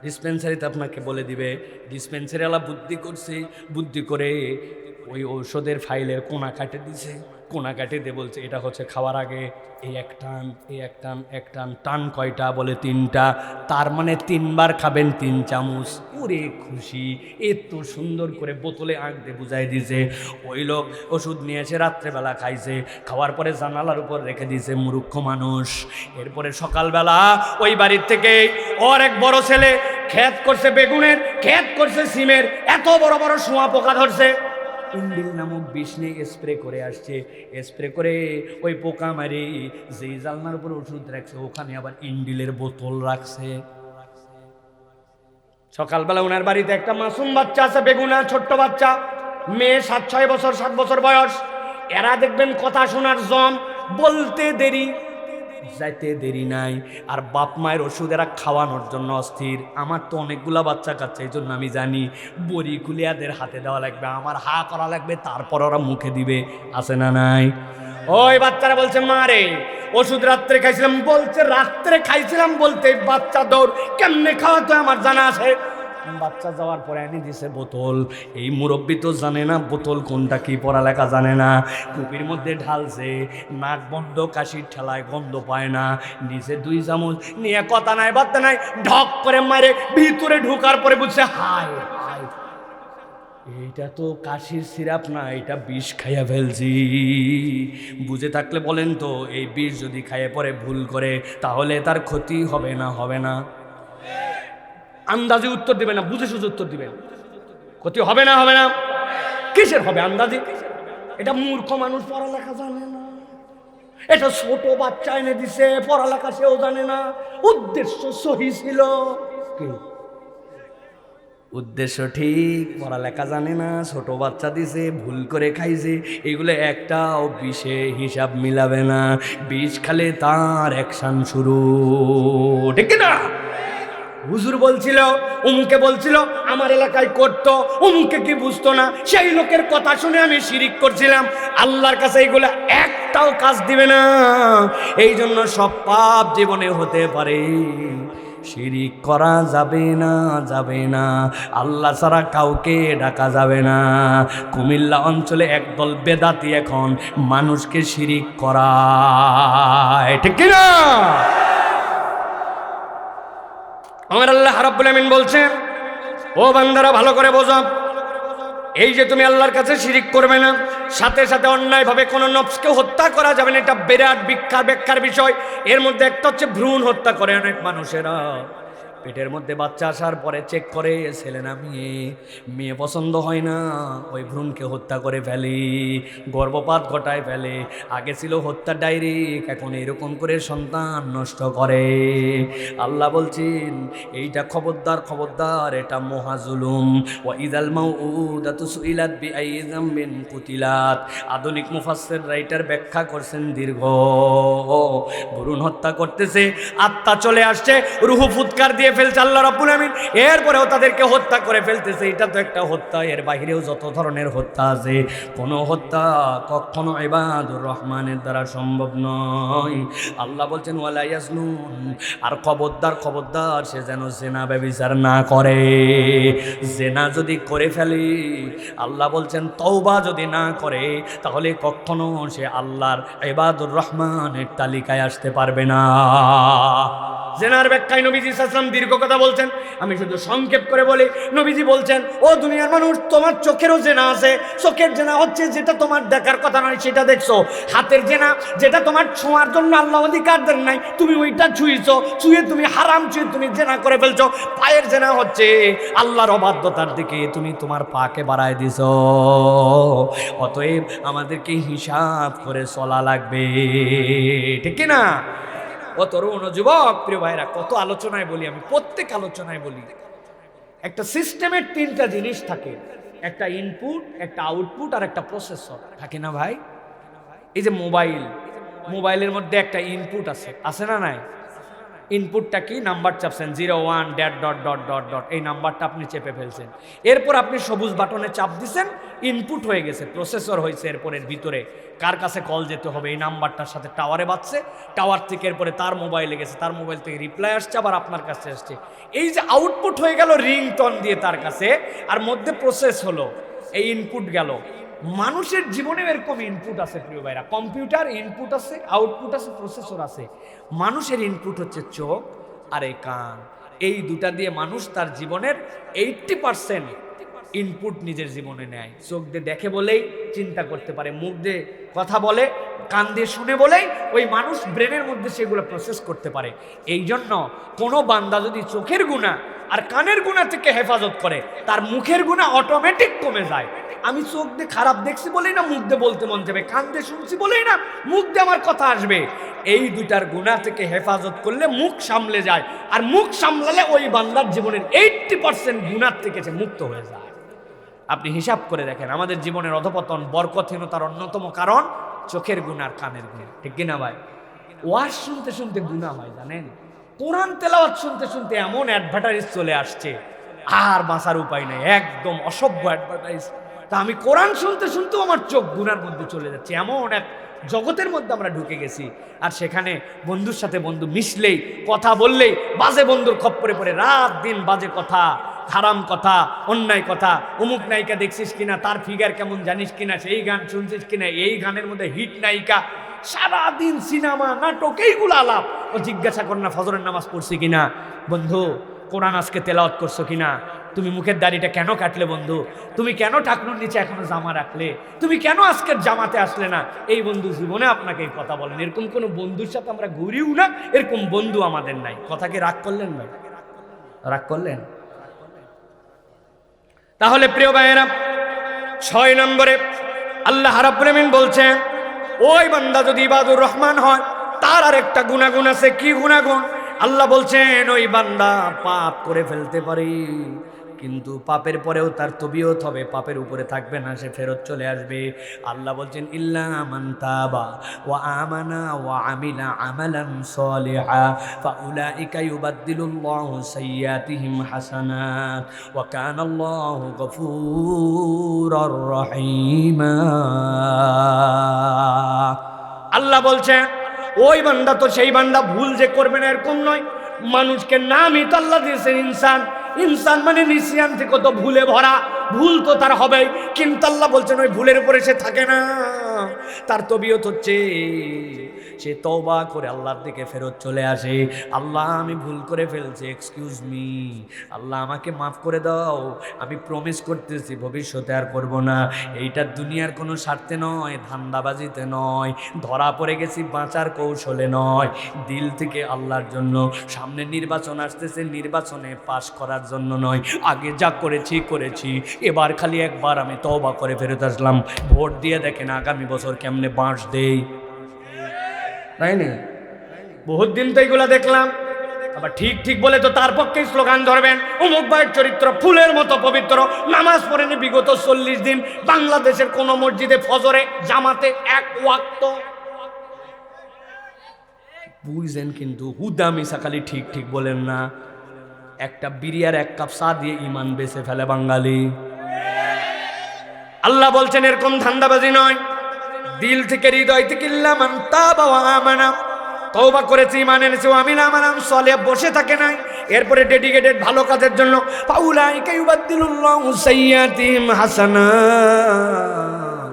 S2: ডিসপেন্সারিতে আপনাকে বলে দিবে। ডিসপেন্সারিওয়ালা বুদ্ধি করছে, বুদ্ধি করে ওই ঔষধের ফাইলের কোনা কাটে দিছে, কোনা কাটে দিয়ে বলছে এটা হচ্ছে খাওয়ার আগে এই এক টান, এই এক টান, এক টান। টান কয়টা? বলে 3টা, তার মানে 3 বার খাবেন 3 চামচ। ওরে খুশি, এত সুন্দর করে বোতলে আঁক দিয়ে বুঝাই দিয়েছে। ওই লোক ওষুধ নিয়ে এসে রাত্রেবেলা খাইছে, খাওয়ার পরে জানালার উপর রেখে দিয়েছে, মূর্খ মানুষ। এরপরে সকালবেলা ওই বাড়ির থেকে ওর এক বড় ছেলে ক্ষেত করছে বেগুনের, ক্ষেত করছে সিমের, এত বড় বড় শুঁয়া পোকা ধরছে, ইন্ডিল নামক বিষ নিয়ে স্প্রে করে আসছে। স্প্রে করে ওই পোকা মারি যেই জানলার উপর ওষুধ রাখছে ওখানে আবার ইন্ডিলের বোতল রাখছে। সকালবেলা ওনার বাড়িতে একটা মাসুম বাচ্চা আছে, বেগুনা, ছোট্ট বাচ্চা, মেয়ে 7-6 বছর, 7 বছর বয়স। এরা দেখবেন কথা শোনার জম, বলতে দেরি যাইতে দেরি নাই, আর বাপ মায়ের ওষুধ এরা খাওয়ানোর জন্য অস্থির। আমার তো অনেকগুলা বাচ্চা কাচ্চা, এই জন্য আমি জানি বড়ি কুলিয়াদের হাতে দেওয়া লাগবে, আমার হা করা লাগবে, তারপর ওরা মুখে দিবে, আছে না নাই? ওই বাচ্চারা বলছে মা রে ওষুধ রাত্রে খাইছিলাম, বলছে রাত্রে খাইছিলাম বলতে বাচ্চা দৌড়, কেমনে খাওয়াতো আমার জানা আছে। বাচ্চা যাওয়ার পরে এনে দিছে বোতল। এই মুরব্বী তো জানে না বোতল কোনটা, কি পড়ালেখা জানে না, কুপির মধ্যে ঢালছে, নাক বন্ধ, কাশির ঠেলায় গন্ধ পায় না, নিচে 2 চামচ নিয়ে কথা নাই বার্তা নাই ঢক করে মারে, ভিতরে ঢুকার পরে বুঝছে হায় হায় এইটা তো কাশির সিরাপ না, এটা বিষ খাইয়া ফেলছি। বুঝে থাকলে বলেন তো এই বিষ যদি খাইয়ে পরে ভুল করে তাহলে তার ক্ষতি হবে না? হবে না? আন্দাজে উত্তর দিবেন না, বুঝে সুঝে উত্তর দিবেন। ক্ষতি হবে না? হবে না? কিসের হবে আন্দাজে? এটা মূর্খ মানুষ, পড়ালেখা জানে না। এটা ছোট বাচ্চা এনে দিছে, পড়ালেখা সেও জানে না, উদ্দেশ্য সহি ছিল। কি
S1: উদ্দেশ্য ঠিক, পড়ালেখা জানে না, ছোট বাচ্চা দিছে, ভুল করে খাইছে, এগুলো একটাও বিষে হিসাব মিলাবে না। বিষ খালে তার অ্যাকশন শুরু, ঠিক না? হুজুর বলছিল, উমুকে বলছিল আমার এলাকায় করতো, উমুকে কি বুঝতো না, সেই লোকের কথা শুনে আমি শিরিক করছিলাম। আল্লাহর কাছে এগুলো একটাও কাজ দিবে না। এই জন্য সব পাপ জীবনে হতে পারে, শিরিক করা যাবে না, যাবে না। আল্লাহ ছাড়া কাউকে ডাকা যাবে না। কুমিল্লা অঞ্চলে একদল বেদাতি এখন মানুষকে শিরিক করায়, ঠিক না? আমার আল্লাহ রাব্বুল আমিন বলছেন, ও বান্দারা ভালো করে বোঝো, এই যে তুমি আল্লাহর কাছে শিরিক করবে না, সাথে সাথে অন্যায়ভাবে কোনো নফসকে হত্যা করা যাবে না। এটা বিরাট ব্যাখ্যার বিষয়। এর মধ্যে একটা হচ্ছে ভ্রূণ হত্যা করে অনেক মানুষেরা। পেটের মধ্যে বাচ্চা আসার পরে চেক করে ছেলে না মেয়ে, মেয়ে পছন্দ হয় না, ওই ভ্রূণকে হত্যা করে ফেলে, গর্ভপাত ঘটায় ফেলে। আগে ছিল হত্যা ডাইরেক্ট, এখন এরকম করে সন্তান নষ্ট করে। আল্লাহ বলছেন এইটা খবরদার, খবরদার, এটা মহাজুলুম। ওয়া ইযাল মাউউদাতু সুইলাত বিআইয়ি যামবিন কুতিলাত। আধুনিক মুফাসসির রাইটার ব্যাখ্যা করছেন দীর্ঘ। ভ্রূণ হত্যা করতেছে, আত্মা চলে আসছে, রূহ ফুৎকার দিয়ে ফেলছে আল্লাহ রাব্বুল আমিন, এরপরেও তাদেরকে হত্যা করে ফেলতেছে। এটা তো একটা হত্যা। এর বাহিরেও যত ধরনের হত্যা আছে, কোনো হত্যা কখনো ইবাদুর রহমানের দ্বারা সম্ভব নয়। আল্লাহ বলছেন ওয়ালা ইয়াজনুন, আর খবরদার, খবরদার, সে যেন জেনা ব্যভিচার না করে। জেনা যদি করে ফেলে, আল্লাহ বলছেন তওবা যদি না করে, তাহলে কখনো সে আল্লাহর ইবাদুর রহমানের তালিকায় আসতে পারবে না। জেনার ব্যাখ্যায় নবীজি সাল্লাল্লাহু আলাইহি ওয়াসাল্লাম দীর্ঘ কথা বলছেন, আমি শুধু সংক্ষেপ করে বলি। নবীজি বলছেন, ও দুনিয়ার মানুষ, তোমার চোখেরও জেনা আছে। চোখের জেনা হচ্ছে যেটা তোমার দেখার কথা নয় সেটা দেখছো। হাতের জেনা, যেটা তোমার ছোঁয়ার জন্য আল্লাহ অধিকার দেন নাই, তুমি ওইটা ছুঁয়েছো, ছুঁয়ে তুমি হারাম, ছুঁয়ে তুমি জেনা করে ফেলছো। পায়ের জেনা হচ্ছে আল্লাহর অবাধ্যতার দিকে তুমি তোমার পাকে বাড়ায় দিছো। অতএব আমাদেরকে হিসাব করে চলা লাগবে, ঠিক না? ও তরুণ যুবক প্রিয় ভাইরা, কত আলোচনায় বলি আমি, প্রত্যেক আলোচনায় বলি, একটা সিস্টেমের তিনটা জিনিস থাকে, একটা ইনপুট, একটা আউটপুট, আর একটা প্রসেসর থাকে না ভাই? এই যে মোবাইলের মধ্যে একটা ইনপুট আছে, আছে না নাই? ইনপুটটা কি? নাম্বার চাপছেন 01 dot dot dot dot dot, এই নাম্বারটা আপনি চেপে ফেলছেন। এরপর আপনি সবুজ বাটনে চাপ দিছেন, ইনপুট হয়ে গেছে, প্রসেসর হয়েছে। এরপরের ভিতরে কার কাছে কল যেতে হবে, এই নাম্বারটার সাথে টাওয়ারে বাজছে, টাওয়ার থেকে এরপরে তার মোবাইলে গেছে, তার মোবাইল থেকে রিপ্লাই আসছে, আবার আপনার কাছে আসছে। এই যে আউটপুট হয়ে গেল রিংটোন দিয়ে তার কাছে, আর মধ্যে প্রসেস হলো, এই ইনপুট গেল। মানুষের জীবনে এরকম ইনপুট আছে প্রিয় ভাইরা। কম্পিউটার ইনপুট আছে, আউটপুট আছে, প্রসেসর আছে। মানুষের ইনপুট হচ্ছে চোখ আর এই কান। এই দুটা দিয়ে মানুষ তার জীবনের 80% ইনপুট নিজের জীবনে নেয়। চোখ দিয়ে দেখে বলেই চিন্তা করতে পারে, মুখ দিয়ে কথা বলে, কান দিয়ে শুনে বলেই ওই মানুষ ব্রেনের মধ্যে সেগুলো প্রসেস করতে পারে। এই জন্য কোনো বান্দা যদি চোখের গুনাহ আর কানের গুনাহ থেকে হেফাজত করে, তার মুখের গুনাহ অটোমেটিক কমে যায়। আমি চোখ দিয়ে খারাপ দেখছি বলেই না মুখ দিয়ে বলতে মন যাবে, কান দিয়ে শুনছি বলেই না মুখ দিয়ে আমার কথা আসবে। এই দুইটার গুনাহ থেকে হেফাজত করলে মুখ সামলে যায়, আর মুখ সামলালে ওই বান্দার জীবনের 80% গুনাহ থেকে সে মুক্ত হয়ে যায়। আপনি হিসাব করে দেখেন, আমাদের জীবনের অধপতন, বরকতহীনতার অন্যতম কারণ চোখের গুনাহ আর কানের গুনাহ, ঠিক কিনা ভাই? ওয়াজ শুনতে শুনতে গুনাহ হয় জানেন, কোরআন তেলাওয়াত শুনতে শুনতে এমন অ্যাডভার্টাইজ চলে আসছে, আর বাঁচার উপায় নেই, একদম অসভ্য অ্যাডভার্টাইজ। তা আমি কোরআন শুনতে শুনতেও আমার চোখ গুনার মধ্যে চলে যাচ্ছে, এমন এক জগতের মধ্যে আমরা ঢুকে গেছি। আর সেখানে বন্ধুর সাথে বন্ধু মিশলেই, কথা বললেই বাজে বন্ধুর খপ্পরে পড়ে রাত দিন বাজে কথা, হারাম কথা, অন্যায় কথা, অমুক নায়িকা দেখছিস কিনা, তার ফিগার কেমন জানিস কিনা, সেই গান শুনছিস কিনা, এই গানের মধ্যে হিট নায়িকা, সারাদিন সিনেমা নাটক এইগুলো আলাপ। ও জিজ্ঞাসা কর না ফজরের নামাজ পড়ছি কিনা, বন্ধু কোরআন আজকে তেলাওয়াত করছো কিনা, তুমি মুখের দাড়িটা কেন কাটলে বন্ধু, তুমি কেন টাকনুর নিচে এখনো জামা রাখলে, তুমি কেন আজকের জামাতে আসলে না। এই বন্ধু জীবনে আপনাকে এই কথা বলেন, এরকম কোনো বন্ধুর সাথে আমরা ঘুরিও না, এরকম বন্ধু আমাদের নাই। কথাকে রাগ করলেন ভাই? রাগ করলেন? তাহলে প্রিয় ভাইয়েরা, 6 নম্বরে আল্লাহ রাব্বুল আমিন বলছেন, ওই বান্দা যদি ইবাদুর রহমান হয়, তার আরেকটা গুনাহগুণ আছে। কি গুনাহগুণ? আল্লাহ বলছেন ওই বান্দা পাপ করে ফেলতে পারে, কিন্তু পাপের পরেও তার তবিয়ত হবে, পাপের উপরে থাকবে না, সে ফেরত চলে আসবে। আল্লাহ বলছেন ইল্লা মান তাবা ওয়া আমানা ওয়া আমিলা আমালান সালিহা ফাউলাইকা ইউবাদদিলুল্লাহু সাইয়্যাতিহিম হাসানাত ওয়া কানাল্লাহু গফুরুর রহিমা।
S2: আল্লাহ বলছেন ওই বান্দা তো সেই বান্দা ভুল যে করবে না এরকম নয়। মানুষকে নামই তো আল্লাহ দিয়েছেন ইনসান। ইনসান মানে নিসিয়ান থেকে তো ভুলে ভরা, ভুল তো তার হবেই, কিন্তু আল্লাহ বলছেন ওই ভুলের উপরে সে থাকে না। তার তবিয়ত হচ্ছে সে তওবা করে আল্লাহর দিকে ফেরত চলে আসে। আল্লাহ আমি ভুল করে ফেলছি, এক্সকিউজ মি, আল্লাহ আমাকে মাফ করে দাও, আমি প্রমিস করতেছি ভবিষ্যতে আর করব না। এইটা দুনিয়ার কোনো স্বার্থে নয়, ধান্দাবাজিতে নয়, ধরা পড়ে গেছি বাঁচার কৌশলে নয়, দিল থেকে আল্লাহর জন্য। সামনে নির্বাচন আসতেছে, নির্বাচনে পাশ করার জন্য নয়, আগে যা করেছি করেছি, এবার খালি একবার আমি তওবা করে ফেরত আসলাম। ভোট দিয়ে দেখেন আগামী বছর কেমনে বাঁশ দেই, তাই না? বহুত দিন তো এইগুলা দেখলাম। আবার ঠিক ঠিক বলে তো তার পক্ষেই স্লোগান ধরবেন, অমুক ভাইয়ের চরিত্র ফুলের মতো পবিত্র, নামাজ পড়েনি বিগত 40 দিন, বাংলাদেশের কোন মসজিদে ফজরে জামাতে এক ওয়াক্ত। বুঝছেন? কিন্তু হুদা মিশা খালি ঠিক ঠিক বলেন না। একটা বিরিয়ার এক কাপ চা দিয়ে ইমান বেঁচে ফেলে বাঙালি। আল্লাহ বলছেন এরকম ধান্দাবাজি নয়, দিল থেকে হৃদয় থেকে ইল্লা মান তাবা ওয়া আমানা, তওবা করেছে, ঈমান এনেছে, ওয়া আমিলা আমালান সালিহা, বসে থাকে নাই, এরপরে ডেডিকেটেড ভালো কাজের জন্য। ফাউলাইকা ইউবাদদিলুল্লাহু সাইয়্যাতিহিম হাসানাত।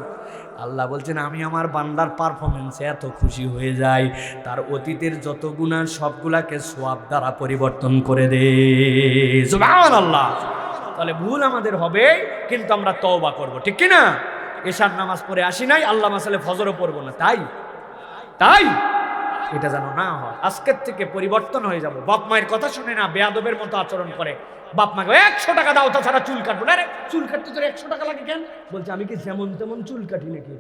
S2: আল্লাহ বলছেন আমি আমার বান্দার পারফরমেন্সে এত খুশি হয়ে যাই, তার অতীতের যত গুনাহ সবগুলাকে সওয়াব দ্বারা পরিবর্তন করে দে। সুবহানাল্লাহ। তাহলে ভুল আমাদের হবে, কিন্তু আমরা তওবা করব, ঠিক কি না? এশার নামাজ পড়ে আসি নাই, আল্লাহ মাসালে ফজরও পড়বো না, তাই তাই এটা যেন না হয়। আজকের থেকে পরিবর্তন হয়ে যাব। বাপ মায়ের কথা শুনে না, বেয়াদবের মতো আচরণ করে। বাপ মাকে 100 টাকা দাও, তাছাড়া চুল কাটবো না। রে চুল কাটতে তোর 100 টাকা লাগে কেন? বলছে আমি কি যেমন তেমন চুল কাটি নাকি?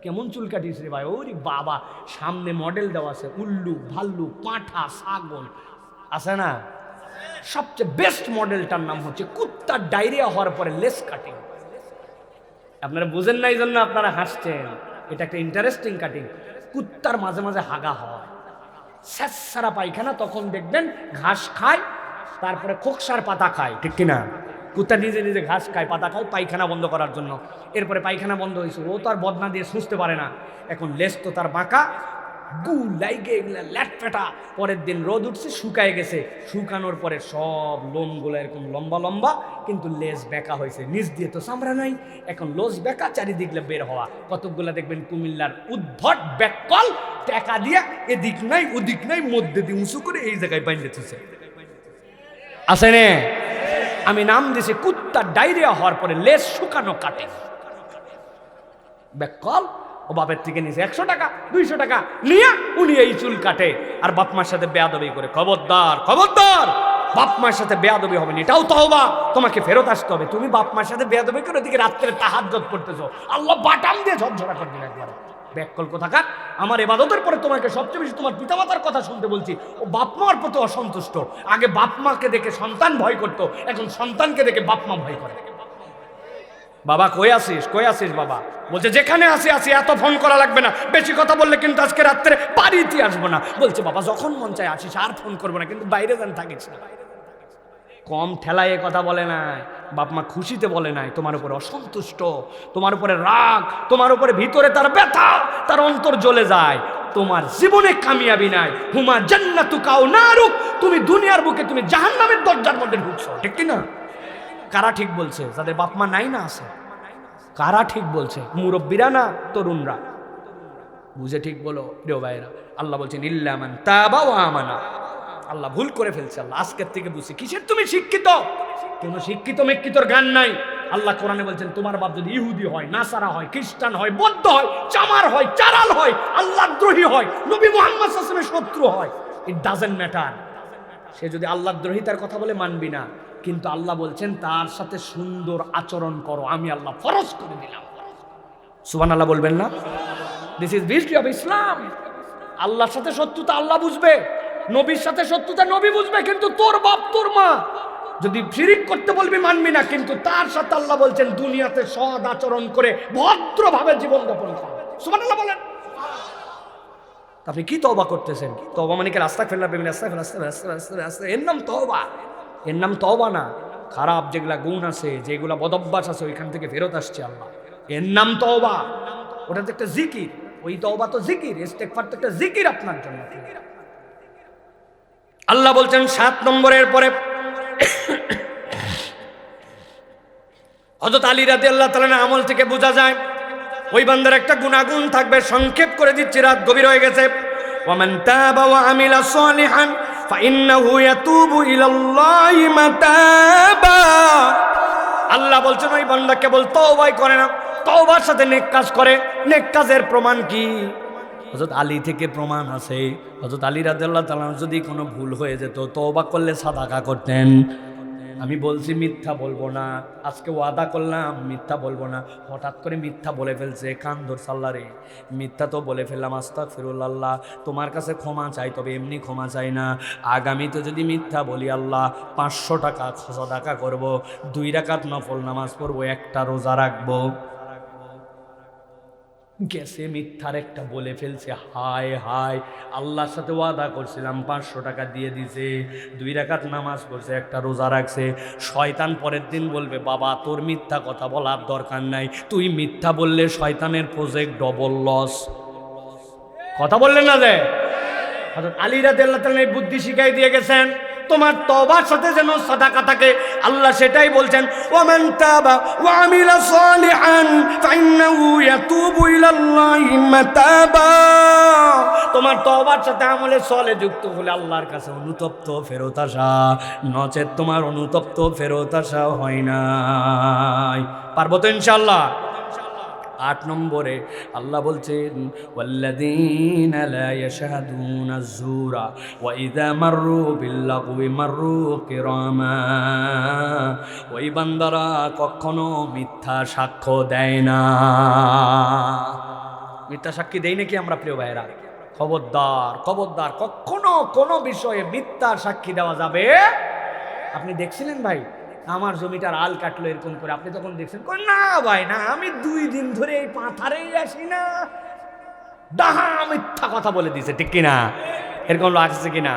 S2: কেমন চুল কাটিস রে ভাই? ওরে বাবা, সামনে মডেল দেওয়া আছে, উল্লু, ভাল্লু, পাঁঠা, ছাগল আছে না? সবচেয়ে বেস্ট মডেলটার নাম হচ্ছে কুত্তার ডায়রিয়া হওয়ার পরে লেস কাটিং। আপনারা বুঝেন না, এই জন্য আপনারা হাসছেন। এটা একটা ইন্টারেস্টিং কাটিং। কুত্তার মাঝে মাঝে হাগা হয়, স্যাঁতসারা পায়খানা, তখন দেখবেন ঘাস খায়, তারপরে খোকসার পাতা খায়, ঠিক কিনা? কুত্তা নিজে নিজে ঘাস খায়, পাতা খায় পায়খানা বন্ধ করার জন্য। এরপরে পায়খানা বন্ধ হয়েছে, ও তো আর বদনা দিয়ে শুষতে পারে না, এখন লেজ তো তার বাঁকা, গু লাইগে এগুলা ল্যাটপেটা। পরের দিন রোদ উঠছে, শুকায় গেছে, শুকানোর পরে সব লোমগুলো এরকম লম্বা লম্বা, কিন্তু লেজ বেঁকা হয়েছে, নিচ দিয়ে তো চামড়া নাই, এখন লোজ বেঁকা, চারিদিক বের হওয়া। কতকগুলা দেখবেন কুমিল্লার উদ্ভট ব্যাককল টাকা দিয়ে এদিক নাই ওদিক নাই, মধ্যে দিয়ে উঁচু করে এই জায়গায় বাইন্ধে থুছে, আছে নে? আমি নাম দিয়েছি কুত্তার ডায়রিয়া হওয়ার পরে লেজ শুকানো কাটে। ব্যাককল ও বাপের থেকে নিচে 100 টাকা 200 টাকা নিয়ে উনি এই চুল কাটে, আর বাপ মার সাথে বেয়াদবি করে। খবরদার খবরদার, বাপ মার সাথে বেয়াদবি হবে না, এটাও তওবা, তোমাকে ফেরত আসতে হবে। তুমি বাপ মার সাথে বেয়াদবি করে ওদিকে রাত্রে তাহাজ্জুদ পড়তেছো, আল্লাহ বাটাম দিয়ে ঝরঝরা করে দিন একবার। ব্যাককল কোথাকার! আমার ইবাদতের পরে তোমাকে সবচেয়ে বেশি তোমার পিতামাতার কথা শুনতে বলছি। ও বাপ মার প্রতি অসন্তুষ্ট। আগে বাপ মাকে দেখে সন্তান ভয় করতো, এখন সন্তানকে দেখে বাপ মা ভয় করে। বাবা কই আসিস, কই আসিস বাবা? বলছে যেখানে আসি আসি, এত ফোন করা লাগবে না, বেশি কথা বললে কিন্তু আজকে রাত্রে বাড়িতে আসবো না। বলছে বাবা যখন মন চায় আসিস, আর ফোন করবো না, কিন্তু বাইরে যেন থাকিস না। কম ঠেলায় কথা বলে নাই, বাপ মা খুশিতে বলে নাই, তোমার উপরে অসন্তুষ্ট, তোমার উপরে রাগ, তোমার উপরে ভিতরে তার ব্যথা, তার অন্তর জ্বলে যায়। তোমার জীবনে কামিয়াবি নাই, হুমা জান্নাতুকা আও নারুক, তুমি দুনিয়ার বুকে তুমি জাহান্নামের দরজার মধ্যে ঢুকছো, ঠিক কি না? কারা ঠিক বলছে? যাদের বাপ মা নাই না আছে। কারা ঠিক বলছে? মুরব্বীরা না তরুণরা? বুঝে ঠিক বলো প্রিয় ভাইরা। আল্লাহ বলছেন ইল্লা মান তাবা ওয়া আমানা। আল্লাহ ভুল করে ফেলছে। আল্লাহ আজকের থেকে বুঝছি কিসের তুমি শিক্ষিত? কোন শিক্ষিত মেক্ষিতর গান নাই। আল্লাহ কোরআনে বলছেন তোমার বাপ যদি ইহুদি হয়, নাসারা হয়, খ্রিস্টান হয়, বৌদ্ধ হয়, চামার হয়, চারাল হয়, আল্লাহদ্রোহী হয়, নবী মুহাম্মদ সাল্লাল্লাহু আলাইহি ওয়াসাল্লামের শত্রু হয়, ইট ডাজন্ট ম্যাটার। সে যদি আল্লাহদ্রোহিতার কথা বলে মানবি না, কিন্তু আল্লাহ বলছেন তার সাথে সুন্দর আচরণ করো, আমি আল্লাহ ফরজ করে দিলাম। সুবহানাল্লাহ বলবেন না? This is beauty of Islam. আল্লাহর সাথে শত্রুতা আল্লাহ বুঝবে, নবীর সাথে শত্রুতা নবী বুঝবে, কিন্তু তোর বাপ তোর মা যদি শিরিক করতে বলবি মানবি না, কিন্তু তার সাথে আল্লাহ বলছেন দুনিয়াতে সৎ আচরণ করে ভদ্রভাবে জীবনযাপন কর। সুবহানাল্লাহ বলেন। আপনি কি তওবা করতেছেন? তওবা মানে কি আস্তাগফিরুল্লাহ বিল আস্তাগফিরুল্লাহ, এর নাম তওবা? এর নাম তওবা না। খারাপ যেগুলা গুণ আছে, যেগুলা বদভ্যাস আছে, ওইখান থেকে ফেরত আসছে আল্লাহ, এর নাম তওবা। ওটা তো একটা জিকির, ওই তওবা তো জিকির, ইস্তেগফার তো একটা জিকির আপনার জন্য। আল্লাহ বলছেন 7 নম্বরের পরে হযরত আলী রাদিয়াল্লাহু তাআলা আমল থেকে বোঝা যায় ওই বান্দার একটা গুনাহগুণ থাকবে। সংক্ষেপ করে দিচ্ছি, রাত গভীর হয়ে গেছে। ওয়ামান তাবা ওয়া আমিলা সালিহান ফাইন্নাহু ইয়াতুবু ইলাল্লাহি মাতাবা। আল্লাহ বলছেন ওই বান্দা কেবল তওবাই করে না, তওবার সাথে নেক কাজ করে। নেক কাজের প্রমাণ কি? হযরত আলী থেকে প্রমাণ আছে। হযরত আলী রাদিয়াল্লাহু তাআলা যদি কোনো ভুল হয়ে যেত, তওবা করলে সাদাকা করতেন। আমি বলছি মিথ্যা বলবো না, আজকে ওয়াদা করলাম মিথ্যা বলবো না। হঠাৎ করে মিথ্যা বলে ফেলছে, কান ধর সাল্লা রে, মিথ্যা তো বলে ফেললাম, আস্তাগফিরুল্লাহ, তোমার কাছে ক্ষমা চাই, তবে এমনি ক্ষমা চাই না। আগামীতে যদি মিথ্যা বলি আল্লাহ 500 টাকা সাদাকা করব, 2 রাকাত নফল নামাজ পড়বো, 1টা রোজা রাখবো। গেছে মিথ্যার একটা বলে ফেলছে, হায় হায়, আল্লাহর সাথে ওয়াদা করছিলাম 500 টাকা দিয়ে দিছে, 2 রাকাত নামাজ পড়ছে, 1টা রোজা রাখছে। শয়তান পরের দিন বলবে, বাবা তোর মিথ্যা কথা বলার দরকার নাই, তুই মিথ্যা বললে শয়তানের প্রজেক্ট ডবল লস। কথা বললেন না যে? হযরত আলী রাদিয়াল্লাহু তাআলা এই বুদ্ধি শিখাই দিয়ে গেছেন, তোমার তওবার সাথে যেন সাদাকা থাকে। আল্লাহ সেটাই বলছেন, ওয়ামান তাবা ওয়া আমিলা সালিহান ফাইন্নাহু ইয়াতুবু ইলাল্লাহি মাতাবা। তোমার তওবার সাথে আমলে সালেহ যুক্ত হলে আল্লাহর কাছে অনুতপ্ত ফেরত আসা, নচেত তোমার অনুতপ্ত ফেরত আসা হয় না। পারবো তো ইনশাআল্লাহ? 8 নম্বরে আল্লাহ বলছেন, ওয়াল্লাযীনা লা ইয়াশহাদুনা আয-যুরা ওয়া ইযা মাররু বিল-লাগwi মাররু কিরামা। ওই বান্দারা কখনো মিথ্যা সাক্ষ্য দেয় না। মিথ্যা সাক্ষী দেই নাকি আমরা প্রিয় ভাইরা? খবরদার, খবরদার, কখনো কোনো বিষয়ে মিথ্যা সাক্ষী দেওয়া যাবে। আপনি দেখছিলেন ভাই আমার জমিটার আল কাটলো এরকম করে, আপনি তখন দেখছেন, না ভাই না, আমি 2 দিন ধরে এই পাথারেই আসি না, ডাহা মিথ্যা কথা বলে দিছে, ঠিক কিনা? এরকম লাগছে কিনা?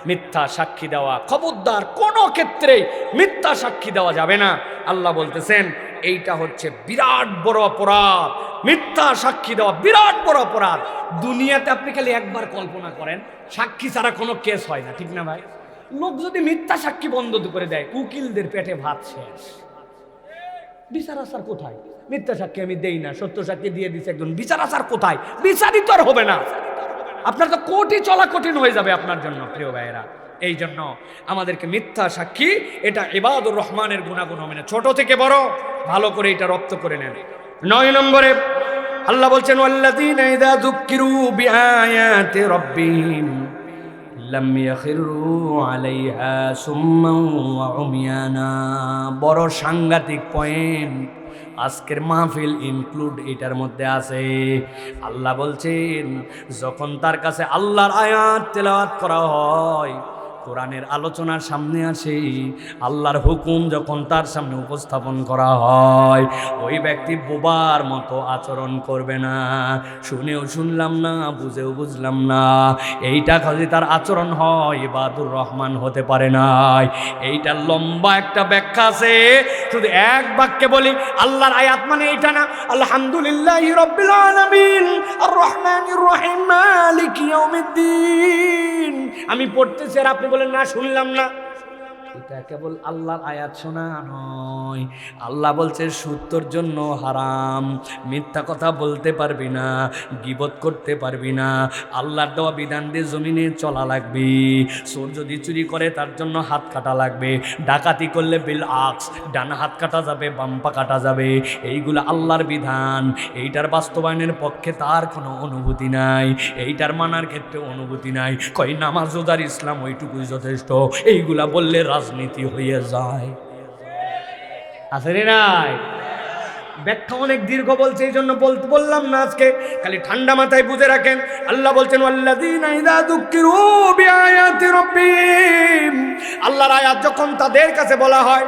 S2: মিথ্যা সাক্ষী দেওয়া, খবরদার, কোনো ক্ষেত্রেই মিথ্যা সাক্ষী দেওয়া যাবে না। আল্লাহ বলতেছেন এইটা হচ্ছে বিরাট বড় অপরাধ। মিথ্যা সাক্ষী দেওয়া বিরাট বড় অপরাধ। দুনিয়াতে আপনি খালি একবার কল্পনা করেন, সাক্ষী ছাড়া কোনো কেস হয় না, ঠিক না ভাই? লোক যদি মিথ্যা সাক্ষী বন্ধ করে দেয়, উকিলদের পেটে ভাত শেষ। বিচার আচার কোথায়? মিথ্যা সাক্ষী আমি দেই না, সত্য সাক্ষী দিয়ে দিচ্ছে একজন, বিচার আচার কোথায়? বিচারিত আর হবে না, আপনার তো কোটি চলা কঠিন হয়ে যাবে আপনার জন্য প্রিয় ভাইয়েরা। এই জন্য আমাদেরকে মিথ্যা সাক্ষী, এটা ইবাদুর রহমানের গুণাগুণ মেনে ছোট থেকে বড় ভালো করে এটা রপ্ত করে নেন। 9 নম্বরে আল্লাহ বলছেন, ওয়াল্লাযীনা ইযা যুক্কিরু বিআয়াতি রাব্বিহিম লাম ইয়াখিরু আলাইহা সুম্মান ওয়া উমিয়ানা। বড় সাংঘাতিক পয়েন্ট, আজকের মাহফিল ইনক্লুড এটার মধ্যে আছে। আল্লাহ বলছেন যখন তার কাছে আল্লাহর আয়াত তেলাওয়াত করা হয়, কোরআনের আলোচনার সামনে আসে, আল্লাহর হুকুম যখন তার সামনে উপস্থাপন করা হয়, ওই ব্যক্তি বোবার মতো আচরণ করবে না। শুনেও শুনলাম না, বুঝেও বুঝলাম না, এইটা খালি তার আচরণ হয়, ইবাদুর রহমান হতে পারে নাই। এইটার লম্বা একটা ব্যাখ্যা আছে, শুধু এক বাক্যে বলি, আল্লাহর আয়াত মানে এইটা না, আলহামদুলিল্লাহি রাব্বিল আলামিন আর রহমানির রহিম মালিকি ইয়াউমিদ্দিন। আমি পড়তেছি আর আপনি বলেন না শুনলাম না, এটা কেবল আল্লাহর আয়াত শোনা নয়। আল্লাহ বলছে সুদ জন্য হারাম, মিথ্যা কথা বলতে পারবি না, গীবত করতে পারবি না, আল্লাহর দেওয়া বিধান দিয়ে জমিনে চলা লাগবে। চোর যদি চুরি করে তার জন্য হাত কাটা লাগবে, ডাকাতি করলে বিল আক্স, ডান হাত কাটা যাবে, বাম পা কাটা যাবে। এইগুলো আল্লাহর বিধান, এইটার বাস্তবায়নের পক্ষে তার কোনো অনুভূতি নাই, এইটার মানার ক্ষেত্রে অনুভূতি নাই। কই নামাজ রোজার ইসলাম ওইটুকুই যথেষ্ট, এইগুলা বললে রাজনীতি হয়ে যায়। আছে রে নাই? ব্যাখ্যা অনেক দীর্ঘ বলছে, এই জন্য বললাম না আজকে, খালি ঠান্ডা মাথায় বুঝে রাখেন। আল্লাহ বলছেন ওয়াল্লাযীনা ইযা যুক্কিরু বিআয়াতি রাব্বিহিম, আল্লাহর আয়াত যখন তাদের কাছে বলা হয়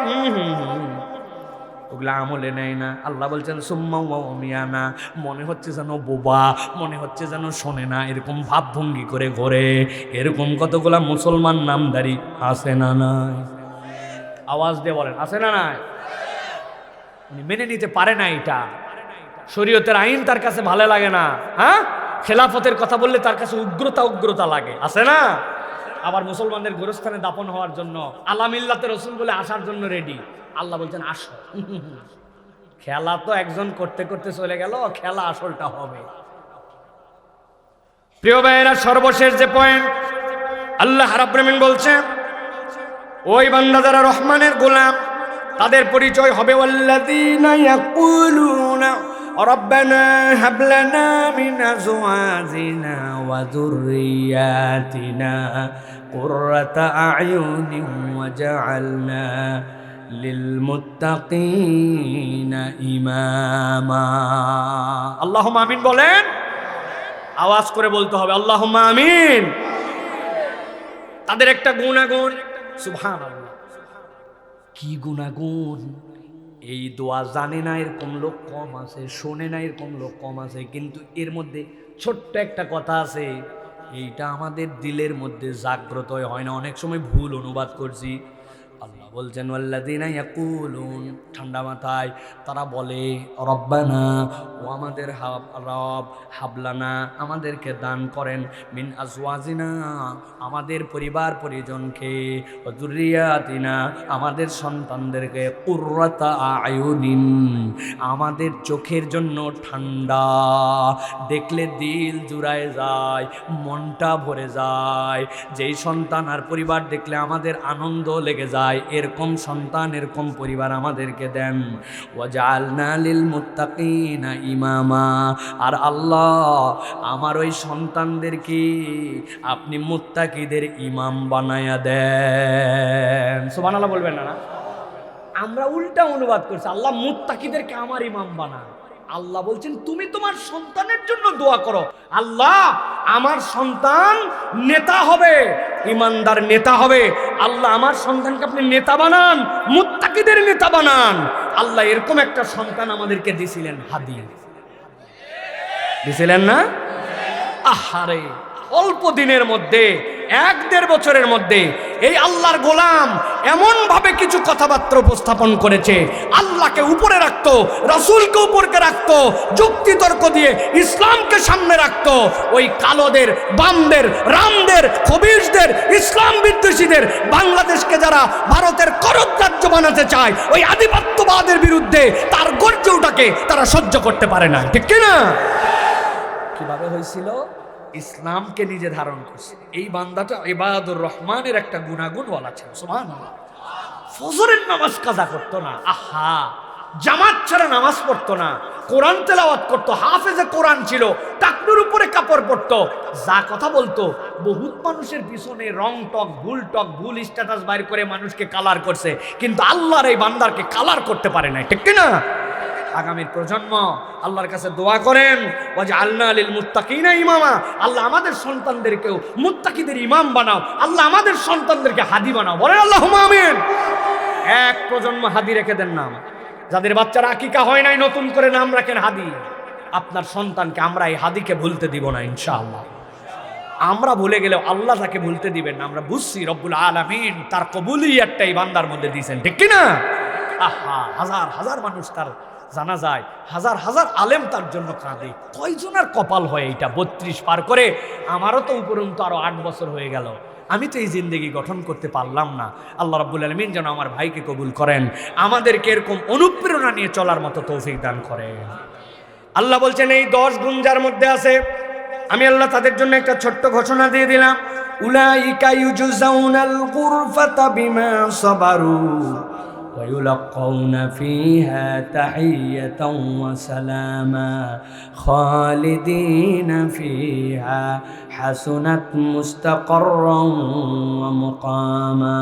S2: ওগুলা আমলে নেয় না। আল্লাহ বলছেন সুম্মা ওয়া উমিয়ানা, মনে হচ্ছে যেন বোবা, মনে হচ্ছে যেন শোনে না, এরকম ভাবভঙ্গি করে ঘোরে। এরকম কতগুলা মুসলমান নামধারী আছে না নাই? আওয়াজ দিয়ে বলেন আছে না নাই? মেনে নিতে পারে না, এটা শরীয়তের আইন তার কাছে ভালো লাগে না। হ্যাঁ, খেলাফতের কথা বললে তার কাছে উগ্রতা লাগে, আছে না? আবার মুসলমানদের গোরস্থানে দাপন হওয়ার জন্য আলামিল্লাতে রসুল বলে আসার জন্য রেডি। আল্লাহ বলছেন আসো। খেলা তো একজন করতে করতে চলে গেল, খেলা আসলটা হবে। প্রিয় ভাইয়েরা, সর্বশেষ যে পয়েন্ট আল্লাহ রাব্বুল আমিন বলছেন, ওই বান্দা যারা রহমানের গোলাম তাদের পরিচয় হবে ওয়াল্লাযীনা ইয়াকুলুনা রাব্বানা হাব লানা মিন আযওয়াজিনা ওয়া যুররিয়াতিনা কুররাতা আ'য়ুনিন ওয়াজআলনা লিল মুত্তাকিনা ইমামা। আল্লাহুম্মা আমিন বলেন, আওয়াজ করে বলতে হবে আল্লাহুম্মা আমিন। তাদের একটা গুণাগুণ, সুবহানাল্লাহ, কি গুণাগুণ! এই দোয়া জানে না এরকম লোক কম আছে, শোনে না এরকম লোক কম আছে, কিন্তু এর মধ্যে ছোট্ট একটা কথা আছে, এইটা আমাদের দিলের মধ্যে জাগ্রত হয় না, অনেক সময় ভুল অনুবাদ করছি। আল্লাহ বলছেন ওয়াল্লাযীনা ইয়াকুলুন, ঠান্ডা মাথায় তারা বলে রব্বানা, ও আমাদের রব, হাবলানা, আমাদেরকে দান করেন, মিন আজওয়াজিনা, আমাদের পরিবার পরিজনকে, ওয়া যুররিয়াতিনা, আমাদের সন্তানদেরকে, কুররাতা আয়ুনিন, আমাদের চোখের জন্য ঠান্ডা, দেখলে দিল জুড়ায় যায়, মনটা ভরে যায়, যেই সন্তান আর পরিবার দেখলে আমাদের আনন্দ লেগে যায়, এরকম সন্তান এরকম পরিবার আমাদেরকে দেন। ওয়াজআলনা লিল মুত্তাকিনা ইমামা, আর আল্লাহ আমার ওই সন্তানদেরকে আপনি মুত্তাকিদের ইমাম বানায়া দেন। সুবহানাল্লাহ বলবেন না? আমরা উল্টা অনুবাদ করছি, আল্লাহ মুত্তাকিদেরকে আমার ইমাম বানান। আল্লাহ বলছেন তুমি তোমার সন্তানের জন্য দোয়া করো, আল্লাহ আমার সন্তান নেতা হবে, ইমানদার নেতা হবে, আল্লাহ আমার সন্তানকে আপনি নেতা বানান, মুত্তাকিদের নেতা বানান। আল্লাহ এরকম একটা সন্তান আমাদেরকে দিছিলেন, হাদিয়া দিছিলেন না? আহারে, অল্প দিনের মধ্যে, 1-1.5 বছরের মধ্যে এই আল্লাহর গোলাম এমন ভাবে কিছু কথাবার্তা উপস্থাপন করেছে, আল্লাহকে উপরে রাখতো, রাসূলকে উপরে রাখতো, যুক্তি তর্ক দিয়ে ইসলামকে সামনে রাখতো। ওই কালোদের, বামদের, রামদের, খবিশদের, ইসলাম বিদ্বেষীদের, বাংলাদেশকে যারা ভারতের করতরাজ্য বানাতে চায়, ওই আধিপত্যবাদের বিরুদ্ধে তার গর্জে ওঠাকে তারা সহ্য করতে পারে না, ঠিক কিনা? কিভাবে হয়েছিল? ইসলামকে নিজে ধারণ করছে। এই বান্দাটা ইবাদুর রহমানের একটা গুণাগুণ বলা ছিল, সুবহানাল্লাহ। ফজরের নামাজ কাজা করতো না, আহা, জামাত ছাড়া নামাজ পড়তো না, কোরআন তেলাওয়াত করতো, হাফেজে কোরআন ছিল, টাকনুর উপরে কাপড় পরতো, যা কথা বলতো, বহুত মানুষের পিছনে রং টক, ভুল স্ট্যাটাস বাইর করে মানুষকে কালার করছে, কিন্তু আল্লাহর এই বান্দারকে কালার করতে পারে না, ঠিক কিনা? আগামীর প্রজন্ম আল্লাহর কাছে দোয়া করেন, ওয়াজআলনা লিল মুত্তাকিনা ইমামা, আল্লাহ আমাদের সন্তানদেরকেও মুত্তাকিদের ইমাম বানাও, আল্লাহ আমাদের সন্তানদেরকে হাদি বানাও, বলেন আল্লাহুম্মা আমিন। এক প্রজন্ম হাদি রেখে দেন নাম, যাদের বাচ্চারা আকিকা হয় নাই নতুন করে নাম রাখেন হাদি। আপনার সন্তানকে আমরা এই হাদিকে ভুলতে দিব না ইনশাআল্লাহ। আমরা ভুলে গেলেও আল্লাহ তাকে ভুলতে দিবেন না। আমরা বুঝছি রব্বুল আলামিন তার কবুলিয়াতটা এই বান্দার মধ্যে দিয়েছেন, ঠিক কিনা? আহা, হাজার হাজার মানুষ তার জানা যায়, হাজার হাজার আলেম তার জন্য কাঁদে। কয়জনের কপাল হয় এইটা 32 পার করে? আমারও তো উপরন্তু আরো 8 বছর হয়ে গেল, আমি তো এই জিন্দেগি গঠন করতে পারলাম না। আল্লাহ রাব্বুল আলামিন যেন আমার ভাইকে কবুল করেন, আমাদেরকে এরকম অনুপ্রেরণা নিয়ে চলার মতো তৌফিক দান করেন। আল্লাহ বলছেন এই 10 গুণ যার মধ্যে আছে, আমি আল্লাহ তাদের জন্য একটা ছোট্ট ঘোষণা দিয়ে দিলাম, উলাইকা ইউজজাউনাল গুরফাতা বিমা সাবারু ويلقون فيها تحية وسلاما خالدين فيها حسنت مستقرا ومقاما.